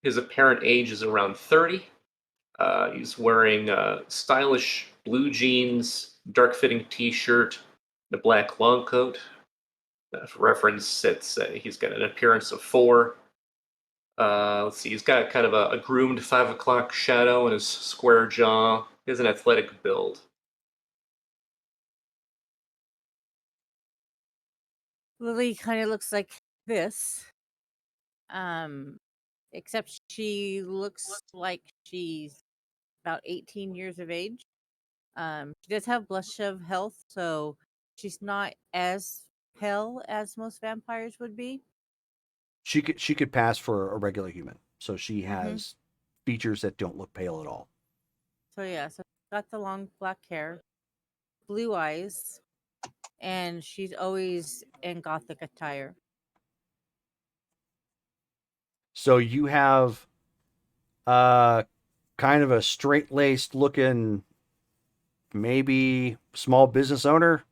his apparent age is around 30. He's wearing stylish blue jeans, dark fitting t shirt, and a black long coat. For reference, he's got an appearance of 4. Let's see, he's got kind of a groomed 5 o'clock shadow in his square jaw. He has an athletic build. Lily kind of looks like this. Except she looks like she's about 18 years of age. She does have blush of health, so she's not as pale as most vampires would be. She could pass for a regular human, so she has features that don't look pale at all. So yeah, so she's got the long black hair, blue eyes, and she's always in gothic attire. So you have kind of a straight-laced looking, maybe small business owner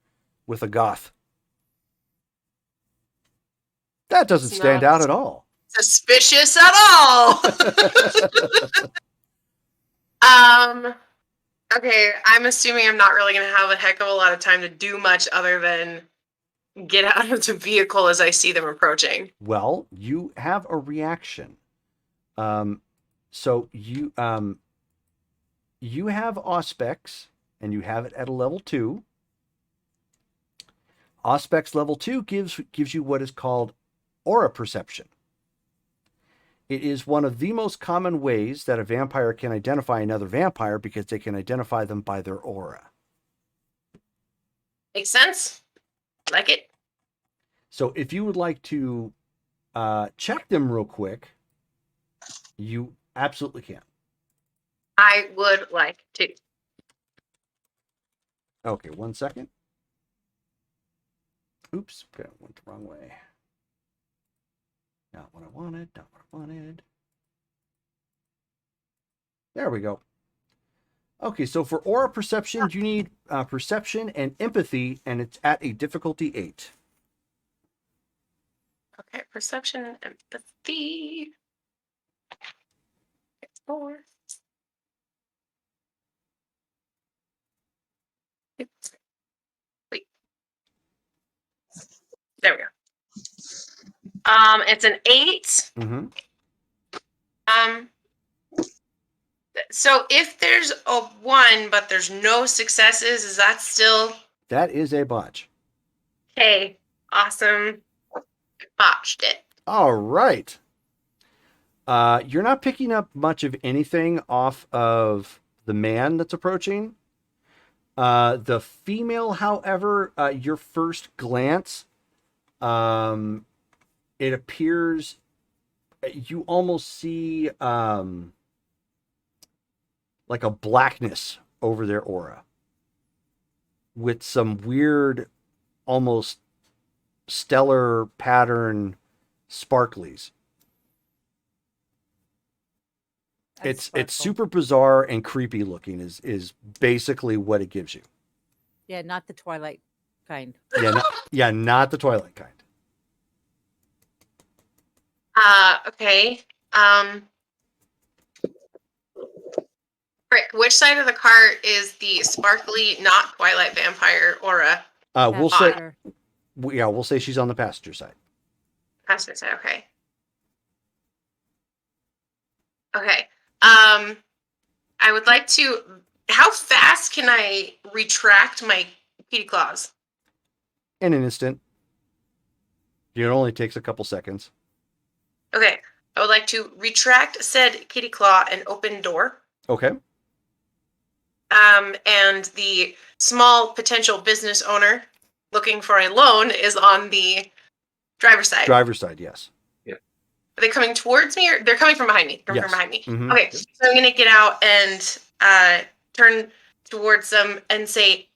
with a goth. That doesn't stand out at all. Suspicious at all. Okay, I'm assuming I'm not really going to have a heck of a lot of time to do much other than get out of the vehicle as I see them approaching. Well, you have a reaction. So you have Auspex, and you have it at a level 2. Auspex level 2 gives you what is called aura perception. It is one of the most common ways that a vampire can identify another vampire because they can identify them by their aura. Makes sense. Like it. So if you would like to check them real quick, you absolutely can. I would like to. Okay, 1 second. Oops, okay, went the wrong way. Not what I wanted, not what I wanted. There we go. Okay, so for aura perception, you need perception and empathy, and it's at a difficulty 8. Okay, perception and empathy. It's 4. Wait. There we go. It's an 8. Mm-hmm. So if there's a 1, but there's no successes, is that still That is a botch. okay? Awesome. Botched it. All right. You're not picking up much of anything off of the man that's approaching. The female, however, your first glance, it appears you almost see like a blackness over their aura with some weird, almost stellar pattern sparklies. It's super bizarre and creepy looking is basically what it gives you. Yeah, not the Twilight kind. Yeah, not the Twilight kind. Okay. Rick, which side of the cart is the sparkly, not Twilight vampire aura? We'll say Passenger. we'll say she's on the passenger side. Passenger side, okay. Okay. I would like to. How fast can I retract my kitty claws? In an instant. It only takes a couple seconds. Okay. I would like to retract said kitty claw and open door. Okay. And the small potential business owner looking for a loan is on the driver's side. Driver's side, yes. Are they coming towards me or they're coming from behind me? They're Yes. from behind me. Mhm. Okay, so I'm gonna get out and turn towards them and say,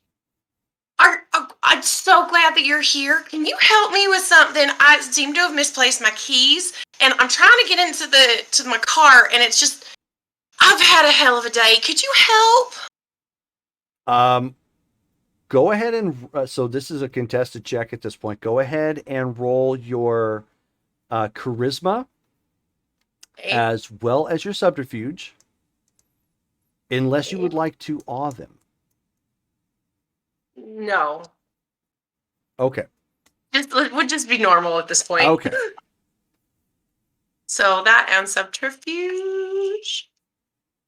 I'm so glad that you're here. Can you help me with something? I seem to have misplaced my keys and I'm trying to get into my car and it's just I've had a hell of a day. Could you help? Go ahead and so this is a contested check at this point. Go ahead and roll your charisma Okay. as well as your subterfuge, unless you would like to awe them. No. Okay. It would just be normal at this point. Okay. So that and subterfuge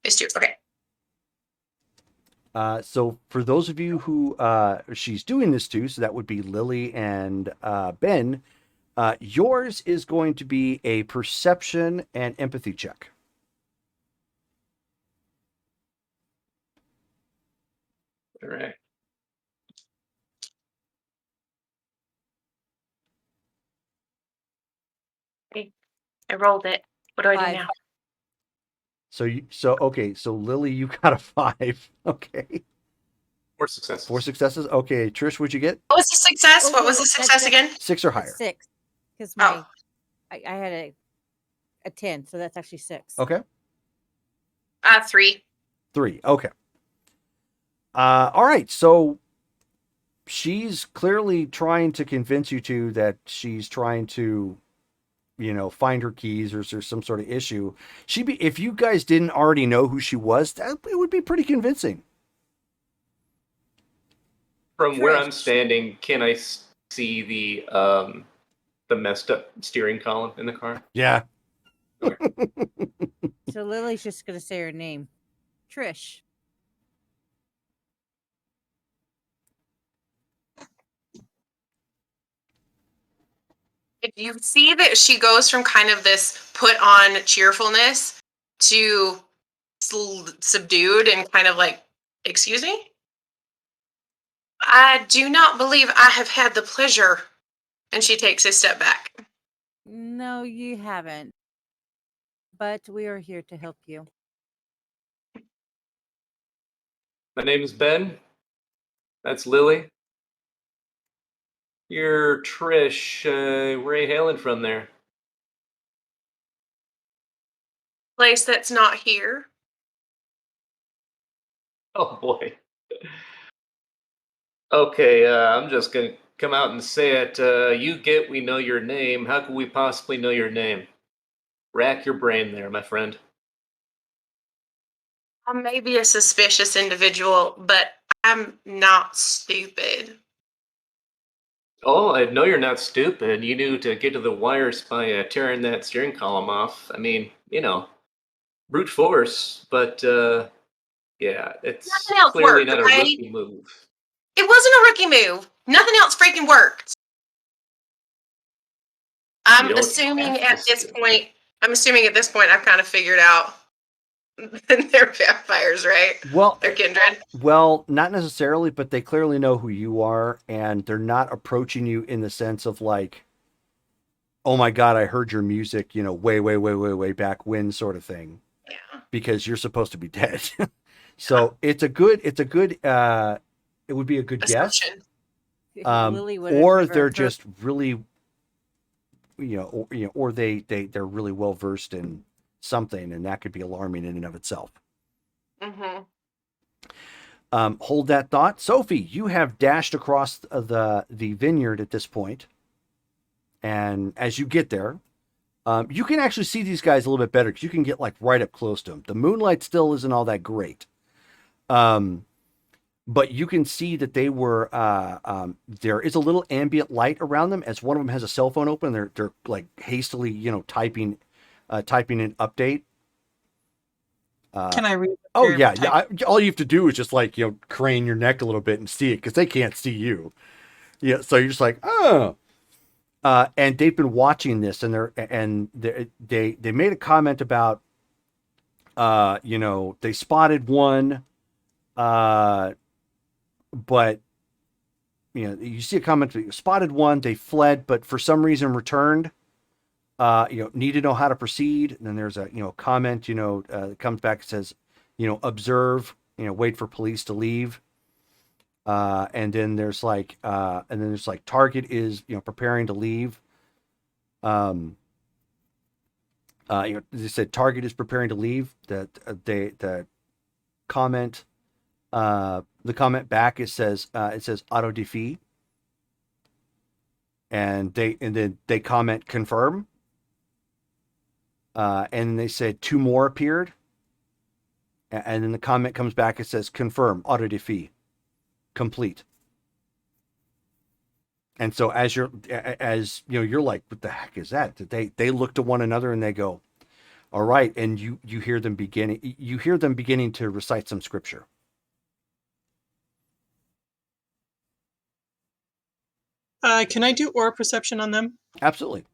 is 2. Okay. So for those of you who she's doing this to, so that would be Lily and Ben, yours is going to be a perception and empathy check. All right. I rolled it. What do I do 5. now? So Lily, you got a 5. Okay. 4 successes. 4 successes. Okay, Trish, what'd you get? What was the success? What was the That's- success again? 6 or higher. 6. Because Oh. I had a 10, so that's actually 6. Okay. 3. 3. Okay. All right. So she's clearly trying to convince you two that she's trying to, find her keys, or there's some sort of issue. If you guys didn't already know who she was, it would be pretty convincing. From where I'm Trish. standing, can I see the messed up steering column in the car? Yeah. So Lily's just going to say her name. Trish. If you see that she goes from kind of this put on cheerfulness to subdued and kind of like, excuse me? I do not believe I have had the pleasure. And she takes a step back. No, you haven't. But we are here to help you. My name is Ben. That's Lily. You're Trish. Where are you hailing from there? Place that's not here. Oh boy. Okay, I'm just gonna come out and say it. We know your name. How could we possibly know your name? Rack your brain there, my friend. I may be a suspicious individual, but I'm not stupid. Oh, I know you're not stupid. You knew to get to the wires by tearing that steering column off. I mean, brute force, but yeah, it's Nothing else clearly worked, not a okay? rookie move. It wasn't a rookie move. Nothing else freaking worked. I'm don't assuming have to at this steal. point. I'm assuming at this point I've kind of figured out they're vampires, right? Well, They're kindred. well, not necessarily, but they clearly know who you are, and they're not approaching you in the sense of like, oh my God, I heard your music, way back when sort of thing, Yeah. because you're supposed to be dead. So it would be a good guess. Assumption. Lily would have Or never they're heard- just really, or they're really well versed in something, and that could be alarming in and of itself. Mm-hmm. Hold that thought. Sophie, you have dashed across the vineyard at this point. And as you get there, you can actually see these guys a little bit better because you can get like right up close to them. The moonlight still isn't all that great. But you can see that they were, there is a little ambient light around them as one of them has a cell phone open. They're like hastily, typing an update. Can I read? Oh your yeah, type? yeah. All you have to do is just like crane your neck a little bit and see it because they can't see you. Yeah, so you're just like, oh. And they've been watching this, and they made a comment about, they spotted one, but you see a comment, spotted one, they fled, but for some reason returned. Need to know how to proceed. And then there's a comment, that comes back and says, observe, wait for police to leave. And then there's like target is preparing to leave. They said target is preparing to leave. The comment back it says auto defeat. And then they comment confirm. And they said 2 more appeared. And then the comment comes back, it says confirm auto defeat. Complete. And so as you're like, what the heck is that? They look to one another and they go, all right. And you hear them beginning to recite some scripture. Can I do aura perception on them? Absolutely.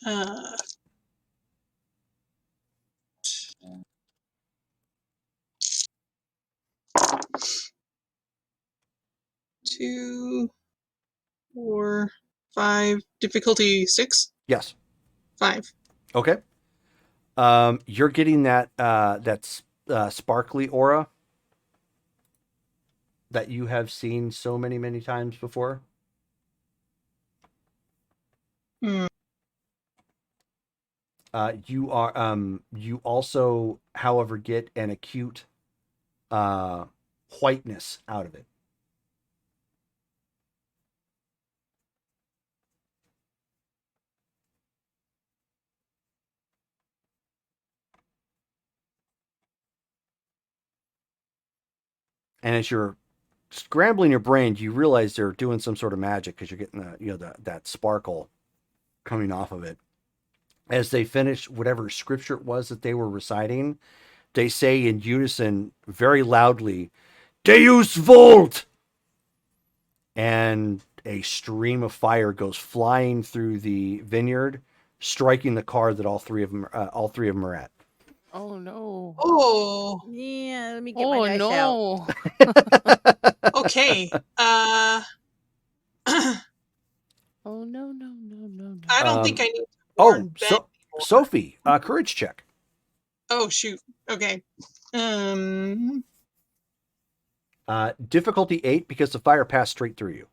Uh, two, 4, 5. Difficulty 6. Yes. 5. Okay. You're getting that sparkly aura that you have seen so many times before. Hmm. You also, however, get an acute whiteness out of it. And as you're scrambling your brain, you realize they're doing some sort of magic because you're getting that sparkle coming off of it. As they finish whatever scripture it was that they were reciting, they say in unison, very loudly, Deus Vult! And a stream of fire goes flying through the vineyard, striking the car that all three of them are at. Oh no. Oh, Yeah, let me get Oh my dice out. no. okay. Oh no. I don't think I need to Oh, warn Ben anymore. Sophie, courage check. Oh, shoot. Okay. Difficulty 8 because the fire passed straight through you.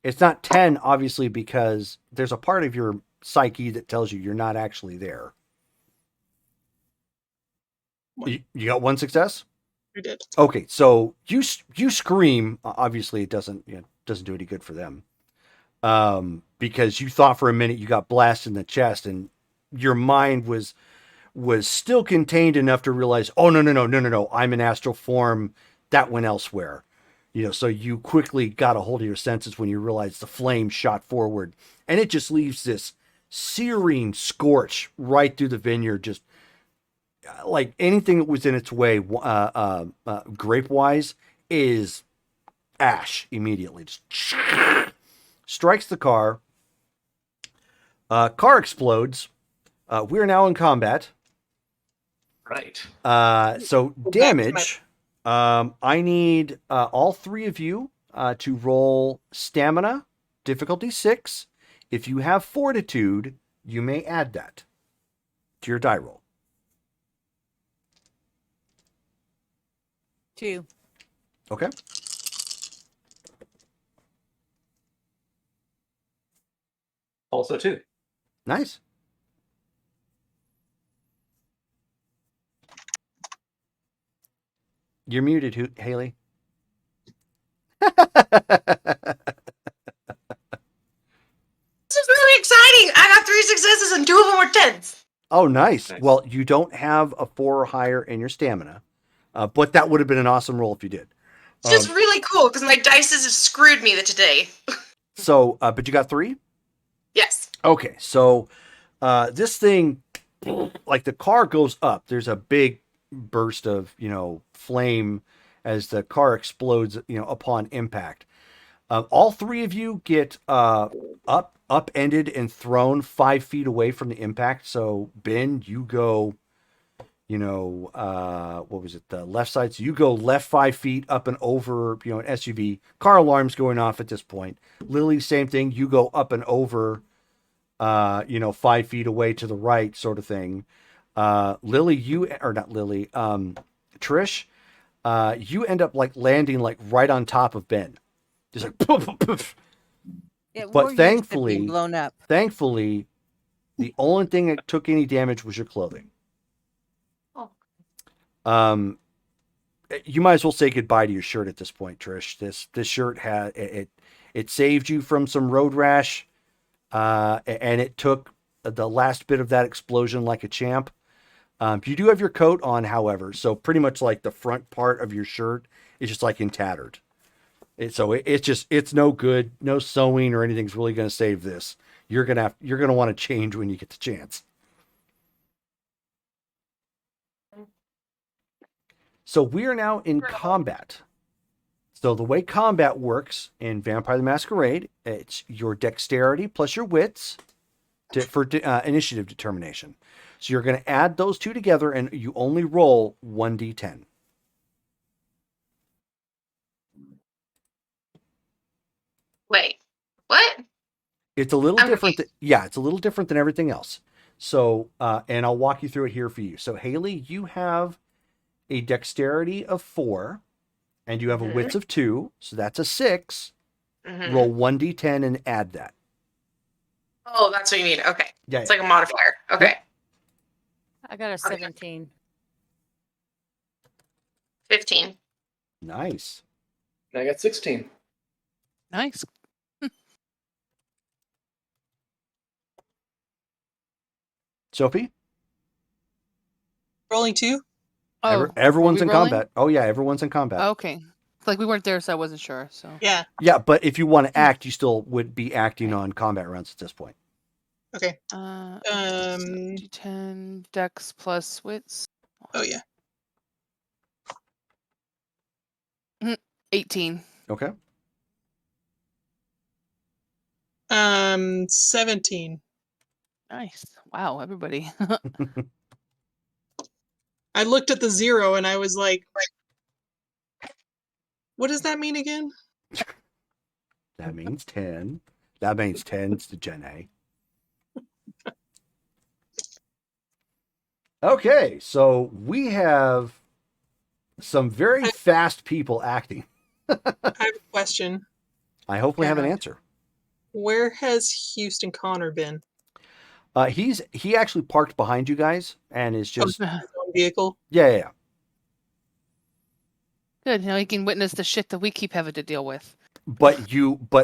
It's not 10, obviously, because there's a part of your psyche that tells you you're not actually there. You got 1 success? I did. Okay, so you scream. Obviously, it doesn't do any good for them, because you thought for a minute you got blasted in the chest, and your mind was still contained enough to realize, oh no, I'm in astral form. That went elsewhere, So you quickly got a hold of your senses when you realized the flame shot forward, and it just leaves this searing scorch right through the vineyard, just like anything that was in its way, grape wise, is ash immediately. Just strikes the car. Car explodes. We are now in combat. Right. So damage. I need all three of you to roll stamina, difficulty 6. If you have fortitude, you may add that to your die roll. 2. Okay. Also 2. Nice. You're muted, Hayley. This is really exciting. I got 3 successes and 2 of them were 10s. Oh, nice. Nice. Well, you don't have a 4 or higher in your stamina, but that would have been an awesome roll if you did. It's just really cool because my dice have screwed me today. So, but you got 3? Yes. Okay, so this thing, like the car goes up. There's a big burst of, flame as the car explodes, upon impact. All three of you get upended and thrown 5 feet away from the impact. So Ben, you go, what was it? The left side. So you go left 5 feet up and over, an SUV. Car alarm's going off at this point. Lily, same thing. You go up and over, 5 feet away to the right, sort of thing. Lily, Trish, you end up like landing like right on top of Ben. Just like poof, poof. Yeah, But we're used to being thankfully- blown up. Thankfully, the only thing that took any damage was your clothing. Oh. You might as well say goodbye to your shirt at this point, Trish. This shirt had it saved you from some road rash, and it took the last bit of that explosion like a champ. You do have your coat on, however, so pretty much like the front part of your shirt is just like in tattered. It's no good. No sewing or anything's really going to save this. You're gonna want to change when you get the chance. So we are now in combat. So the way combat works in Vampire the Masquerade, it's your dexterity plus your wits for initiative determination. So you're going to add those two together, and you only roll 1d10. Wait, what? It's a little Okay. different. It's a little different than everything else. So, and I'll walk you through it here for you. So, Hayley, you have a dexterity of 4, and you have a wits of 2. So that's a 6. Mhm. Roll 1d10 and add that. Oh, that's what you mean. Okay. Yeah. It's like a modifier. Okay. I got a 17. 15. Nice. I got 16. Nice. Sophie? Rolling 2. Oh, Everyone's are in we rolling? combat. Oh, yeah, everyone's in combat. Okay. Like we weren't there, so I wasn't sure. So Yeah. Yeah, but if you want to act, you still would be acting on combat rounds at this point. Okay. D10 Dex plus wits. Oh yeah. 18. Okay. 17. Nice. Wow, everybody. I looked at the 0 and I was like, what does that mean again? That means 10. That means 10's to Gen A. Okay, so we have some very fast people acting. I have a question. I hopefully have an Yeah. answer. Where has Houston Connor been? He actually parked behind you guys and is just His own vehicle? yeah. Good. Now he can witness the shit that we keep having to deal with. But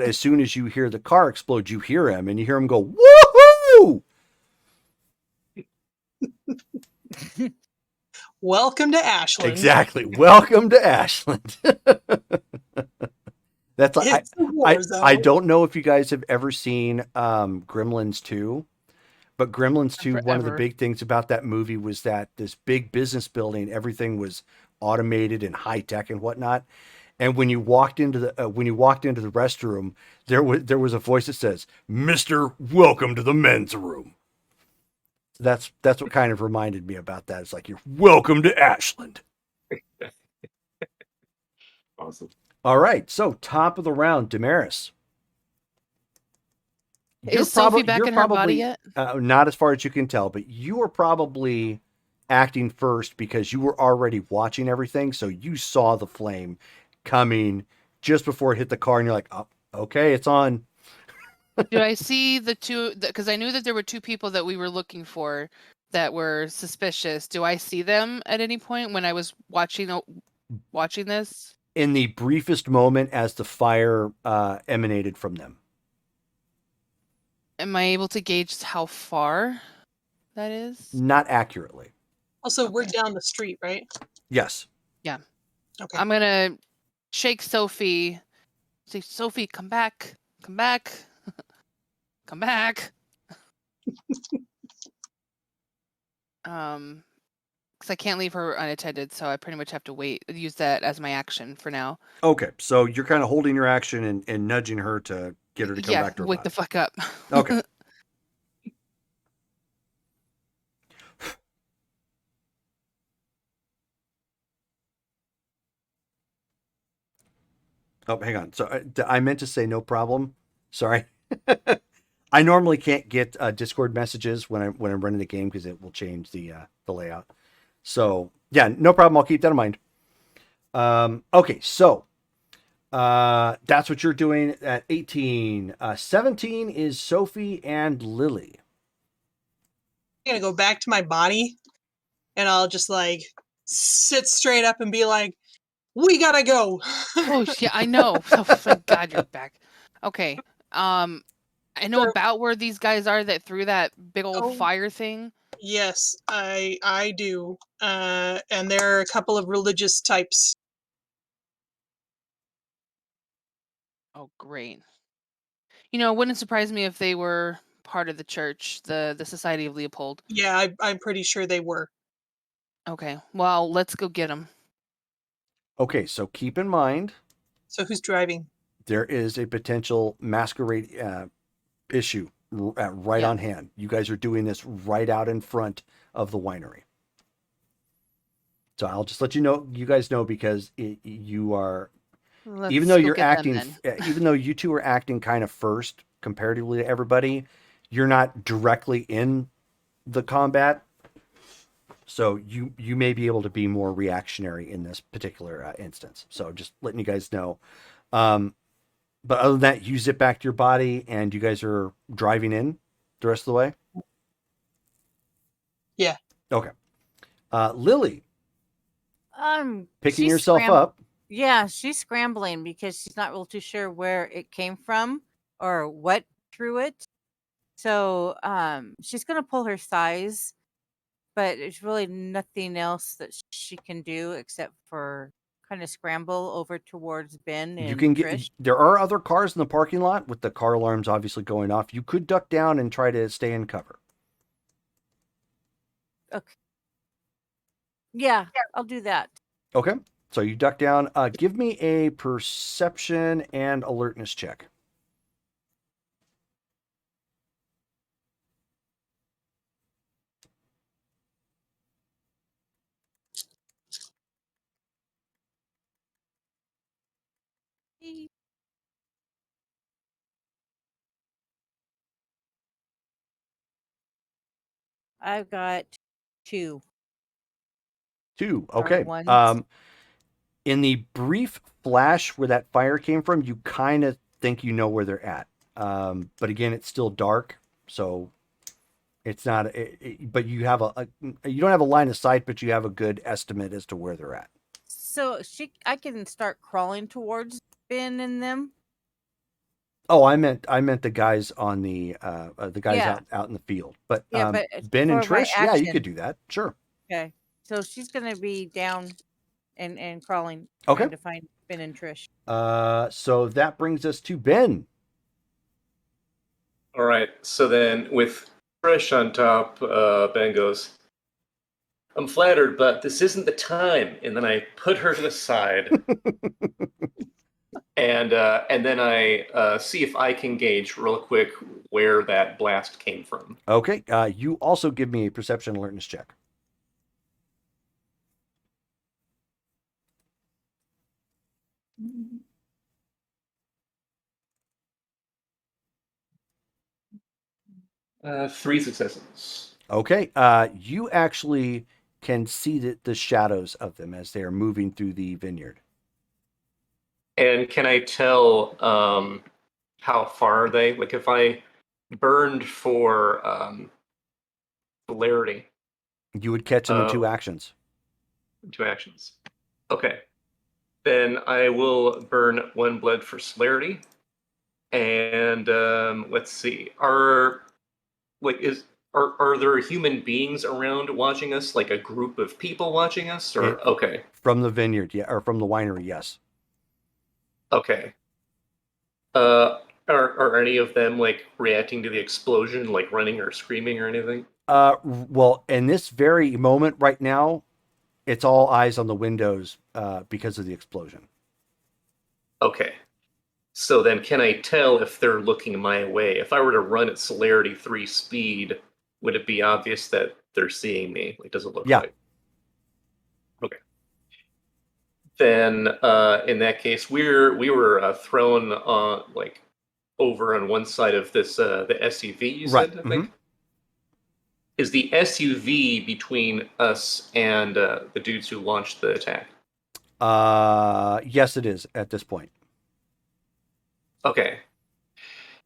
as soon as you hear the car explode, you hear him and you hear him go woohoo! Welcome to Ashland. Exactly. Welcome to Ashland. That's It's a war zone. I don't know if you guys have ever seen Gremlins 2, But Gremlins 2, one of the Forever. big things about that movie was that this big business building, everything was automated and high tech and whatnot. And when you walked into the restroom, there was a voice that says, "Mister, welcome to the men's room." That's what kind of reminded me about that. It's like, you're welcome to Ashland. Awesome. All right, so top of the round, Damaris. Is Sophie back in her body yet? Not as far as you can tell, but you are probably acting first because you were already watching everything, so you saw the flame coming just before it hit the car, and you're like, "Oh, okay, it's on." Do I see the two? Because I knew that there were two people that we were looking for that were suspicious. Do I see them at any point when I was watching this? In the briefest moment as the fire emanated from them. Am I able to gauge how far that is? Not accurately. Also, we're down the street, right? Yes. Yeah. Okay. I'm gonna shake Sophie. Say, Sophie, come back. Come back. Come back. Because I can't leave her unattended, so I pretty much have to use that as my action for now. Okay, so you're kind of holding your action and nudging her to get her to come back to her wake body. the fuck up. Okay. Oh, hang on. So I meant to say no problem. Sorry. I normally can't get Discord messages when I'm running the game because it will change the layout. So yeah, no problem. I'll keep that in mind. Okay, so that's what you're doing at 18. 17 is Sophie and Lily. I'm gonna go back to my body, and I'll just like sit straight up and be like, "We gotta go." Oh yeah, I know. Oh, thank God you're back. Okay. I know about where these guys are that threw that big old fire thing. Yes, I do. And there are a couple of religious types. Oh, great. It wouldn't surprise me if they were part of the church, the Society of Leopold. Yeah, I'm pretty sure they were. Okay, well, let's go get them. Okay, so keep in mind. So who's driving? There is a potential masquerade issue right on hand. You guys are doing this right out in front of the winery. So I'll just let you guys know, because you are, even though you're acting, even though you two are acting kind of first comparatively to everybody, you're not directly in the combat. So you may be able to be more reactionary in this particular instance. So just letting you guys know. But other than that, you zip back to your body and you guys are driving in the rest of the way? Yeah. Okay. Lily. Picking she's yourself up. Yeah, she's scrambling because she's not real too sure where it came from or what threw it. So she's going to pull her size, but there's really nothing else that she can do except for kind of scramble over towards Ben and You can Trish. There are other cars in the parking lot with the car alarms obviously going off. You could duck down and try to stay in cover. Okay. Yeah, I'll do that. Okay. So you duck down. Give me a perception and alertness check. I've got 2. 2. Okay. Ones. In the brief flash where that fire came from, you kind of think you know where they're at. But again, it's still dark, so it's not. But you have you don't have a line of sight, but you have a good estimate as to where they're at. So I can start crawling towards Ben and them. Oh, I meant the guys on the guys out in the field. But but Ben and Trish, yeah, you action. could do that. Sure. Okay. So she's gonna be down and crawling, Okay, trying to find Ben and Trish. So that brings us to Ben. All right. So then, with fresh on top, Ben goes, I'm flattered, but this isn't the time. And then I put her to the side. And then I see if I can gauge real quick where that blast came from. Okay. You also give me a perception alertness check. Three successes. Okay. You actually can see the shadows of them as they are moving through the vineyard. And can I tell how far are they? Like if I burned for celerity. You would catch them in 2 actions. 2 actions. Okay. Then I will burn 1 blood for celerity. And let's see. Are there human beings around watching us? Like a group of people watching us? Or okay. From the vineyard, yeah, or from the winery, yes. Okay. Are any of them like reacting to the explosion, like running or screaming or anything? Well, in this very moment right now, it's all eyes on the windows because of the explosion. Okay. So then can I tell if they're looking my way? If I were to run at celerity 3 speed, would it be obvious that they're seeing me? Like, does it look right? Okay. Then in that case, we were thrown like over on one side of this the SUV. You said, I think. Is the SUV between us and the dudes who launched the attack? Yes, it is at this point. Okay.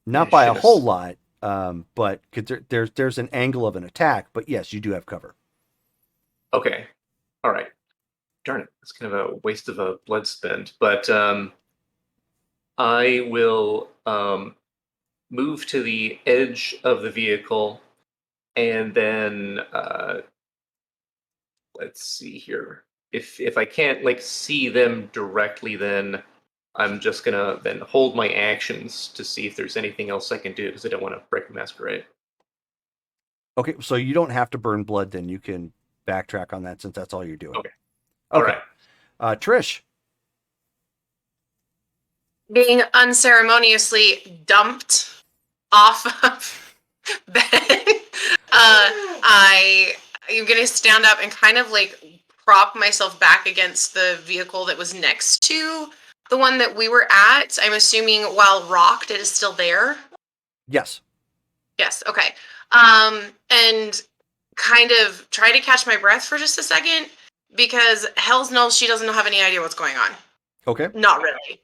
Not by a whole lot, but there's an angle of an attack. But yes, you do have cover. Okay. All right. Darn it. It's kind of a waste of a blood spend. But I will move to the edge of the vehicle, and then let's see here. If I can't like see them directly, then I'm just gonna then hold my actions to see if there's anything else I can do because I don't want to break the masquerade. Okay, so you don't have to burn blood. Then you can backtrack on that since that's all you're doing. Okay. All right. Trish. Being unceremoniously dumped off of bed, I'm gonna stand up and kind of like prop myself back against the vehicle that was next to the one that we were at. I'm assuming while rocked, it is still there. Yes. Yes. Okay. And kind of try to catch my breath for just a second because hell's knows she doesn't have any idea what's going on. Okay. Not really.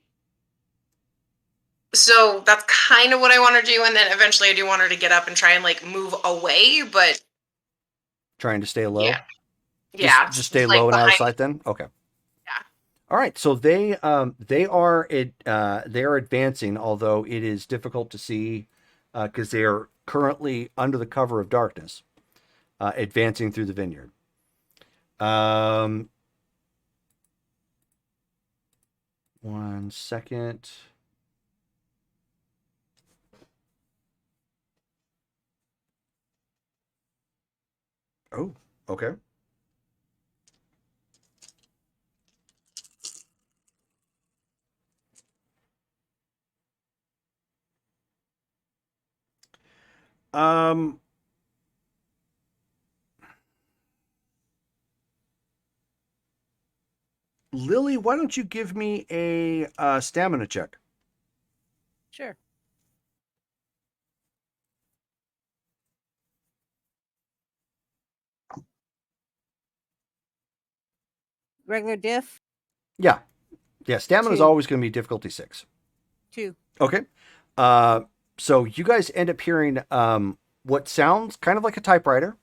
So that's kind of what I want her to do, and then eventually I do want her to get up and try and like move away, but trying to stay low. Yeah. Yeah. Just stay low and out of sight then. Okay. Yeah. All right. So they are advancing, although it is difficult to see because they are currently under the cover of darkness, advancing through the vineyard. 1 second. Oh, okay. Lily, why don't you give me a stamina check? Sure. Regular diff? Yeah. Yeah, stamina is 2. always going to be difficulty 6. 2. Okay. So you guys end up hearing what sounds kind of like a typewriter.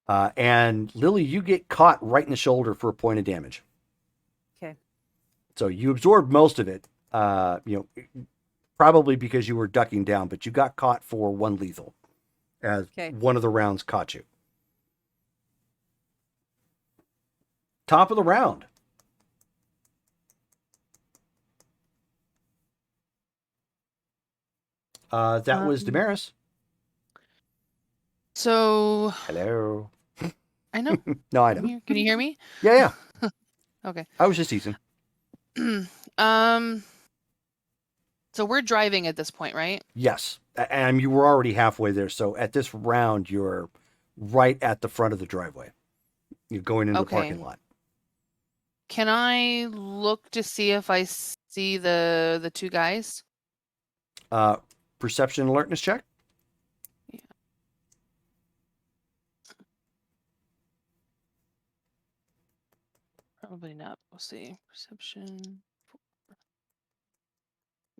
And Lily, you get caught right in the shoulder for a point of damage. Okay. So you absorbed most of it, probably because you were ducking down, but you got caught for 1 lethal as one of the rounds caught you. Top of the round. That was Damaris. So Hello. I know. No, I I'm know. here. Can you hear me? Yeah. Okay. I was just teasing. So we're driving at this point, right? Yes. And you were already halfway there. So at this round, you're right at the front of the driveway. You're going into the parking lot. Can I look to see if I see the two guys? Perception alertness check. Yeah. Probably not. We'll see. Perception. 4.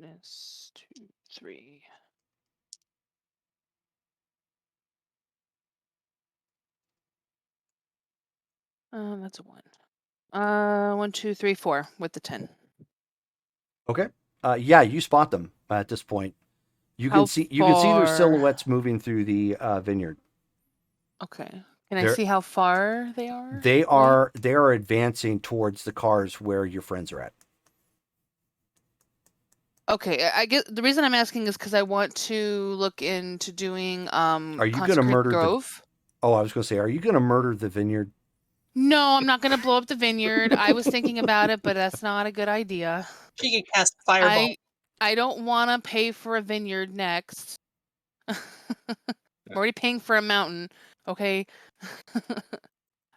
2, 3. That's a 1. 1, 2, 3, 4 with the 10. Okay. Yeah, you spot them at this point. You How can see their far? silhouettes moving through the vineyard. Okay. Can I see how far they are? They are advancing towards the cars where your friends are at. Okay, I get the reason I'm asking is because I want to look into doing Are you going to Consecrated murder Grove. Oh, I was going to say, are you going to murder the vineyard? No, I'm not going to blow up the vineyard. I was thinking about it, but that's not a good idea. She can cast fireball. I don't want to pay for a vineyard next. I'm already paying for a mountain. Okay.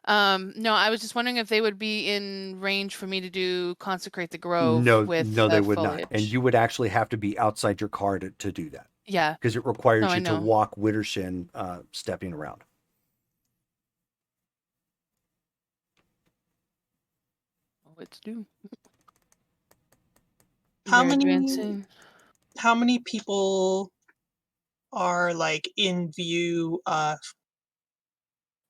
No, I was just wondering if they would be in range for me to do Consecrate the Grove with No, they would foliage. not. And you would actually have to be outside your car to do that. Yeah. Because it requires No, you I to know. walk Widdershin stepping around. Let's do. How They're many advancing. how many people are like in view of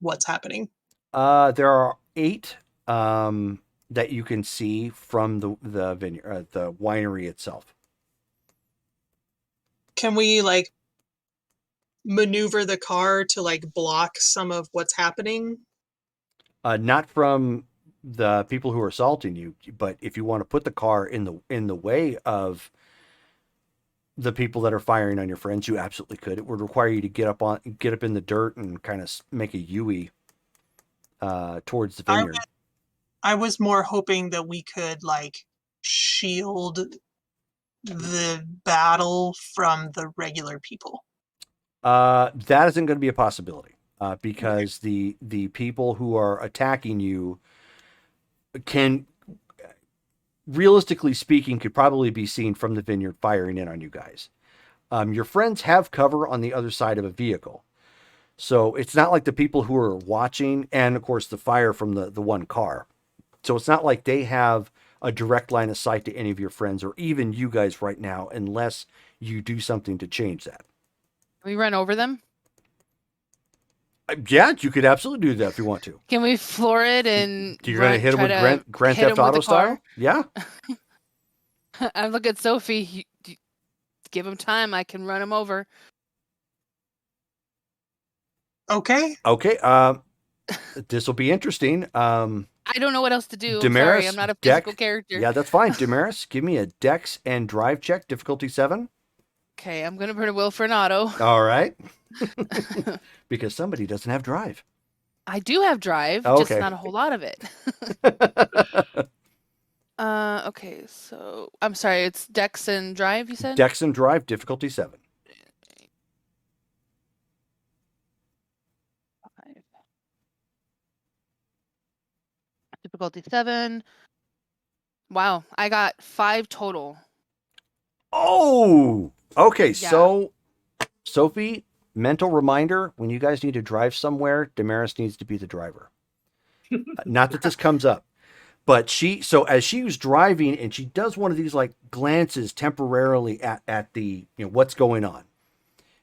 what's happening? There are 8 that you can see from the vineyard, the winery itself. Can we like maneuver the car to like block some of what's happening? Not from the people who are assaulting you, but if you want to put the car in the way of the people that are firing on your friends, you absolutely could. It would require you to get up in the dirt and kind of make a U-ey towards the vineyard. I was more hoping that we could like shield the battle from the regular people. That isn't going to be a possibility because the people who are attacking you can, realistically speaking, could probably be seen from the vineyard firing in on you guys. Your friends have cover on the other side of a vehicle. So it's not like the people who are watching, and of course the fire from the one car. So it's not like they have a direct line of sight to any of your friends or even you guys right now, unless you do something to change that. Can we run over them? Yeah, you could absolutely do that if you want to. Can we floor it and You're going to hit them with Grand Theft Auto style? Yeah. I look at Sophie. Give him time. I can run him over. Okay. Okay. This will be interesting. I don't know what else to do. Damaris, Sorry, I'm not a physical character. Yeah, that's fine. Damaris, give me a Dex and Drive check, difficulty 7. Okay, I'm gonna burn a will for an auto. All right. Because somebody doesn't have Drive. I do have Drive, okay. just not a whole lot of it. Okay, so I'm sorry, it's Dex and Drive, you said? Dex and Drive, difficulty 7. 5. Difficulty 7. Wow, I got 5 total. Oh, okay. Yeah. So, Sophie, mental reminder: when you guys need to drive somewhere, Damaris needs to be the driver. Not that this comes up, but as she was driving, and she does one of these like glances temporarily at the what's going on.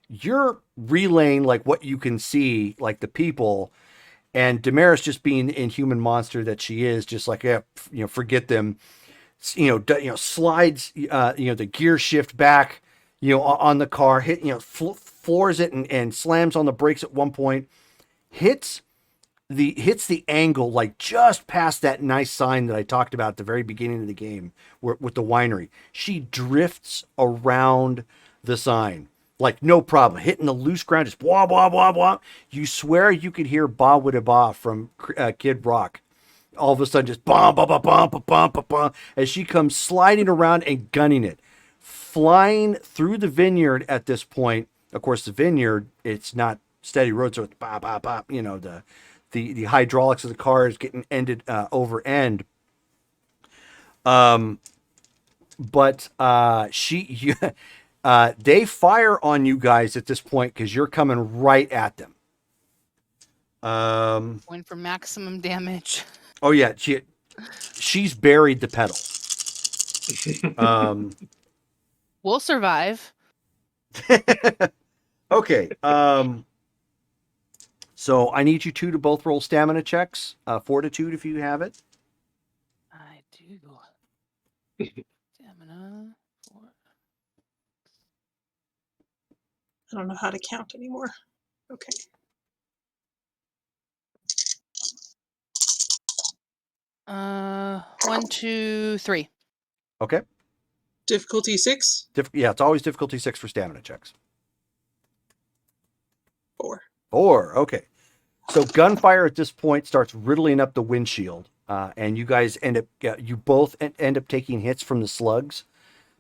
You're relaying like what you can see, like the people, and Damaris, just being the inhuman monster that she is, just like forget them. Slides the gear shift back on the car, hit floors it and slams on the brakes at one point, hits the angle like just past that nice sign that I talked about at the very beginning of the game with the winery. She drifts around the sign. Like, no problem. Hitting the loose ground, just blah, blah, blah, blah. You swear you could hear Ba Wada Ba from Kid Rock. All of a sudden, just bum, bum, bum, bum, bum, bum, bum, bum, as she comes sliding around and gunning it. Flying through the vineyard at this point. Of course, the vineyard, it's not steady road, so it's bop, bop, bop. You know, the hydraulics of the car is getting ended over end. But they fire on you guys at this point because you're coming right at them. Going for maximum damage. Oh yeah, she's buried the pedal. We'll survive. Okay. So I need you two to both roll stamina checks. Fortitude if you have it. I do. Stamina. 4. I don't know how to count anymore. Okay. One, 2, 3. Okay. Difficulty 6? Yeah, it's always difficulty 6 for stamina checks. 4. 4. Okay. So gunfire at this point starts riddling up the windshield, and you guys you both end up taking hits from the slugs,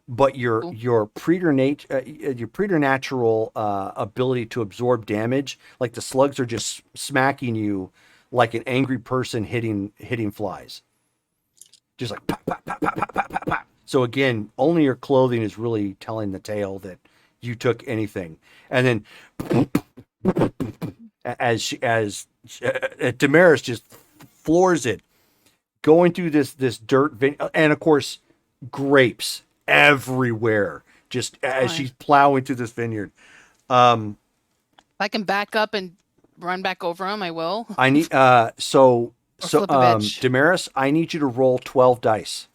but your preternatural ability to absorb damage, like the slugs are just smacking you like an angry person hitting flies, just like pop, pop, pop, pop, pop, pop, pop, pop. So again, only your clothing is really telling the tale that you took anything, and then. As Damaris just floors it, going through this dirt, and of course, grapes everywhere, just as she's plowing through this vineyard. If I can back up and run back over them, I will. I need Damaris, I need you to roll 12 dice.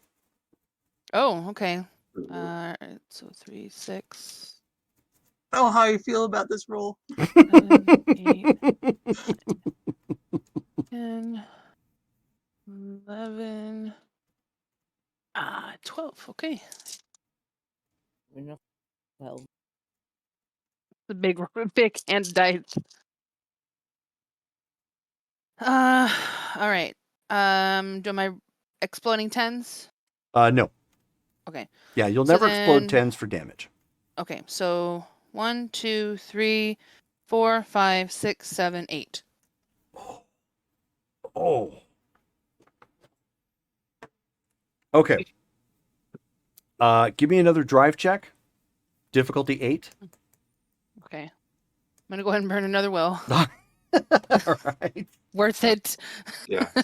Oh, okay. So 3, 6. I don't know how you feel about this roll. 7, 8, 10, 11, 12. Okay. Well, The big hand dice. All right. Do my exploding 10s? No. Okay. Yeah, you'll So never explode then- 10s for damage. Okay, so 1, 2, 3, 4, 5, 6, 7, 8. Oh. Okay. Give me another drive check. Difficulty 8. Okay. I'm gonna go ahead and burn another will. All right. Worth it. Yeah. 3,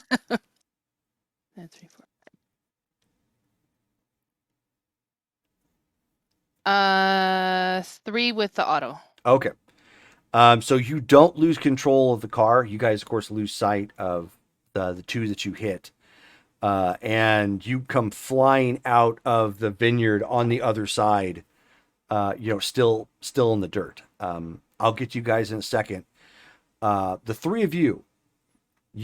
4. 3 with the auto. Okay. So you don't lose control of the car. You guys, of course, lose sight of the two that you hit. And you come flying out of the vineyard on the other side, still in the dirt. I'll get you guys in a second. The three of you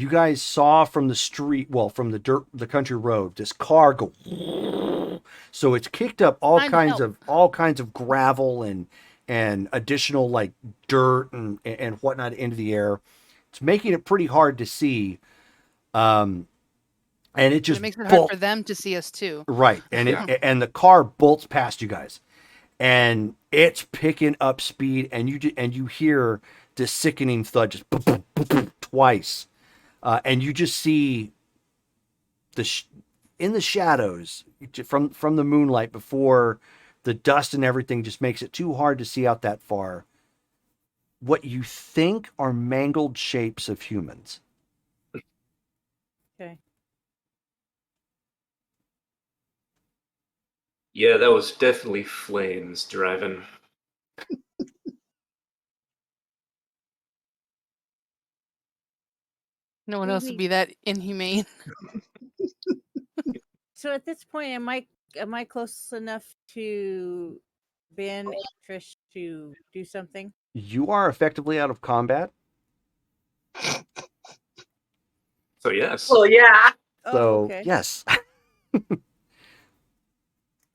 guys saw from the street, from the country road, this car go. So it's kicked up all kinds of gravel and additional like dirt and whatnot into the air. It's making it pretty hard to see. And it makes it hard for them to see us too. Right. And and the car bolts past you guys. And it's picking up speed, and you hear this sickening thud just boop, boop, boop, boop, twice. And you just see in the shadows from the moonlight before the dust and everything just makes it too hard to see out that far, what you think are mangled shapes of humans. okay. Yeah, that was definitely flames driving. No one else would be that inhumane. So at this point, am I close enough to Ben and Trish to do something? You are effectively out of combat. So yes. Well, yeah. So okay. yes.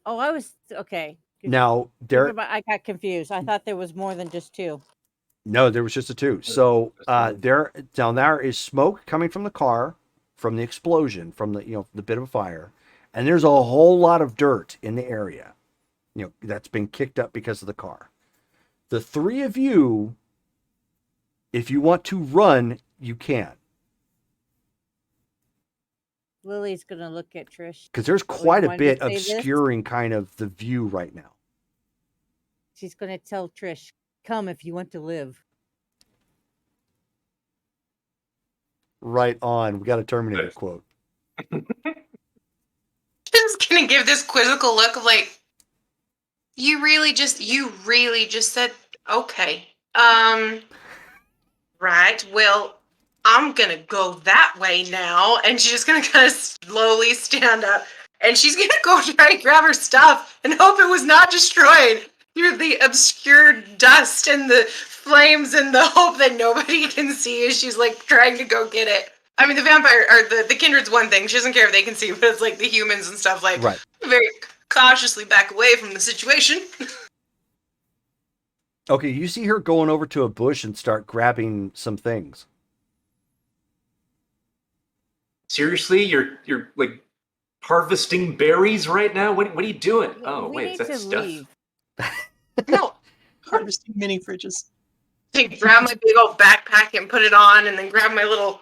Oh, I was okay. Now there, I got confused. I thought there was more than just 2. no, there was just the 2. So there down there is smoke coming from the car, from the explosion, from the the bit of a fire, and there's a whole lot of dirt in the area, that's been kicked up because of the car. The 3 of you, if you want to run, you can. Lily's gonna look at Trish. Because there's We quite a wanted bit to say this. obscuring kind of the view right now. She's gonna tell Trish, "Come if you want to live." Right on. We got a Terminator Nice. quote. Just gonna give this quizzical look of like, you really just said, okay. Right, well, I'm gonna go that way now. And she's just gonna kind of slowly stand up. And she's gonna go try and grab her stuff and hope it was not destroyed through the obscured dust and the flames, and the hope that nobody can see as she's like trying to go get it. I mean, the vampire or the kindred's one thing. She doesn't care if they can see, but it's like the humans and stuff like Right. very cautiously back away from the situation. Okay, you see her going over to a bush and start grabbing some things. Seriously, you're like harvesting berries right now? What are you doing? Oh, We wait, need is that to stuff? leave. No, Harvesting mini fridges. I grab my big old backpack and put it on, and then grab my little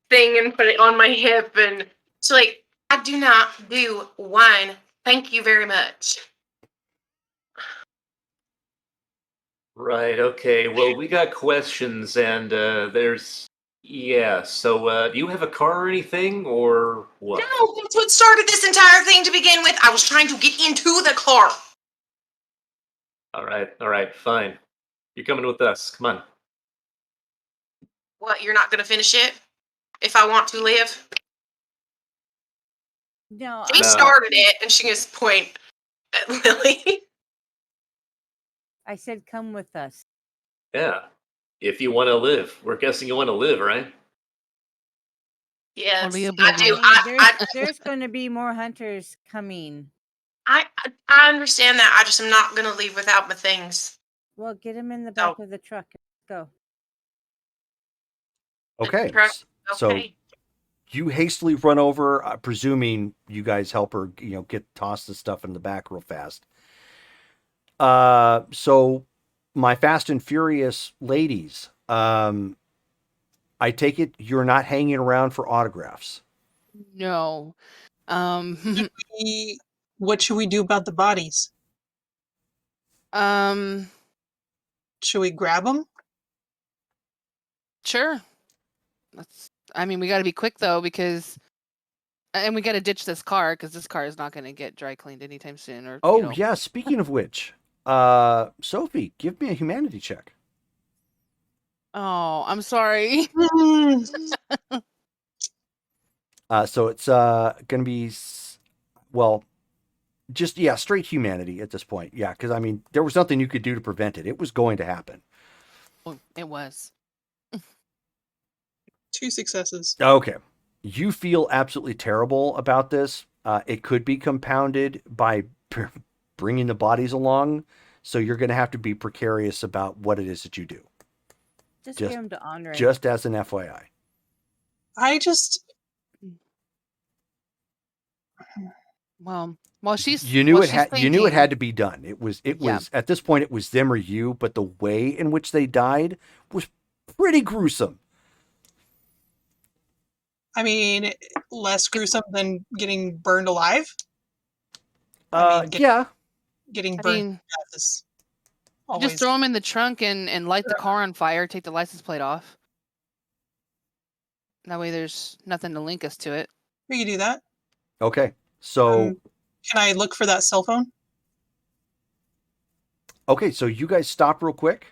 thing and put it on my hip, and so like, I do not do wine. Thank you very much. Right, okay. Well, we got questions, and yeah, so do you have a car or anything, or what? No, that's what started this entire thing to begin with. I was trying to get into the car. All right, fine. You're coming with us. Come on. What, you're not gonna finish it? If I want to live? No, She No. started it, and she just point at Lily. I said, "Come with us." Yeah. If you want to live. We're guessing you want to live, right? Yes, be I oblivious. do. There's going to be more hunters coming. I understand that. I just am not gonna leave without my things. Well, get him in the back Oh. of the truck. Let's go. Okay. Truck, So okay. you hastily run over, presuming you guys help her, toss the stuff in the back real fast. So my Fast and Furious ladies, I take it you're not hanging around for autographs. No. What should we do about the bodies? Um. Should we grab them? Sure. I mean, we got to be quick though, and we got to ditch this car because this car is not going to get dry cleaned anytime soon. Or Oh, yeah. Speaking of which, Sophie, give me a humanity check. Oh, I'm sorry. So it's going to be, well, just, straight humanity at this point. Yeah, because, I mean, there was nothing you could do to prevent it. It was going to happen. Oh, it was. 2 successes. Okay. You feel absolutely terrible about this. It could be compounded by bringing the bodies along. So you're going to have to be precarious about what it is that you do. Just get him to honor it. Just as an FYI. Well, she's. You knew well, it had. she's You knew it thinking- had to be done. It was. At this point, it was them or you. But the way in which they died was pretty gruesome. I mean, less gruesome than getting burned alive. Yeah. Getting I burned mean, to death is you always. just throw them in the trunk and light the car on fire. Take the license plate off. That way, there's nothing to link us to it. We can do that. Okay. So. Can I look for that cell phone? Okay. So you guys stop real quick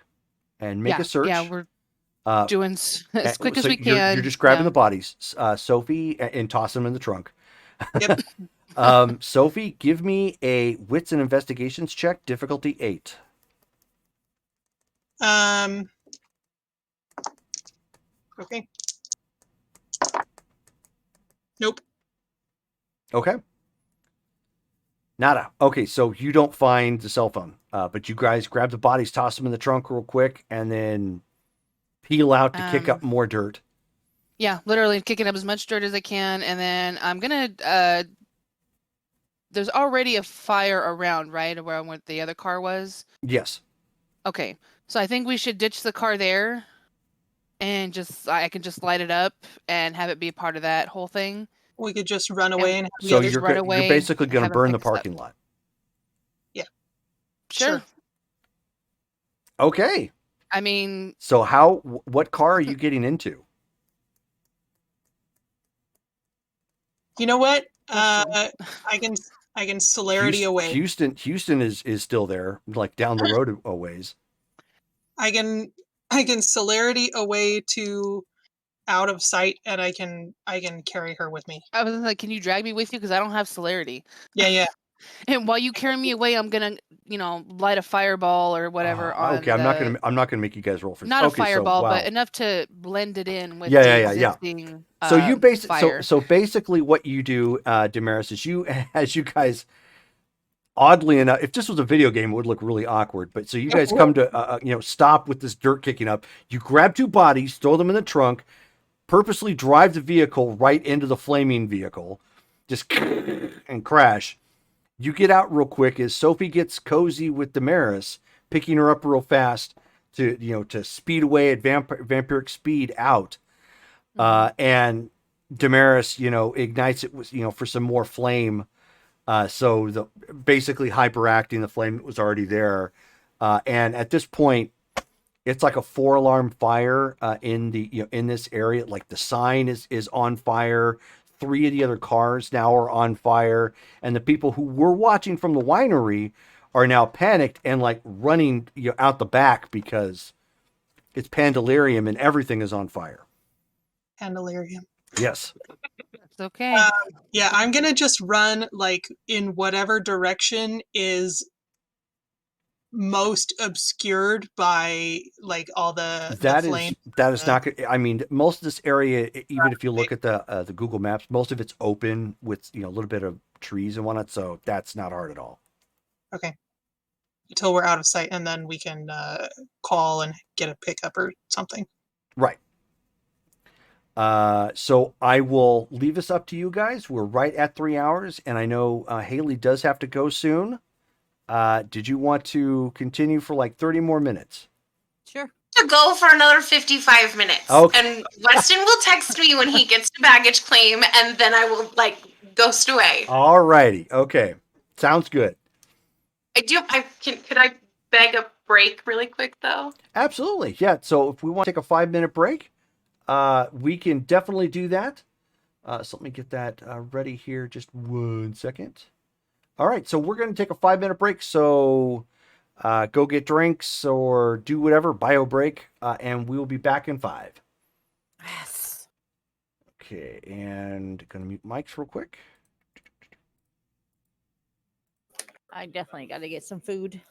and make a search. Yeah, we're doing as quick as so we can. You're just grabbing the bodies, Sophie, and tossing them in the trunk. Yep. Sophie, give me a wits and investigations check, difficulty 8. Okay. Nope. Okay. Nada. Okay, so you don't find the cell phone, but you guys grab the bodies, toss them in the trunk real quick, and then peel out to kick up more dirt. Yeah, literally kicking up as much dirt as I can, and then I'm gonna. There's already a fire around, right, around where the other car was. Yes. Okay, so I think we should ditch the car there, and I can just light it up and have it be a part of that whole thing. We could just run away and have the So others you're run away basically and going to have 'em burn the pick us up. parking lot. Yeah. Sure. Okay. I mean, So what car are you getting into? You know what? Question. I can celerity away. Houston is still there, like down the road a ways. I can celerity away to out of sight, and I can carry her with me. I was like, can you drag me with you? Because I don't have celerity. Yeah. And while you carry me away, I'm gonna, light a fireball or whatever on. Okay, I'm not gonna make you guys roll for not a okay, fireball, so, wow. but enough to blend it in with Yeah. existing. So you fire. so basically what you do, Damaris, is as you guys, oddly enough, if this was a video game, it would look really awkward. But so you guys come to stop with this dirt kicking up. You grab two bodies, throw them in the trunk, purposely drive the vehicle right into the flaming vehicle, just and crash. You get out real quick as Sophie gets cozy with Damaris, picking her up real fast to speed away at vampiric speed out. And Damaris, ignites it with, for some more flame. So basically hyperacting the flame that was already there. And at this point, it's like a 4-alarm fire in this area. Like the sign is on fire. 3 of the other cars now are on fire, and the people who were watching from the winery are now panicked and like running out the back because it's Pandalarium and everything is on fire. Pandalarium. Yes. It's okay. Yeah, I'm gonna just run like in whatever direction is most obscured by like all the flame. That is not good. I mean, most of this area, even if you look at the Google Maps, most of it's open with a little bit of trees and whatnot, so that's not hard at all. Okay. Until we're out of sight, and then we can call and get a pickup or something. Right. So I will leave this up to you guys. We're right at 3 hours, and I know Hayley does have to go soon. Did you want to continue for like 30 more minutes? Sure. To go for another 55 minutes. Okay. And Weston will text me when he gets to baggage claim, and then I will ghost away. All righty. Okay. Sounds good. Could I beg a break really quick though? Absolutely. Yeah. So if we want to take a 5-minute break, we can definitely do that. So let me get that ready here. Just 1 second. All right, so we're going to take a 5-minute break. So go get drinks or do whatever, bio break, and we will be back in 5. Yes. Okay, and going to mute mics real quick. I definitely got to get some food.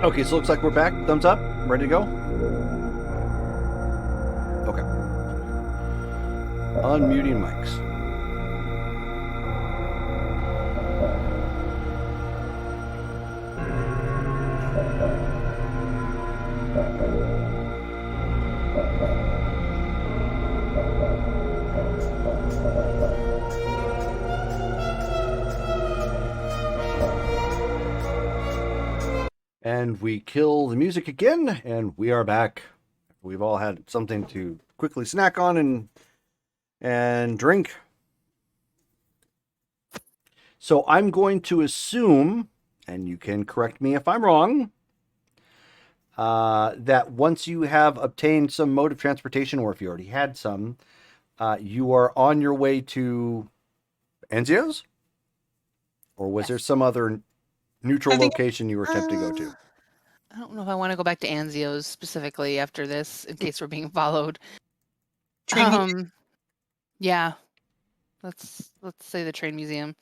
Okay, so looks like we're back. Thumbs up. Ready to go? Okay. Unmuting mics. And we kill the music again, and we are back. We've all had something to quickly snack on and drink. So I'm going to assume, and you can correct me if I'm wrong, that once you have obtained some mode of transportation, or if you already had some, you are on your way to Enzio's? Or was there some other neutral I think- location you were attempting to go to? I don't know if I want to go back to Anzio's specifically after this, in case we're being followed. Train museum? Yeah. Let's say the train museum.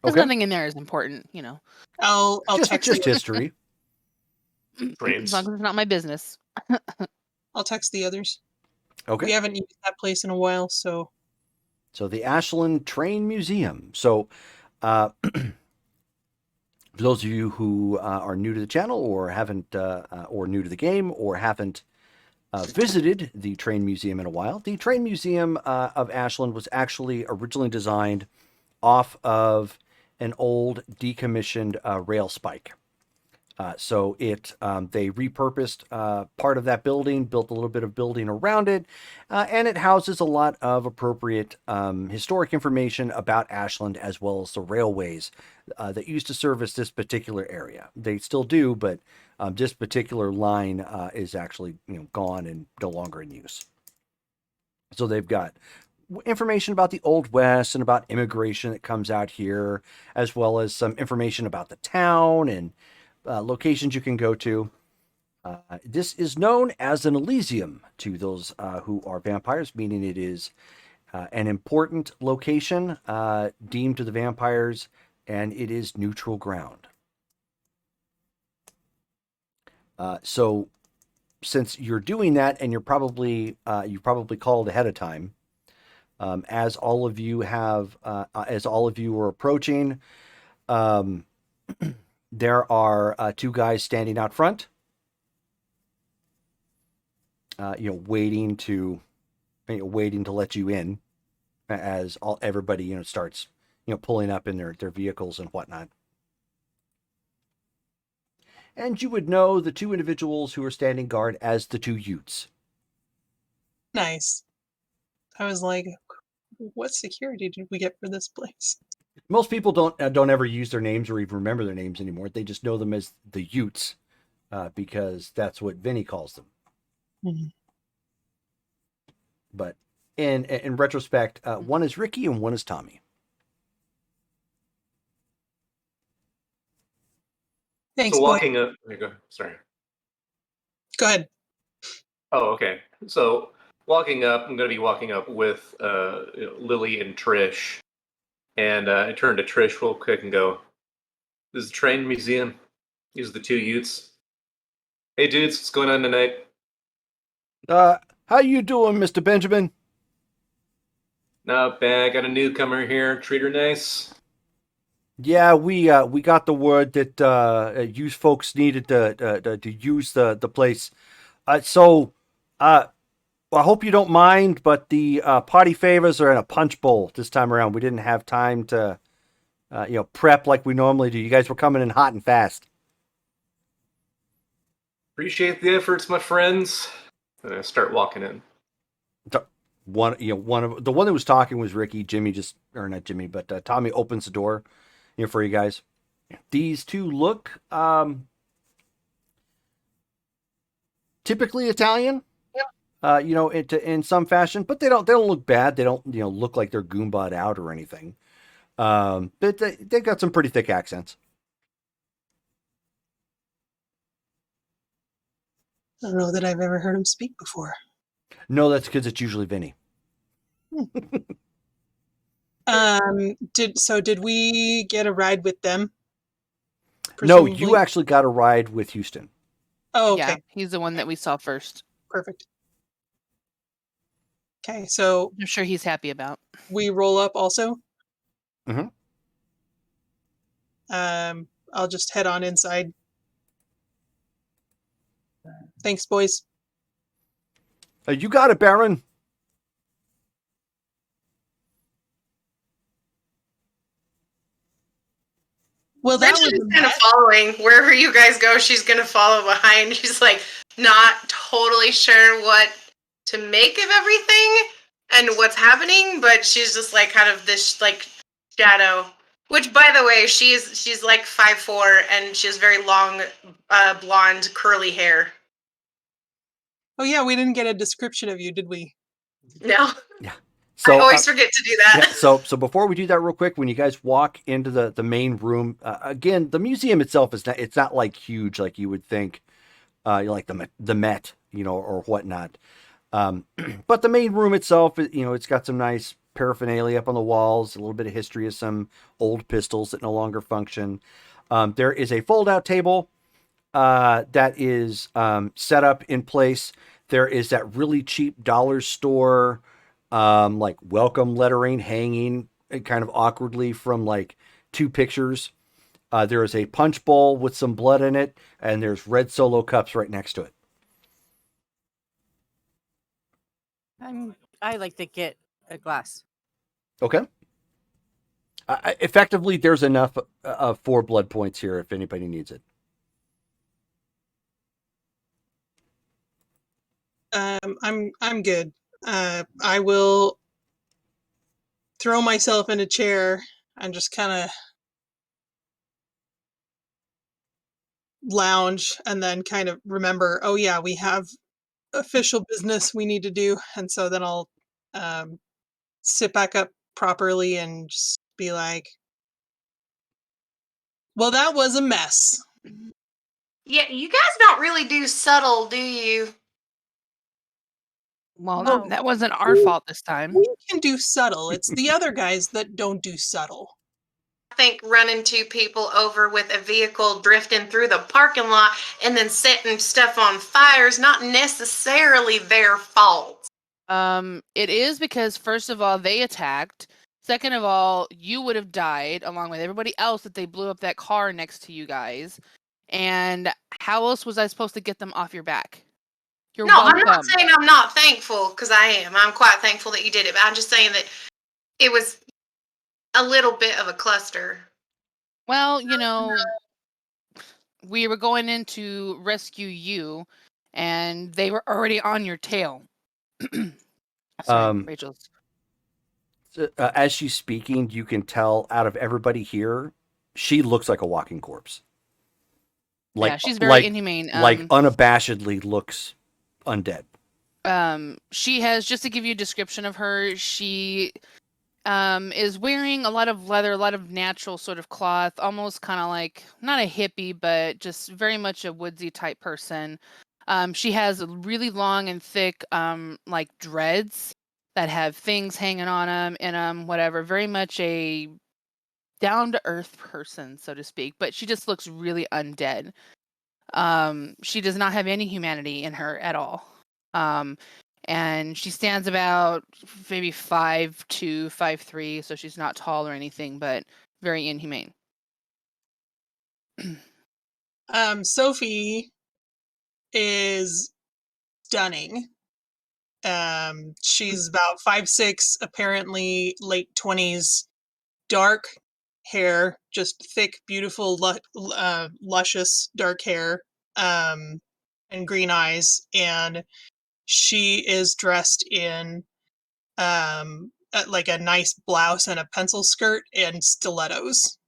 Because Okay. nothing in there is important, you know. I'll text Just the, history. Trains. As long as it's not my business. I'll text the others. Okay. We haven't used that place in a while, so So the Ashland Train Museum. So for those of you who are new to the channel or haven't, or new to the game or haven't visited the Train Museum in a while, the Train Museum of Ashland was actually originally designed off of an old decommissioned rail spike. So they repurposed part of that building, built a little bit of building around it, and it houses a lot of appropriate historic information about Ashland as well as the railways that used to service this particular area. They still do, but this particular line is actually gone and no longer in use. So they've got information about the Old West and about immigration that comes out here, as well as some information about the town and locations you can go to. This is known as an Elysium to those who are vampires, meaning it is an important location deemed to the vampires, and it is neutral ground. So since you're doing that, and you probably called ahead of time, as all of you are approaching, there are two guys standing out front, waiting to let you in, as everybody starts pulling up in their vehicles and whatnot. And you would know the two individuals who are standing guard as the two Utes. nice. I was like, what security did we get for this place? Most people don't ever use their names or even remember their names anymore. They just know them as the Utes because that's what Vinny calls them. Mhm. But in retrospect, one is Ricky and one is Tommy. Thanks, So boy. walking up. Sorry. Go ahead. Oh, okay. So walking up, I'm going to be walking up with Lily and Trish, and I turn to Trish real quick and go, "This is the train museum. These are the two Utes. Hey, dudes, what's going on tonight? How you doing, Mr. Benjamin? Not bad. Got a newcomer here. Treat her nice." Yeah, we got the word that you folks needed to use the place. So I hope you don't mind, but the party favors are in a punch bowl this time around. We didn't have time to prep like we normally do. You guys were coming in hot and fast. Appreciate the efforts, my friends. And I start walking in. One of the one that was talking was Ricky. Jimmy not Jimmy, but Tommy opens the door, for you guys. These two look typically Italian, in some fashion, but they don't look bad. They don't look like they're goomba'd out or anything. But they've got some pretty thick accents. I don't know that I've ever heard him speak before. No, that's because it's usually Vinny. Did we get a ride with them? No, Presumably? you actually got a ride with Houston. Oh, okay. Yeah, he's the one that we saw first. Perfect. Okay, so I'm sure he's happy about. we roll up also. Mhm. I'll just head on inside. Thanks, boys. You got it, Baron. Well, that Rachel's was kind of following wherever you guys go. She's gonna follow behind. She's like not totally sure what to make of everything and what's happening, but she's just like kind of this like shadow Which, by the way, she's like 5'4" and she has very long, blonde, curly hair. Oh yeah, we didn't get a description of you, did we? No. Yeah. I So always forget to do that. yeah, so before we do that real quick, when you guys walk into the main room, again, the museum itself is not like huge like you would think, like the Met, or whatnot. But the main room itself, it's got some nice paraphernalia up on the walls, a little bit of history of some old pistols that no longer function. There is a fold-out table that is set up in place. There is that really cheap dollar store like welcome lettering hanging kind of awkwardly from like two pictures. There is a punch bowl with some blood in it, and there's red Solo cups right next to it. I like to get a glass. Okay. Effectively, there's enough 4 blood points here if anybody needs it. I'm good. I will throw myself in a chair and just kind of lounge, and then kind of remember, oh yeah, we have official business we need to do, and so then I'll sit back up properly and just be like, well, that was a mess. Yeah, you guys don't really do subtle, do you? Well, No. that wasn't our fault this time. We can do subtle. It's the other guys that don't do subtle. I think running 2 people over with a vehicle drifting through the parking lot and then setting stuff on fire is not necessarily their fault. It is because first of all, they attacked. Second of all, you would have died along with everybody else that they blew up that car next to you guys. And how else was I supposed to get them off your back? You're No, welcome. I'm not saying I'm not thankful, because I am. I'm quite thankful that you did it, but I'm just saying that it was a little bit of a cluster. Well, we were going in to rescue you, and they were already on your tail. Sorry, Rachel's. As she's speaking, you can tell out of everybody here, she looks like a walking corpse. Yeah, she's very inhumane. Like unabashedly looks undead. She has, just to give you a description of her, she is wearing a lot of leather, a lot of natural sort of cloth, almost kind of like, not a hippie, but just very much a woodsy type person. She has really long and thick, like dreads that have things hanging on them, in them, whatever. Very much a down-to-earth person, so to speak, but she just looks really undead. She does not have any humanity in her at all. And she stands about maybe 5'2", 5'3", so she's not tall or anything, but very inhumane. Sophie is stunning. She's about 5'6", apparently late 20s, dark hair, just thick, beautiful, luscious dark hair, and green eyes, and she is dressed in like a nice blouse and a pencil skirt and stilettos.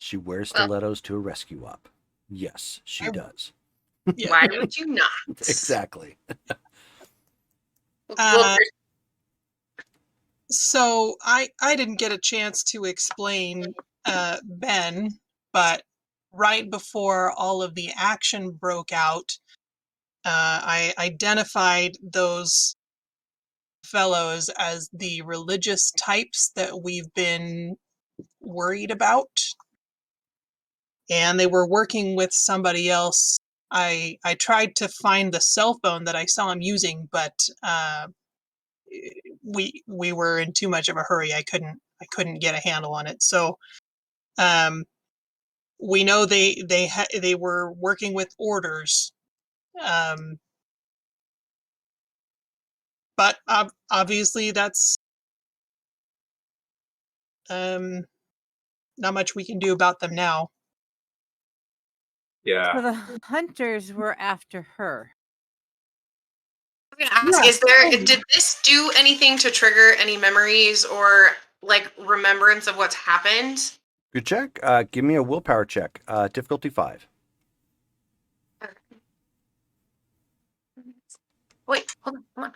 She wears stilettos to a rescue op. Yes, she does. Yeah. Why would you not? Exactly. So I didn't get a chance to explain Ben, but right before all of the action broke out, I identified those fellows as the religious types that we've been worried about. And they were working with somebody else. I tried to find the cell phone that I saw him using, but we were in too much of a hurry. I couldn't get a handle on it. So we know they were working with orders, but obviously that's not much we can do about them now. So Yeah. the hunters were after her. I'm gonna ask, did this do anything to trigger any memories or like remembrance of what's happened? Good check. Give me a willpower check. Difficulty 5. Wait, hold on.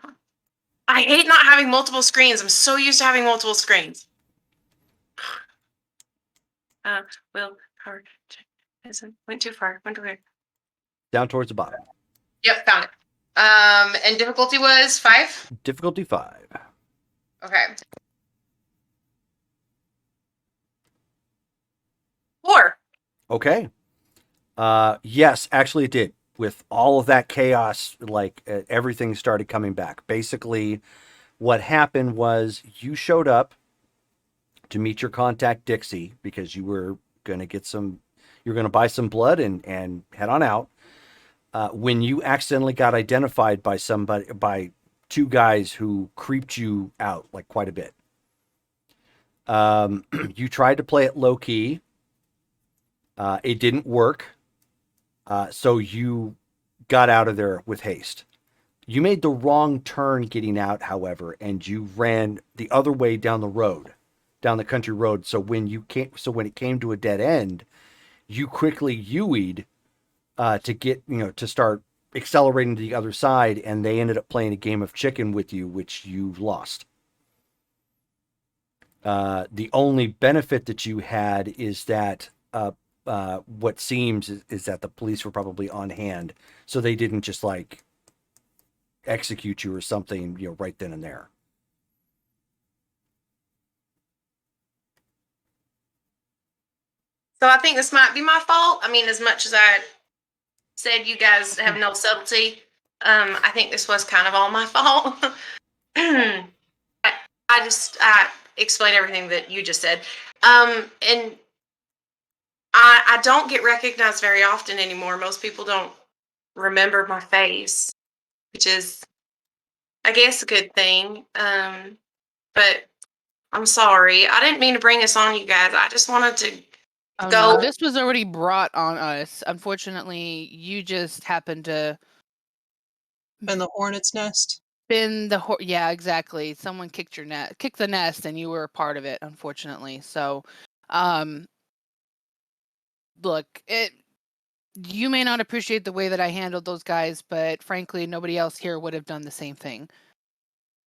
I hate not having multiple screens. I'm so used to having multiple screens. Willpower check. Went too far. Went over. Down towards the bottom. Yep, found it. And difficulty was 5? Difficulty 5. Okay. 4. Okay. Yes, actually it did. With all of that chaos, like everything started coming back. Basically, what happened was you showed up to meet your contact Dixie because you were going to you're going to buy some blood and head on out. When you accidentally got identified by 2 guys who creeped you out like quite a bit. You tried to play it low key. It didn't work. So you got out of there with haste. You made the wrong turn getting out, however, and you ran the other way down the country road. So when it came to a dead end, you quickly U-ed to get, to start accelerating to the other side, and they ended up playing a game of chicken with you, which you lost. The only benefit that you had is that what seems is that the police were probably on hand, so they didn't just like execute you or something, right then and there. So I think this might be my fault. I mean, as much as I said you guys have no subtlety, I think this was kind of all my fault. I explained everything that you just said. And I don't get recognized very often anymore. Most people don't remember my face, which is, I guess, a good thing. But I'm sorry. I didn't mean to bring this on you guys. I just wanted to go. No, this was already brought on us. Unfortunately, you just happened to In the hornet's nest. yeah, exactly. Someone kicked the nest, and you were a part of it, unfortunately. So, look, you may not appreciate the way that I handled those guys, but frankly, nobody else here would have done the same thing.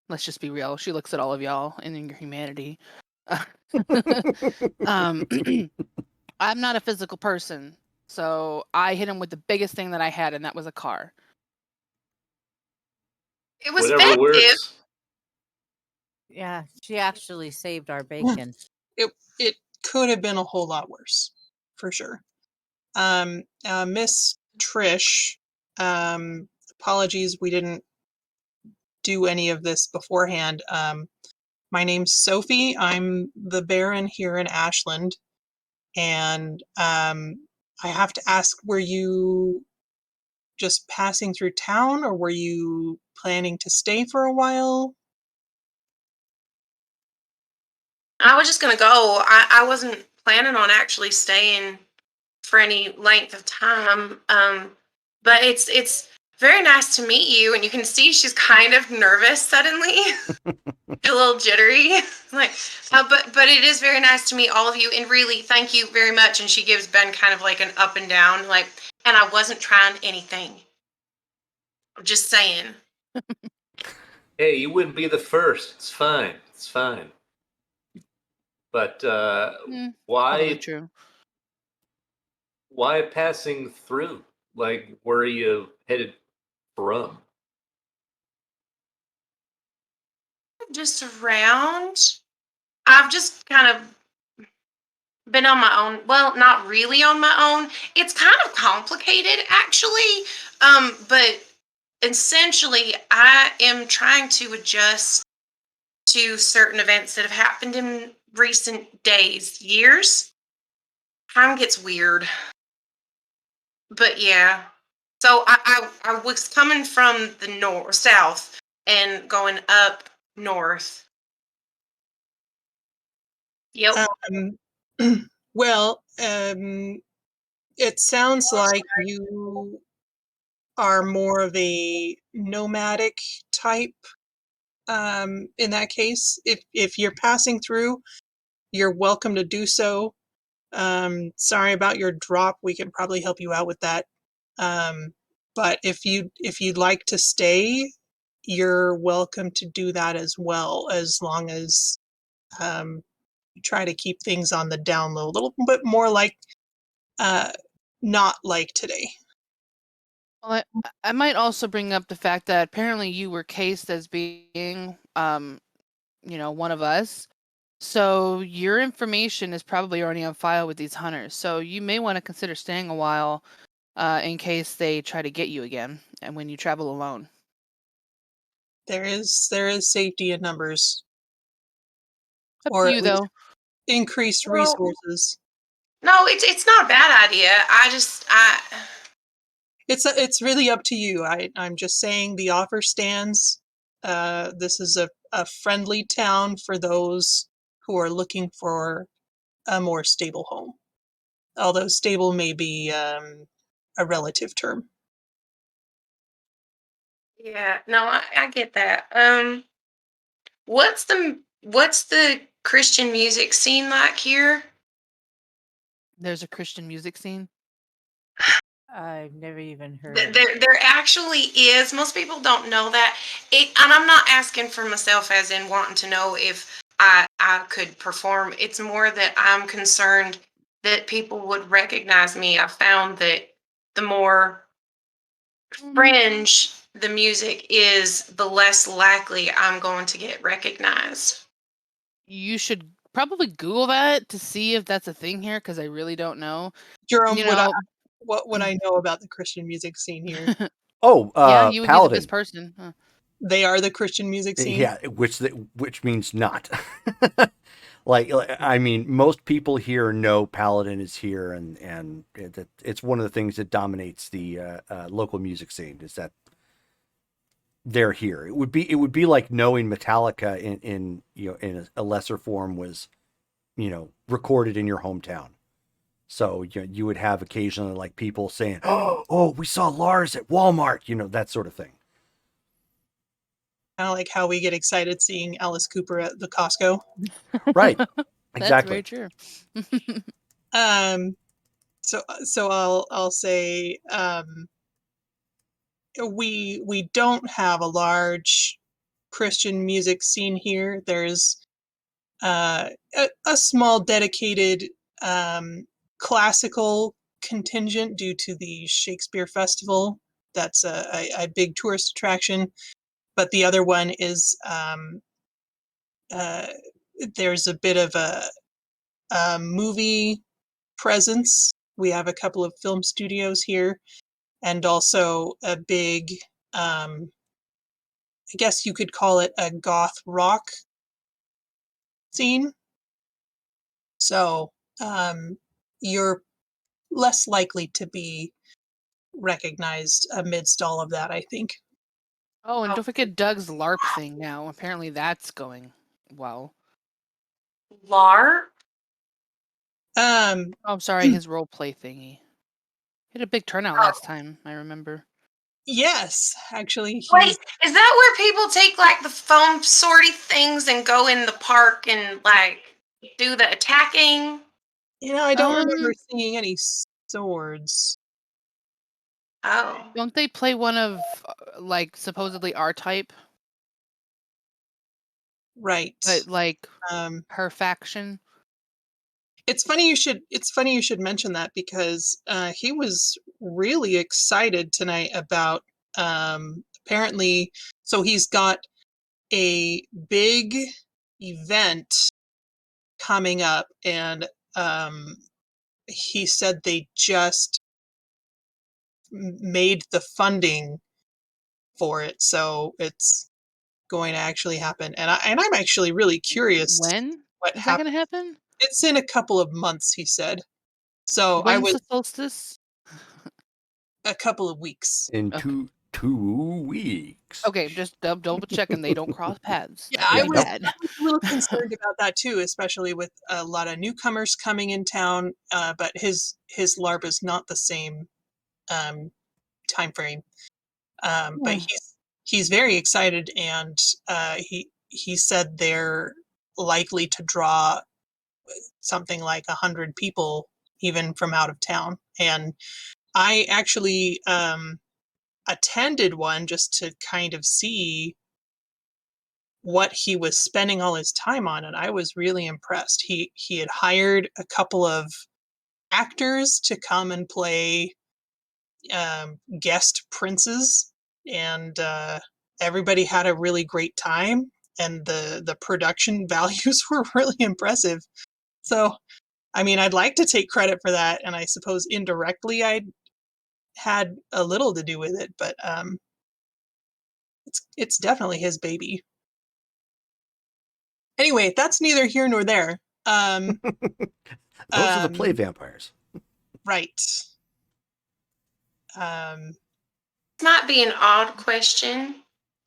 Let's just be real. She looks at all of y'all and in your humanity. I'm not a physical person, so I hit him with the biggest thing that I had, and that was a car. It was Whatever effective. works. Yeah, she actually saved our bacon. It could have been a whole lot worse, for sure. Miss Trish, apologies, we didn't do any of this beforehand. My name's Sophie. I'm the Baron here in Ashland, and I have to ask, were you just passing through town, or were you planning to stay for a while? I was just gonna go. I wasn't planning on actually staying for any length of time. But it's very nice to meet you, and you can see she's kind of nervous suddenly, a little jittery. Like, but it is very nice to meet all of you, and really thank you very much. And she gives Ben kind of like an up and down, like, and I wasn't trying anything. I'm just saying. Hey, you wouldn't be the first. It's fine. It's fine. But Probably why true. why passing through? Like, where are you headed from? Just around. I've just kind of been on my own. Well, not really on my own. It's kind of complicated, actually. But essentially, I am trying to adjust to certain events that have happened in recent days, years. Time gets weird. But yeah. So I was coming from the south and going up north. Yep. Well, it sounds like you are more of a nomadic type. In that case, if you're passing through, you're welcome to do so. Sorry about your drop. We can probably help you out with that. But if you'd like to stay, you're welcome to do that as well, as long as you try to keep things on the down low, a little bit more like not like today. Well, I might also bring up the fact that apparently you were cased as being, one of us. So your information is probably already on file with these hunters. So you may want to consider staying a while in case they try to get you again and when you travel alone. There is safety in numbers, Up or to at you, least though. increased Well, resources. no, it's not a bad idea. It's really up to you. I'm just saying the offer stands. This is a friendly town for those who are looking for a more stable home. Although stable may be a relative term. Yeah, no, I get that. What's the Christian music scene like here? There's a Christian music scene. I've never even heard There, of it. there actually is. Most people don't know that. And I'm not asking for myself, as in wanting to know if I could perform. It's more that I'm concerned that people would recognize me. I found that the more fringe the music is, the less likely I'm going to get recognized. You should probably Google that to see if that's a thing here, because I really don't know. Jerome, You what know, would I know about the Christian music scene here? Oh, yeah, you would be the Paladin. best person. Huh. They are the Christian music scene. Yeah, which means not. like I mean, most people here know Paladin is here, and it's one of the things that dominates the local music scene is that they're here. It would be like knowing Metallica in a lesser form was recorded in your hometown. So you would have occasionally like people saying, "Oh, we saw Lars at Walmart," that sort of thing. Kind of like how we get excited seeing Alice Cooper at the Costco. Right. That's Exactly. very true. So I'll say we don't have a large Christian music scene here. There's a small dedicated classical contingent due to the Shakespeare Festival. That's a big tourist attraction. But the other one is there's a bit of a movie presence. We have a couple of film studios here, and also a big, I guess you could call it a goth rock scene. So you're less likely to be recognized amidst all of that, I think. Oh, and don't forget Doug's LARP thing now. Apparently that's going well. LARP? Um, Oh, I'm sorry, his role play thingy. He had a big turnout last time, I remember. yes, actually, Wait, he's is that where people take like the foam sorty things and go in the park and like do the attacking? I don't remember Um, seeing any swords. Oh. don't they play one of like supposedly our type, Right. but like Um, her faction? it's funny you should mention that because he was really excited tonight about apparently, so he's got a big event coming up, and he said they just made the funding for it, so it's going to actually happen. And I'm actually really curious When what is that happens. gonna happen? It's in a couple of months, he said. So I When's would the solstice? a couple of weeks. In Okay. 2 weeks. Okay, just double checking they don't cross paths. Yeah, That would I be was, Nope. bad. I was a little concerned about that too, especially with a lot of newcomers coming in town. But his LARP is not the same time frame. But he's very excited, and he said they're likely to draw something like 100 people, even from out of town. And I actually attended one just to kind of see what he was spending all his time on, and I was really impressed. He had hired a couple of actors to come and play guest princes, and everybody had a really great time, and the production values were really impressive. So, I mean, I'd like to take credit for that, and I suppose indirectly I had a little to do with it, but it's definitely his baby. Anyway, that's neither here nor there. Those are the play vampires. Right. Might be an odd question,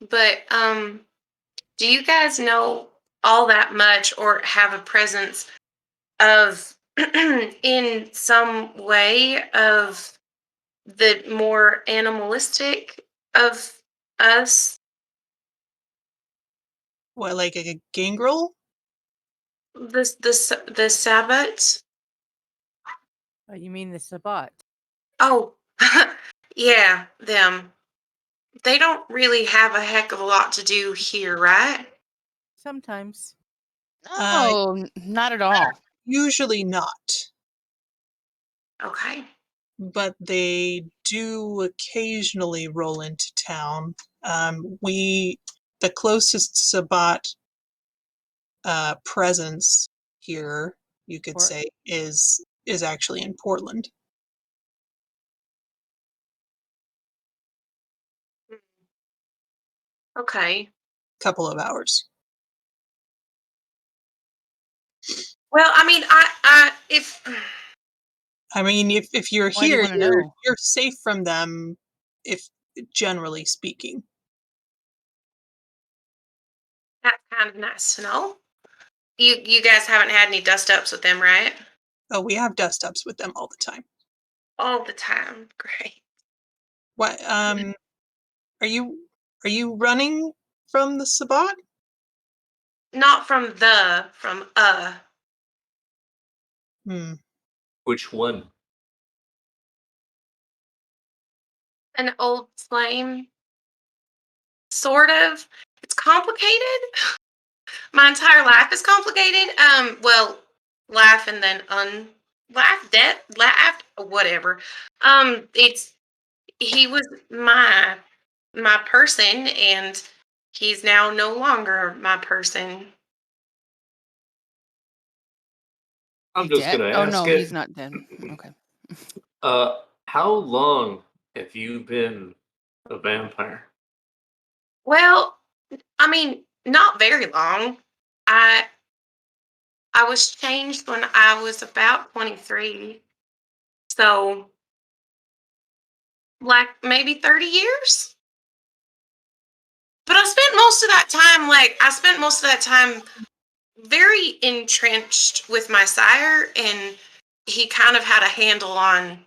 but do you guys know all that much or have a presence of in some way of the more animalistic of us? What, like a gangrel? The Sabbats? Oh, you mean the Sabbat? Oh, yeah, them. They don't really have a heck of a lot to do here, right? Sometimes. Oh, not at all. Usually not, Okay. but they do occasionally roll into town. The closest Sabbat presence here, you could say, is actually in Portland. Okay. Couple of hours. Well, I mean, I mean, if you're Why do you here, wanna know? you're safe from them, if generally speaking. that's kind of nice to know. You guys haven't had any dust ups with them, right? Oh, we have dust ups with them all the time. All the time. Great. What? Are you running from the Sabbat? Not from from Which one? an old flame. Sort of. It's complicated. My entire life is complicated. Well, laugh and then laugh, whatever. He was my person, and he's now no longer my person. I'm He's just dead? gonna Oh, ask no, it. he's not dead. Okay. How long have you been a vampire? Well, I mean, not very long. I I was changed when I was about 23. So, like maybe 30 years? But I spent most of that time very entrenched with my sire, and he kind of had a handle on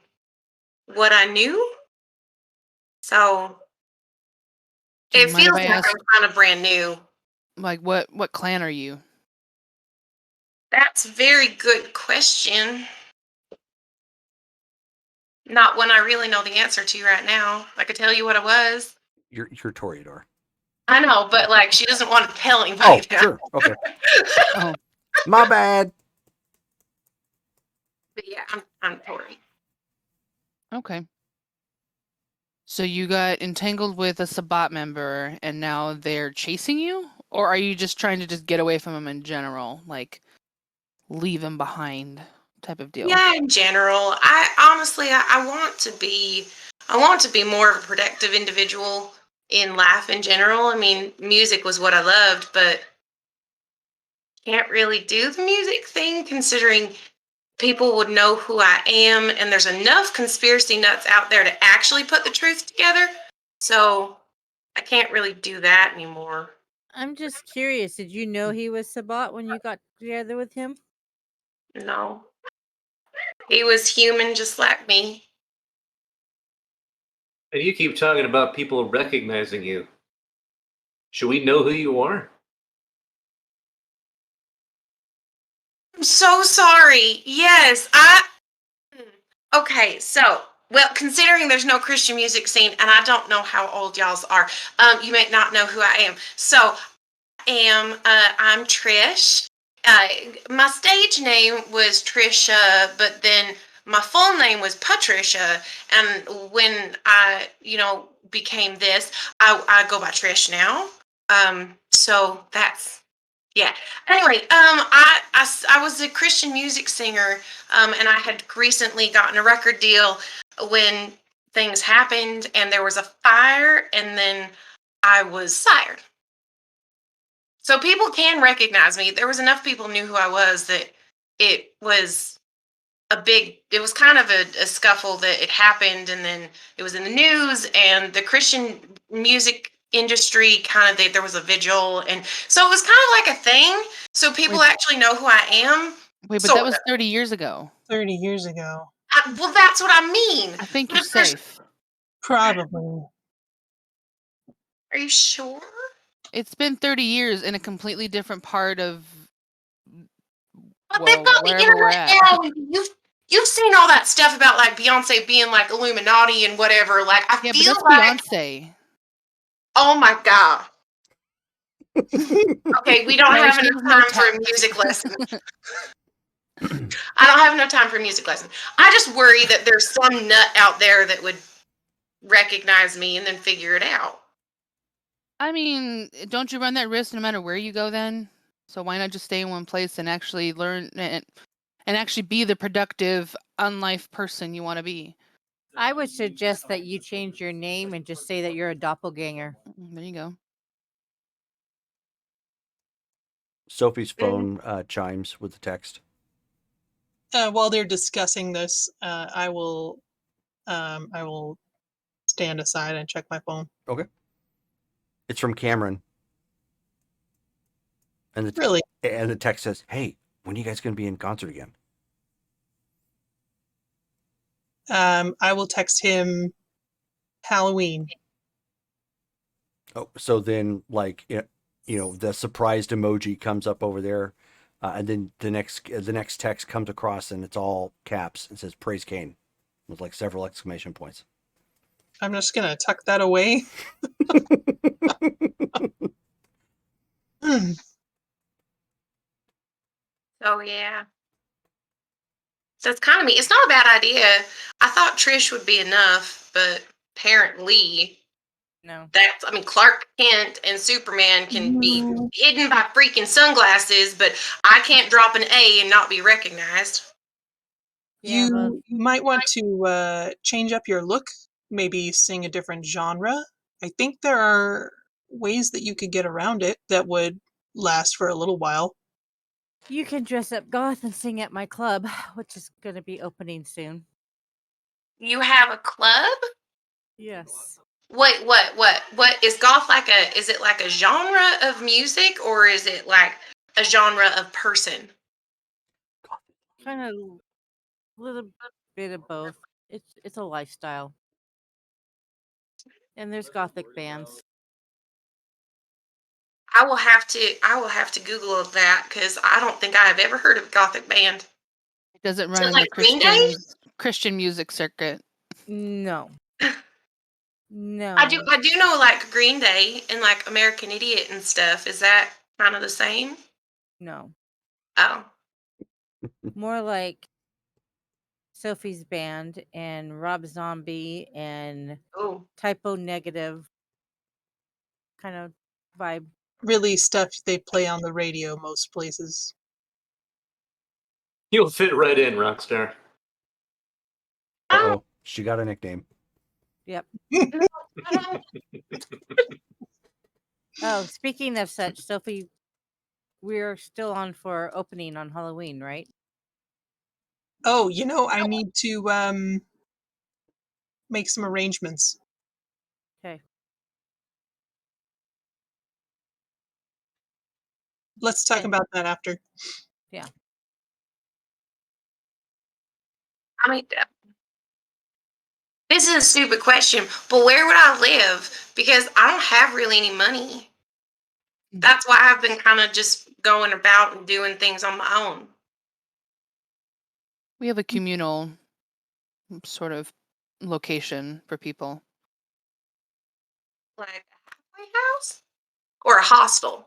what I knew. So Do you it mind if feels I like ask, I'm kind of brand new. like, what clan are you? That's a very good question. Not one I really know the answer to right now. I could tell you what it was. You're Toreador. I know, but like she doesn't want to tell anybody. Oh, now. sure. Okay. Oh, My bad. But yeah, I'm Tori. okay. So you got entangled with a Sabbat member, and now they're chasing you? Or are you just trying to just get away from them in general? Like, leave them behind type of deal? Yeah, in general, I honestly I want to be more of a productive individual in life in general. I mean, music was what I loved, but can't really do the music thing considering people would know who I am, and there's enough conspiracy nuts out there to actually put the truth together. So I can't really do that anymore. I'm just curious. Did you know he was Sabbat when you got together with him? No. He was human just like me. And you keep talking about people recognizing you. Should we know who you are? I'm so sorry. Yes, Okay, so well, considering there's no Christian music scene, and I don't know how old y'all's are, you may not know who I am. So, I'm Trish. My stage name was Trisha, but then my full name was Patricia. And when I, became this, I go by Trish now. So that's yeah. Anyway, I was a Christian music singer, and I had recently gotten a record deal when things happened, and there was a fire, and then I was fired. So people can recognize me. There was enough people knew who I was that it was it was kind of a scuffle that it happened, and then it was in the news, and the Christian music industry there was a vigil, and so it was kind of like a thing. So people actually know who I am. Wait, but that was 30 years ago. 30 years ago. Well, that's what I mean. I think But you're if there's- safe. Probably. Are you sure? It's been 30 years in a completely different part of But they've got the wherever we're internet at. now. And you've seen all that stuff about like Beyonce being like Illuminati and whatever. Like I Yeah, but feel that's like Beyonce. oh my god. Okay, we don't No, have she enough has no time for a tact. music lesson. I don't have enough time for a music lesson. I just worry that there's some nut out there that would recognize me and then figure it out. I mean, don't you run that risk no matter where you go then? So why not just stay in one place and actually learn and actually be the productive, unlife person you want to be? I would suggest that you change your name and just say that you're a doppelganger. There you go. Sophie's phone chimes with the text. While they're discussing this, I will stand aside and check my phone. Okay. It's from Cameron. And Really? And the text says, "Hey, when are you guys going to be in concert again?" I will text him Halloween. Oh, so then the surprised emoji comes up over there, and then the next text comes across and it's all caps. It says "Praise Cain" with like several exclamation points. I'm just gonna tuck that away. Oh yeah. So it's kind of me. It's not a bad idea. I thought Trish would be enough, but apparently No. Clark Kent and Superman can be hidden by freaking sunglasses, but I can't drop an A and not be recognized. You might want to change up your look, maybe sing a different genre. I think there are ways that you could get around it that would last for a little while. You can dress up goth and sing at my club, which is going to be opening soon. You have a club? Yes. Wait, what is goth like is it like a genre of music or is it like a genre of person? Kind of a little bit of both. It's a lifestyle. And there's gothic bands. I will have to Google that because I don't think I have ever heard of a gothic band. It doesn't run So in like the Christian music circuit. No. No. I do know like Green Day and like American Idiot and stuff. Is that kind of the same? No. Oh. More like Sophie's band and Rob Zombie and Typo Negative kind of vibe. Really stuff they play on the radio most places. You'll fit right in, Rockstar. Uh-oh. She got a nickname. Yep. Oh, speaking of such, Sophie, we're still on for opening on Halloween, right? Oh, I need to make some arrangements. Okay. Let's talk about that after. Yeah. this is a stupid question, but where would I live? Because I don't have really any money. That's why I've been kind of just going about and doing things on my own. We have a communal sort of location for people. Like a halfway house? Or a hostel?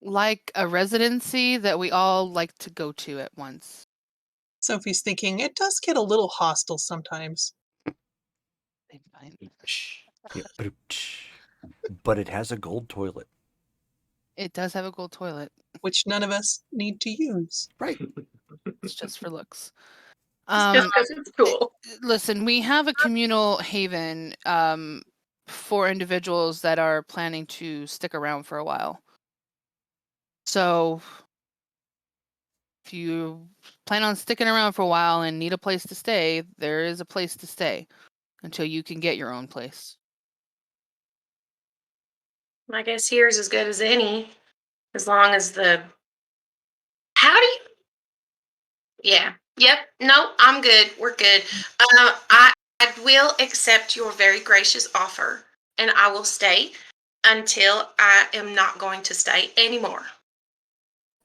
Like a residency that we all like to go to at once. Sophie's thinking it does get a little hostile sometimes. Yeah, but it has a gold toilet. It does have a gold toilet. Which none of us need to use. Right. It's just for looks. Just because it's cool. Listen, we have a communal haven for individuals that are planning to stick around for a while. So if you plan on sticking around for a while and need a place to stay, there is a place to stay until you can get your own place. I guess here's as good as any, as long as the. How do you? Yeah. Yep. No, I'm good. We're good. I will accept your very gracious offer, and I will stay until I am not going to stay anymore.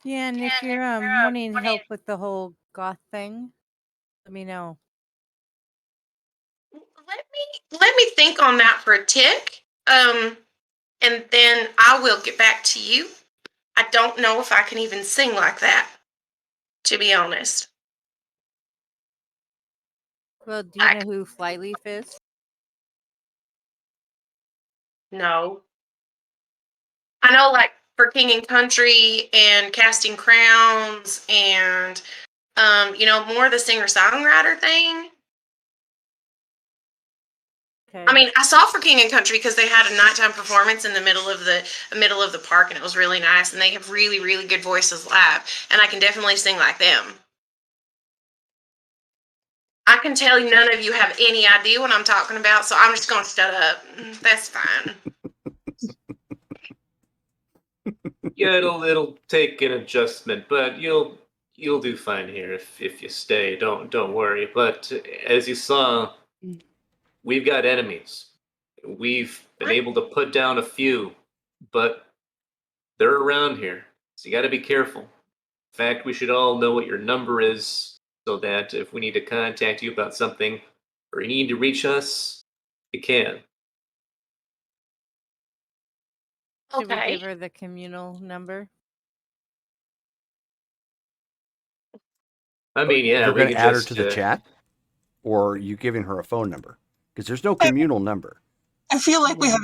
Yeah, and if you're wanting help with the whole goth thing, let me know. Let me think on that for a tick. And then I will get back to you. I don't know if I can even sing like that, to be honest. Well, do you know who Flyleaf is? No. I know, like, for King and Country and Casting Crowns and, more of the singer-songwriter thing. Okay. I mean, I saw for King and Country because they had a nighttime performance in the middle of the park, and it was really nice. And they have really, really good voices live, and I can definitely sing like them. I can tell you none of you have any idea what I'm talking about, so I'm just going to shut up. That's fine. Yeah, it'll take an adjustment, but you'll do fine here if you stay. Don't worry. But as you saw, we've got enemies. We've been able to put down a few, but they're around here, so you got to be careful. In fact, we should all know what your number is, so that if we need to contact you about something or you need to reach us, you can. Should we Okay. give her the communal number? I mean, yeah, You're we going to could add her just, to the chat, or are you giving her a phone number? Because there's no communal number. I feel like we have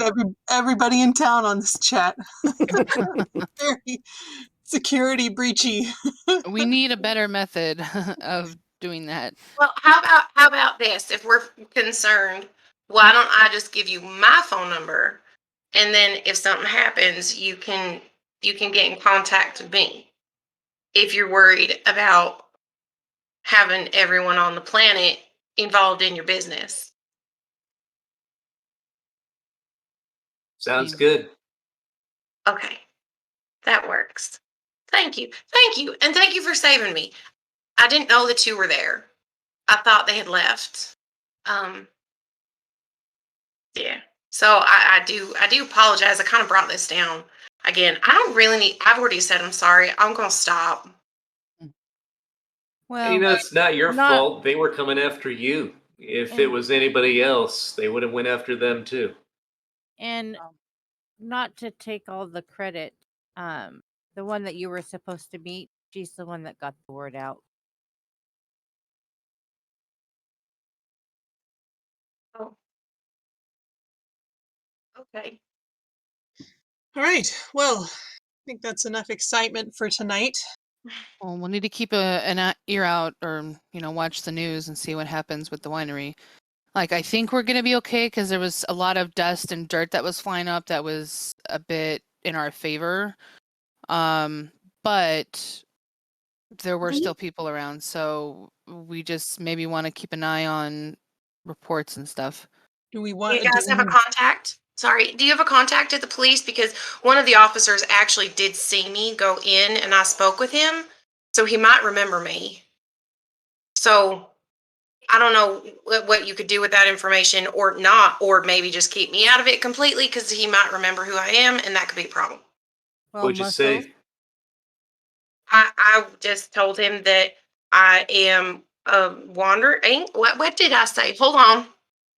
everybody in town on this chat. Very security breachy. We need a better method of doing that. Well, how about this? If we're concerned, why don't I just give you my phone number, and then if something happens, you can get in contact with me. If you're worried about having everyone on the planet involved in your business. sounds good. Okay. That works. Thank you. And thank you for saving me. I didn't know the two were there. I thought they had left. Yeah. So I do apologize. I kind of brought this down. Again, I don't really need, I've already said I'm sorry. I'm going to stop. Well, It's not your fault. They were coming after you. If it was anybody else, they would have went after them too. And not to take all the credit, the one that you were supposed to meet, she's the one that got the word out. Oh. Okay. All right. Well, I think that's enough excitement for tonight. Well, we'll need to keep an ear out, or watch the news and see what happens with the winery. Like, I think we're gonna be okay because there was a lot of dust and dirt that was flying up that was a bit in our favor. But there were still people around, so we just maybe want to keep an eye on reports and stuff. Do we Do want? you guys have a contact? Sorry, do you have a contact at the police? Because one of the officers actually did see me go in, and I spoke with him, so he might remember me. So I don't know what you could do with that information or not, or maybe just keep me out of it completely because he might remember who I am, and that could be a problem. Well, What'd you Muscle, say? I just told him that I am wandering. What did I say? Hold on.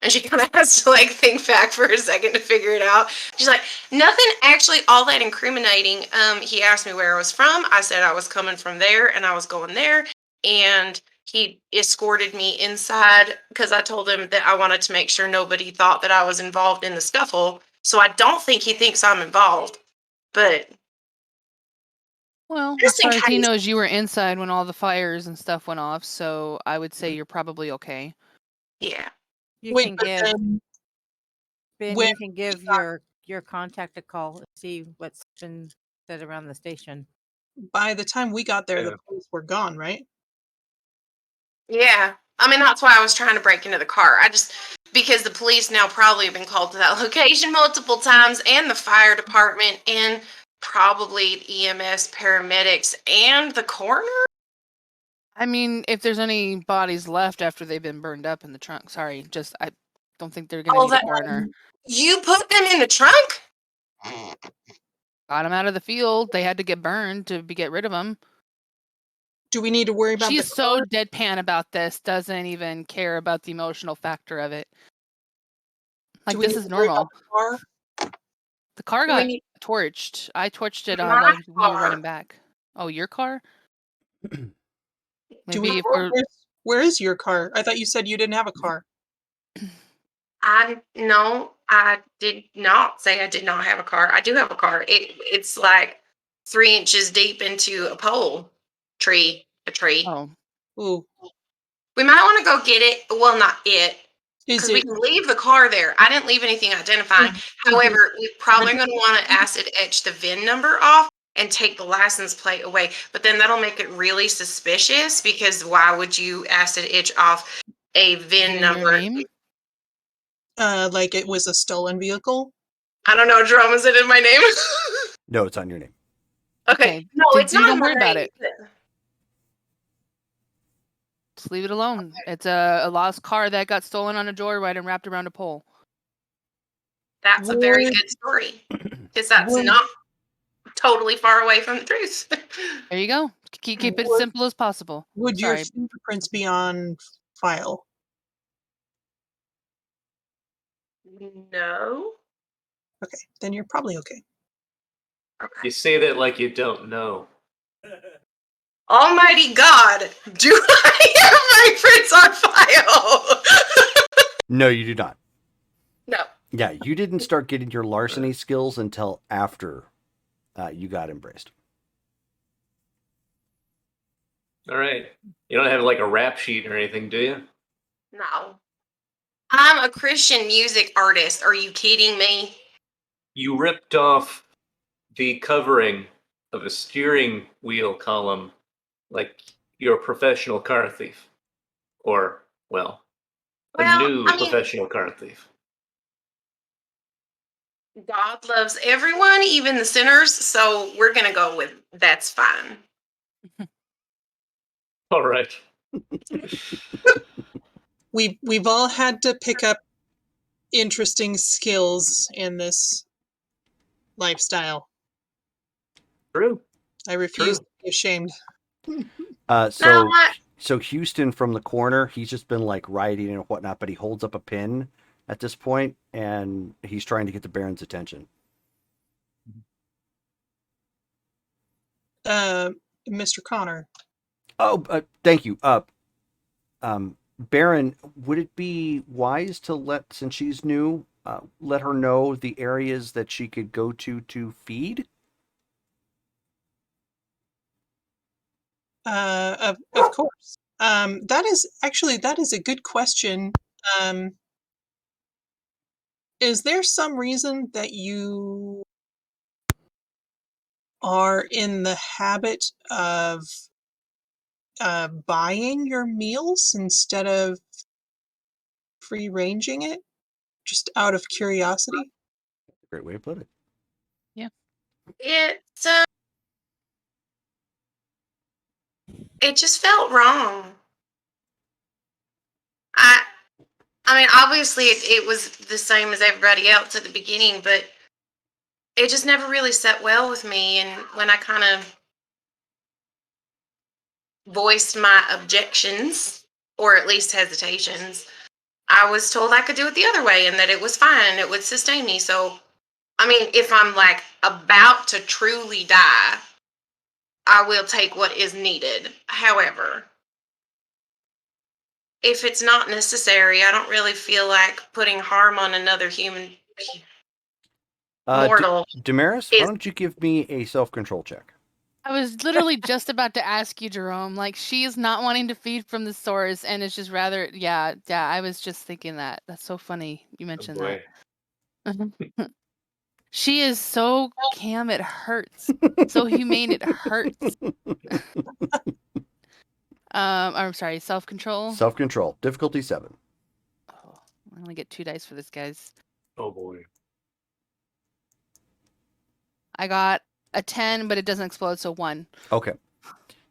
And she kind of has to like think back for a second to figure it out. She's like, nothing actually all that incriminating. He asked me where I was from. I said I was coming from there and I was going there. And he escorted me inside because I told him that I wanted to make sure nobody thought that I was involved in the scuffle. So I don't think he thinks I'm involved. But Well, as just in far as he case. knows, you were inside when all the fires and stuff went off, so I would say you're probably okay. Yeah. you Wait, can but give then Ben. when You can give your contact a call and see what's been said around the station. by the time we got there, Yeah. the police were gone, right? Yeah. I mean, that's why I was trying to break into the car. Because the police now probably have been called to that location multiple times, and the fire department, and probably EMS, paramedics, and the coroner. I mean, if there's any bodies left after they've been burned up in the trunk, sorry, just I don't think they're gonna Oh, need a that coroner. you put them in the trunk? Got them out of the field. They had to get burned to get rid of them. Do we need to worry about She's the so car? deadpan about this, doesn't even care about the emotional factor of it. Do Like, we this need is to worry about normal. the car? The car Do we got need torched. I torched it my while we were car? running back. Oh, your car? Do we? Maybe if we're Where is your car? I thought you said you didn't have a car. I did not say I did not have a car. I do have a car. It's like 3 inches deep into a a tree. oh, Ooh, We might want to go get it. Well, not it. is Because we it? can leave the car there. I didn't leave anything identifying. However, we're probably going to want to acid etch the VIN number off and take the license plate away. But then that'll make it really suspicious because why would you acid etch off a is it VIN in your number? name? Like it was a stolen vehicle? I don't know, Jerome, is it in my name? No, it's on your name. Okay. No, Then it's you not don't in my worry about name. it. Just leave it alone. It's a lost car that got stolen on a joyride and wrapped around a pole. That's a very Would good story. Because that's would not totally far away from the truth. There you go. Keep it would, simple as possible. would your Sorry. fingerprints be on file? No. Okay, then you're probably okay. You say that like you don't know. Almighty God, do I have my prints on file? No, you do not. No. Yeah, you didn't start getting your larceny skills until after you got embraced. All right. You don't have like a rap sheet or anything, do you? No. I'm a Christian music artist. Are you kidding me? You ripped off the covering of a steering wheel column like you're a professional car thief. Or, well, a Well, new I mean, professional car thief. God loves everyone, even the sinners, so we're going to go with that's fine. All right. We've all had to pick up interesting skills in this lifestyle. True. I refuse True. to be ashamed. So I- so Houston from the corner, he's just been like riding and whatnot, but he holds up a pin at this point, and he's trying to get the Baron's attention. Mr. Connor. Oh, thank you. Baron, would it be wise to since she's new, let her know the areas that she could go to feed? Of course. That is a good question. Is there some reason that you are in the habit of buying your meals instead of free ranging it? Just out of curiosity? Great way to put it. It's it just felt wrong. I mean, obviously it was the same as everybody else at the beginning, but it just never really set well with me. And when I kind of voiced my objections, or at least hesitations, I was told I could do it the other way and that it was fine and it would sustain me. So, I mean, if I'm like about to truly die, I will take what is needed. However, if it's not necessary, I don't really feel like putting harm on another human mortal. Damaris, is why don't you give me a self-control check? I was literally just about to ask you, Jerome. Like, she is not wanting to feed from the source, and it's just rather, yeah. I was just thinking that. That's so funny you mentioned boy. that. She is so Cam, it hurts. So humane, it hurts. I'm sorry, self-control. Self-control, difficulty 7. Oh, I only get 2 dice for this, guys. Oh boy. I got a 10, but it doesn't explode, so 1. Okay.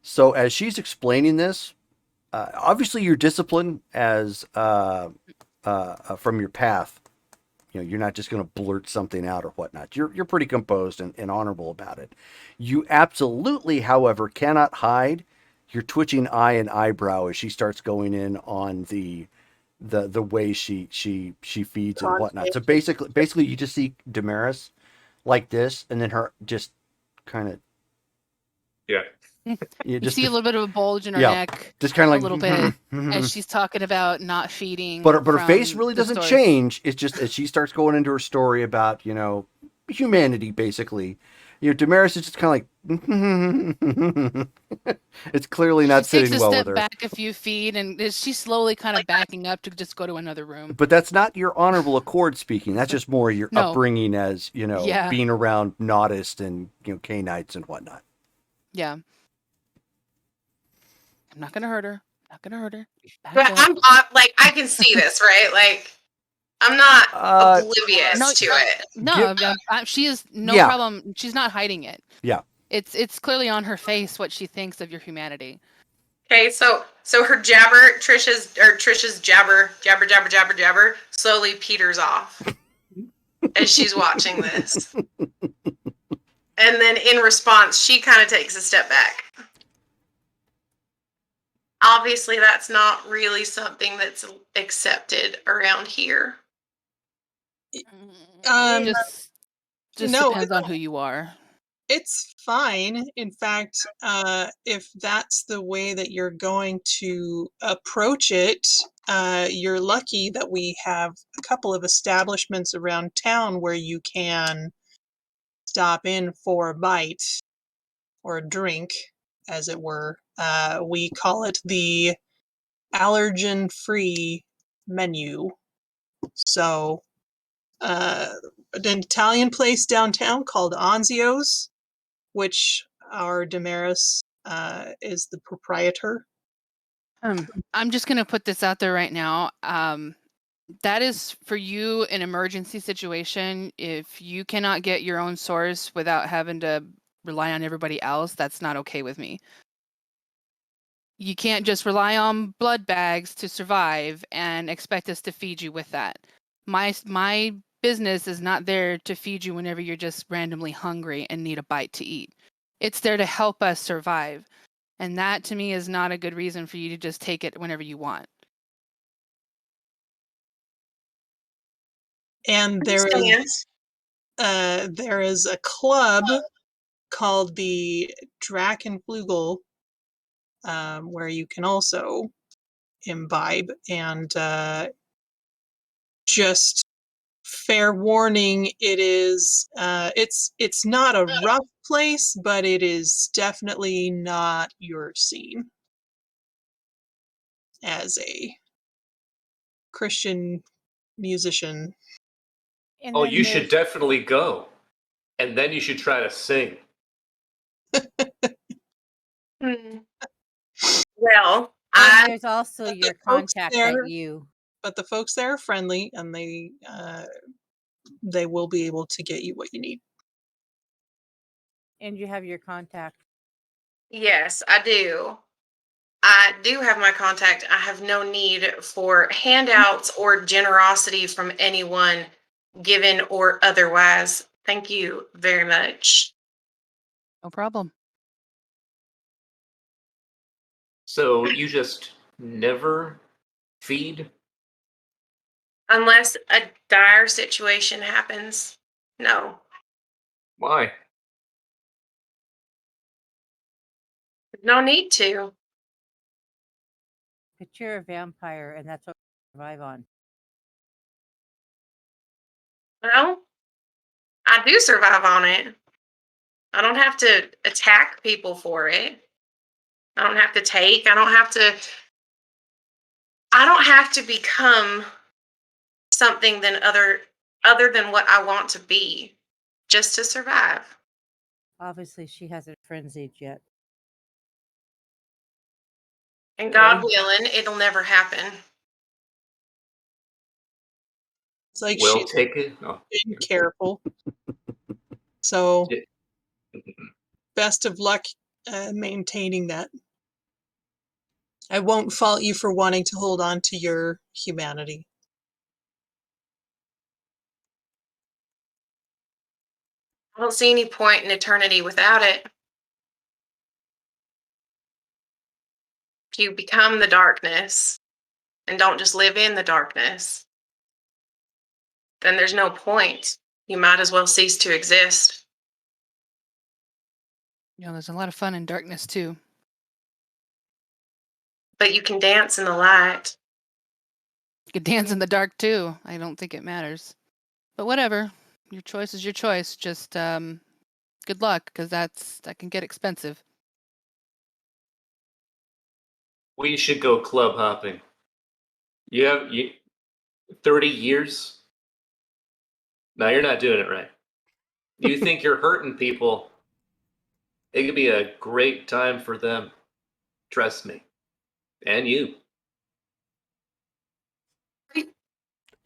So as she's explaining this, obviously you're disciplined as from your path. You know, you're not just going to blurt something out or whatnot. You're pretty composed and honorable about it. You absolutely, however, cannot hide your twitching eye and eyebrow as she starts going in on the way she feeds and whatnot. So basically, you just see Damaris like this, and then her just kind of You see a little bit of a bulge in her neck, just kind of like a little bit, as she's talking about not feeding. But her face really doesn't change. It's just as she starts going into her story about humanity, basically. Damaris is just kind of like it's clearly not sitting well with her. She takes a step back a few feet, and she's slowly kind of backing up to just go to another room. But that's not your honorable accord speaking. That's just more your upbringing as being around Nautists and Cainites and whatnot. Yeah. I'm not gonna hurt her. But I'm like, I can see this, right? Like, I'm not oblivious to it. No, she is problem. She's not hiding it. Yeah. It's clearly on her face what she thinks of your humanity. Okay, so her Trisha's jabber slowly peters off as she's watching this. And then in response, she kind of takes a step back. Obviously, that's not really something that's accepted around here. Just depends on who you are. It's fine. In fact, if that's the way that you're going to approach it, you're lucky that we have a couple of establishments around town where you can stop in for a bite or a drink, as it were. We call it the allergen-free menu. So, an Italian place downtown called Anzio's, which our Damaris is the proprietor. I'm just going to put this out there right now. That is for you an emergency situation. If you cannot get your own source without having to rely on everybody else, that's not okay with me. You can't just rely on blood bags to survive and expect us to feed you with that. My business is not there to feed you whenever you're just randomly hungry and need a bite to eat. It's there to help us survive. And that to me is not a good reason for you to just take it whenever you want. And there is a club called the Drachenflügel, where you can also imbibe. And just fair warning, it is it's not a rough place, but it is definitely not your scene as a Christian musician. And Oh, then you should definitely go. And then you should try to sing. Well, and there's also but your the folks contact there- at you. But the folks there are friendly, and they will be able to get you what you need. And you have your contact. yes, I do. I do have my contact. I have no need for handouts or generosity from anyone, given or otherwise. Thank you very much. No problem. So you just never feed? Unless a dire situation happens. No. Why? No need to. But you're a vampire, and that's what we survive on. Well, I do survive on it. I don't have to attack people for it. I don't have to take. I don't have to become something other than what I want to be just to survive. Obviously, she hasn't frenzied yet. And God willing, it'll never happen. It's like We'll she's take it. Oh. been careful. So best of luck maintaining that. I won't fault you for wanting to hold on to your humanity. I don't see any point in eternity without it. If you become the darkness and don't just live in the darkness, then there's no point. You might as well cease to exist. You know, there's a lot of fun in darkness too. But you can dance in the light. You could dance in the dark too. I don't think it matters. But whatever. Your choice is your choice. Just good luck, because that can get expensive. We should go club hopping. You have 30 years? No, you're not doing it right. You think you're hurting people. It could be a great time for them. Trust me. And you.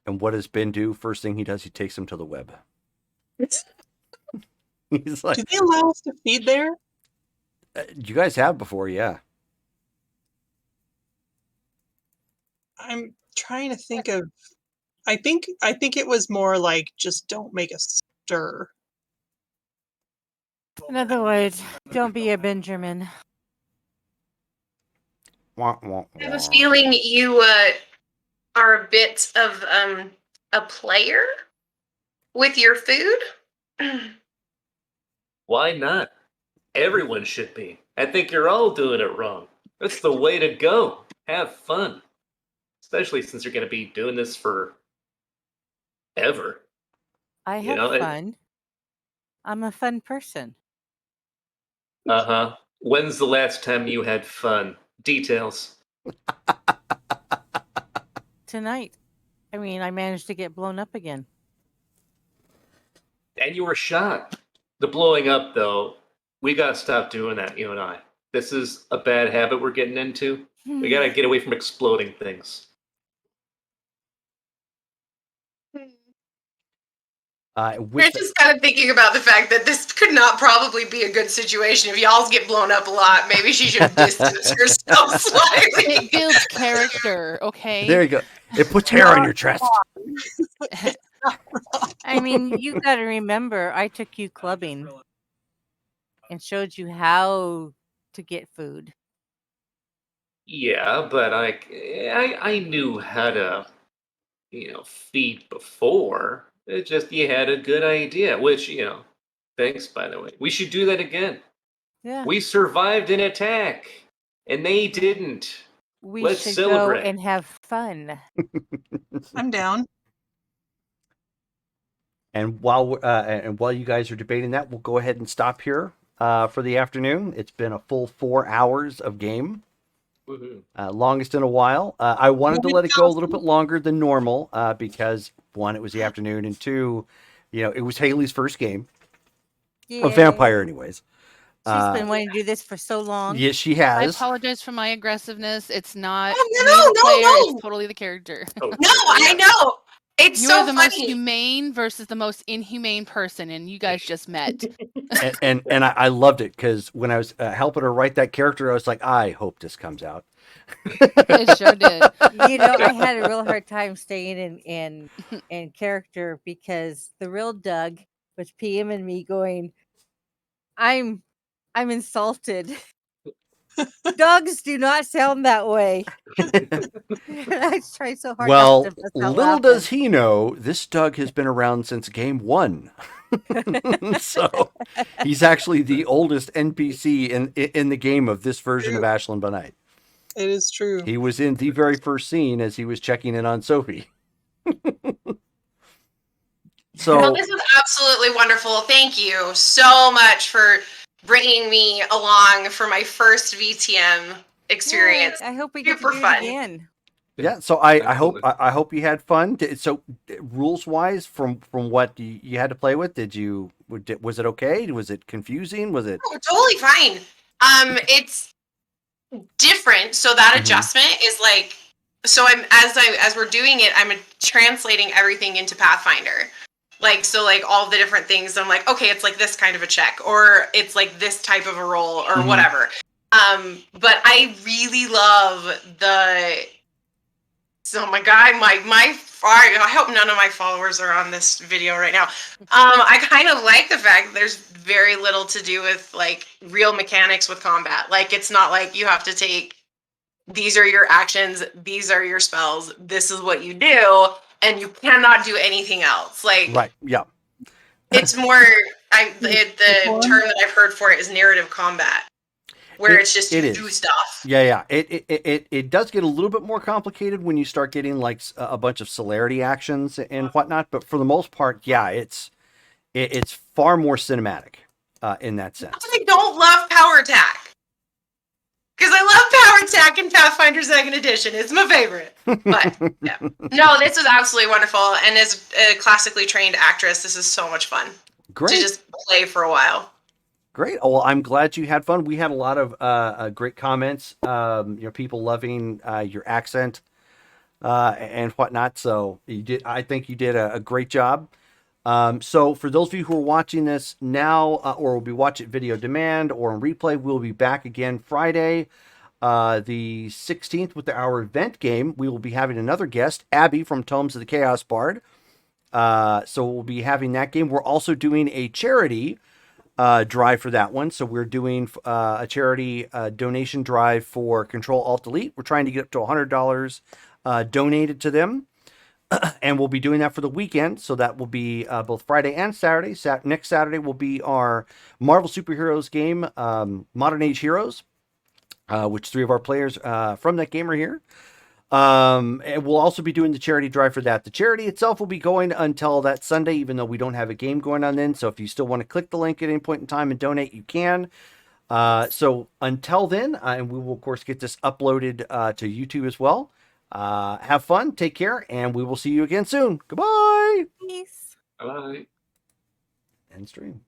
And what does Ben do? First thing he does, he takes him to the web. He's like, Do they allow us to feed there? you guys have before, yeah. I'm trying to think of. I think it was more like just don't make a stir. In other words, don't be a Benjamin. Wah, wah, I have a wah. feeling you are a bit of a player with your food. Why not? Everyone should be. I think you're all doing it wrong. That's the way to go. Have fun. Especially since you're going to be doing this for ever. I You have know, fun. I'm a fun person. Uh-huh. When's the last time you had fun? Details. Tonight. I mean, I managed to get blown up again. And you were shot. The blowing up, though, we got to stop doing that, you and I. This is a bad habit we're getting into. We got to get away from exploding things. We're With just kind of thinking about the fact that this could not probably be a good situation. If y'all's get blown up a lot, maybe she should distance herself slightly. It builds character, okay? there you go. It puts hair on your chest. I mean, you got to remember, I took you clubbing and showed you how to get food. Yeah, but I knew how to, feed before. It just you had a good idea, which, thanks, by the way. We should do that again. Yeah. We survived an attack, and they didn't. We Let's should celebrate. go and have fun. I'm down. And while you guys are debating that, we'll go ahead and stop here for the afternoon. It's been a full 4 hours of game. Woohoo. Longest in a while. I wanted to let it go a little bit longer than normal because, one, it was the afternoon, and two, it was Hayley's first game. A vampire, anyways. She's been wanting to do this for so long. Yes, she I has. apologize for my aggressiveness. It's not Oh, me, the player, no. it's totally the character. Oh, No, I know. It's You're so the most funny. humane versus the most inhumane person, and you guys just met. And I loved it because when I was helping her write that character, I was like, I hope this comes out. It sure did. You know, I had a real hard time staying in character because the real Doug was PM and me going, I'm insulted. Dogs do not sound that way. I tried so hard Well, not to bust out little laughing. does he know, this Doug has been around since game 1. So he's actually the oldest NPC in the game of this version of Ashland by Night. It is true. He was in the very first scene as he was checking in on Sophie. So Well, this was absolutely wonderful. Thank you so much for bringing me along for my first VTM experience. Yeah, I hope we get to Super do fun. it again. yeah, so I Absolutely. hope you had fun. So rules wise, from what you had to play with, was it okay? Was it confusing? Was it? Oh, totally fine. It's different, so that Mhm. adjustment is like, so as we're doing it, I'm translating everything into Pathfinder. Like, so like all the different things, I'm like, okay, it's like this kind of a check, or it's like this type of a roll, or Mhm. whatever. But I really love so my guy, I hope none of my followers are on this video right now. I kind of like the fact that there's very little to do with like real mechanics with combat. Like, it's not like you have to take, these are your actions, these are your spells, this is what you do, and you cannot do anything else. Like, Right. Yeah. it's more, the term that I've heard for it is narrative combat, where it's just it you is. do stuff. Yeah. It does get a little bit more complicated when you start getting like a bunch of celerity actions and whatnot. But for the most part, yeah, it's far more cinematic in that sense. I don't love power attack. Because I love power attack in Pathfinder 2nd Edition. It's my favorite. But, yeah. No, this was absolutely wonderful. And as a classically trained actress, this is so much fun Great. to just play for a while. Great. Oh, well, I'm glad you had fun. We had a lot of great comments. People loving your accent and whatnot. So I think you did a great job. So for those of you who are watching this now, or will be watching video demand or on replay, we'll be back again Friday, the 16th with our event game. We will be having another guest, Abby from Tomes of the Chaos Bard. So we'll be having that game. We're also doing a charity drive for that one. So we're doing a charity donation drive for Control Alt Delete. We're trying to get up to $100 donated to them. And we'll be doing that for the weekend. So that will be both Friday and Saturday. Next Saturday will be our Marvel Superheroes game, Modern Age Heroes, which 3 of our players from that game are here. And we'll also be doing the charity drive for that. The charity itself will be going until that Sunday, even though we don't have a game going on then. So if you still want to click the link at any point in time and donate, you can. So until then, and we will, of course, get this uploaded to YouTube as well. Have fun, take care, and we will see you again soon. Goodbye. Peace. Bye. End stream.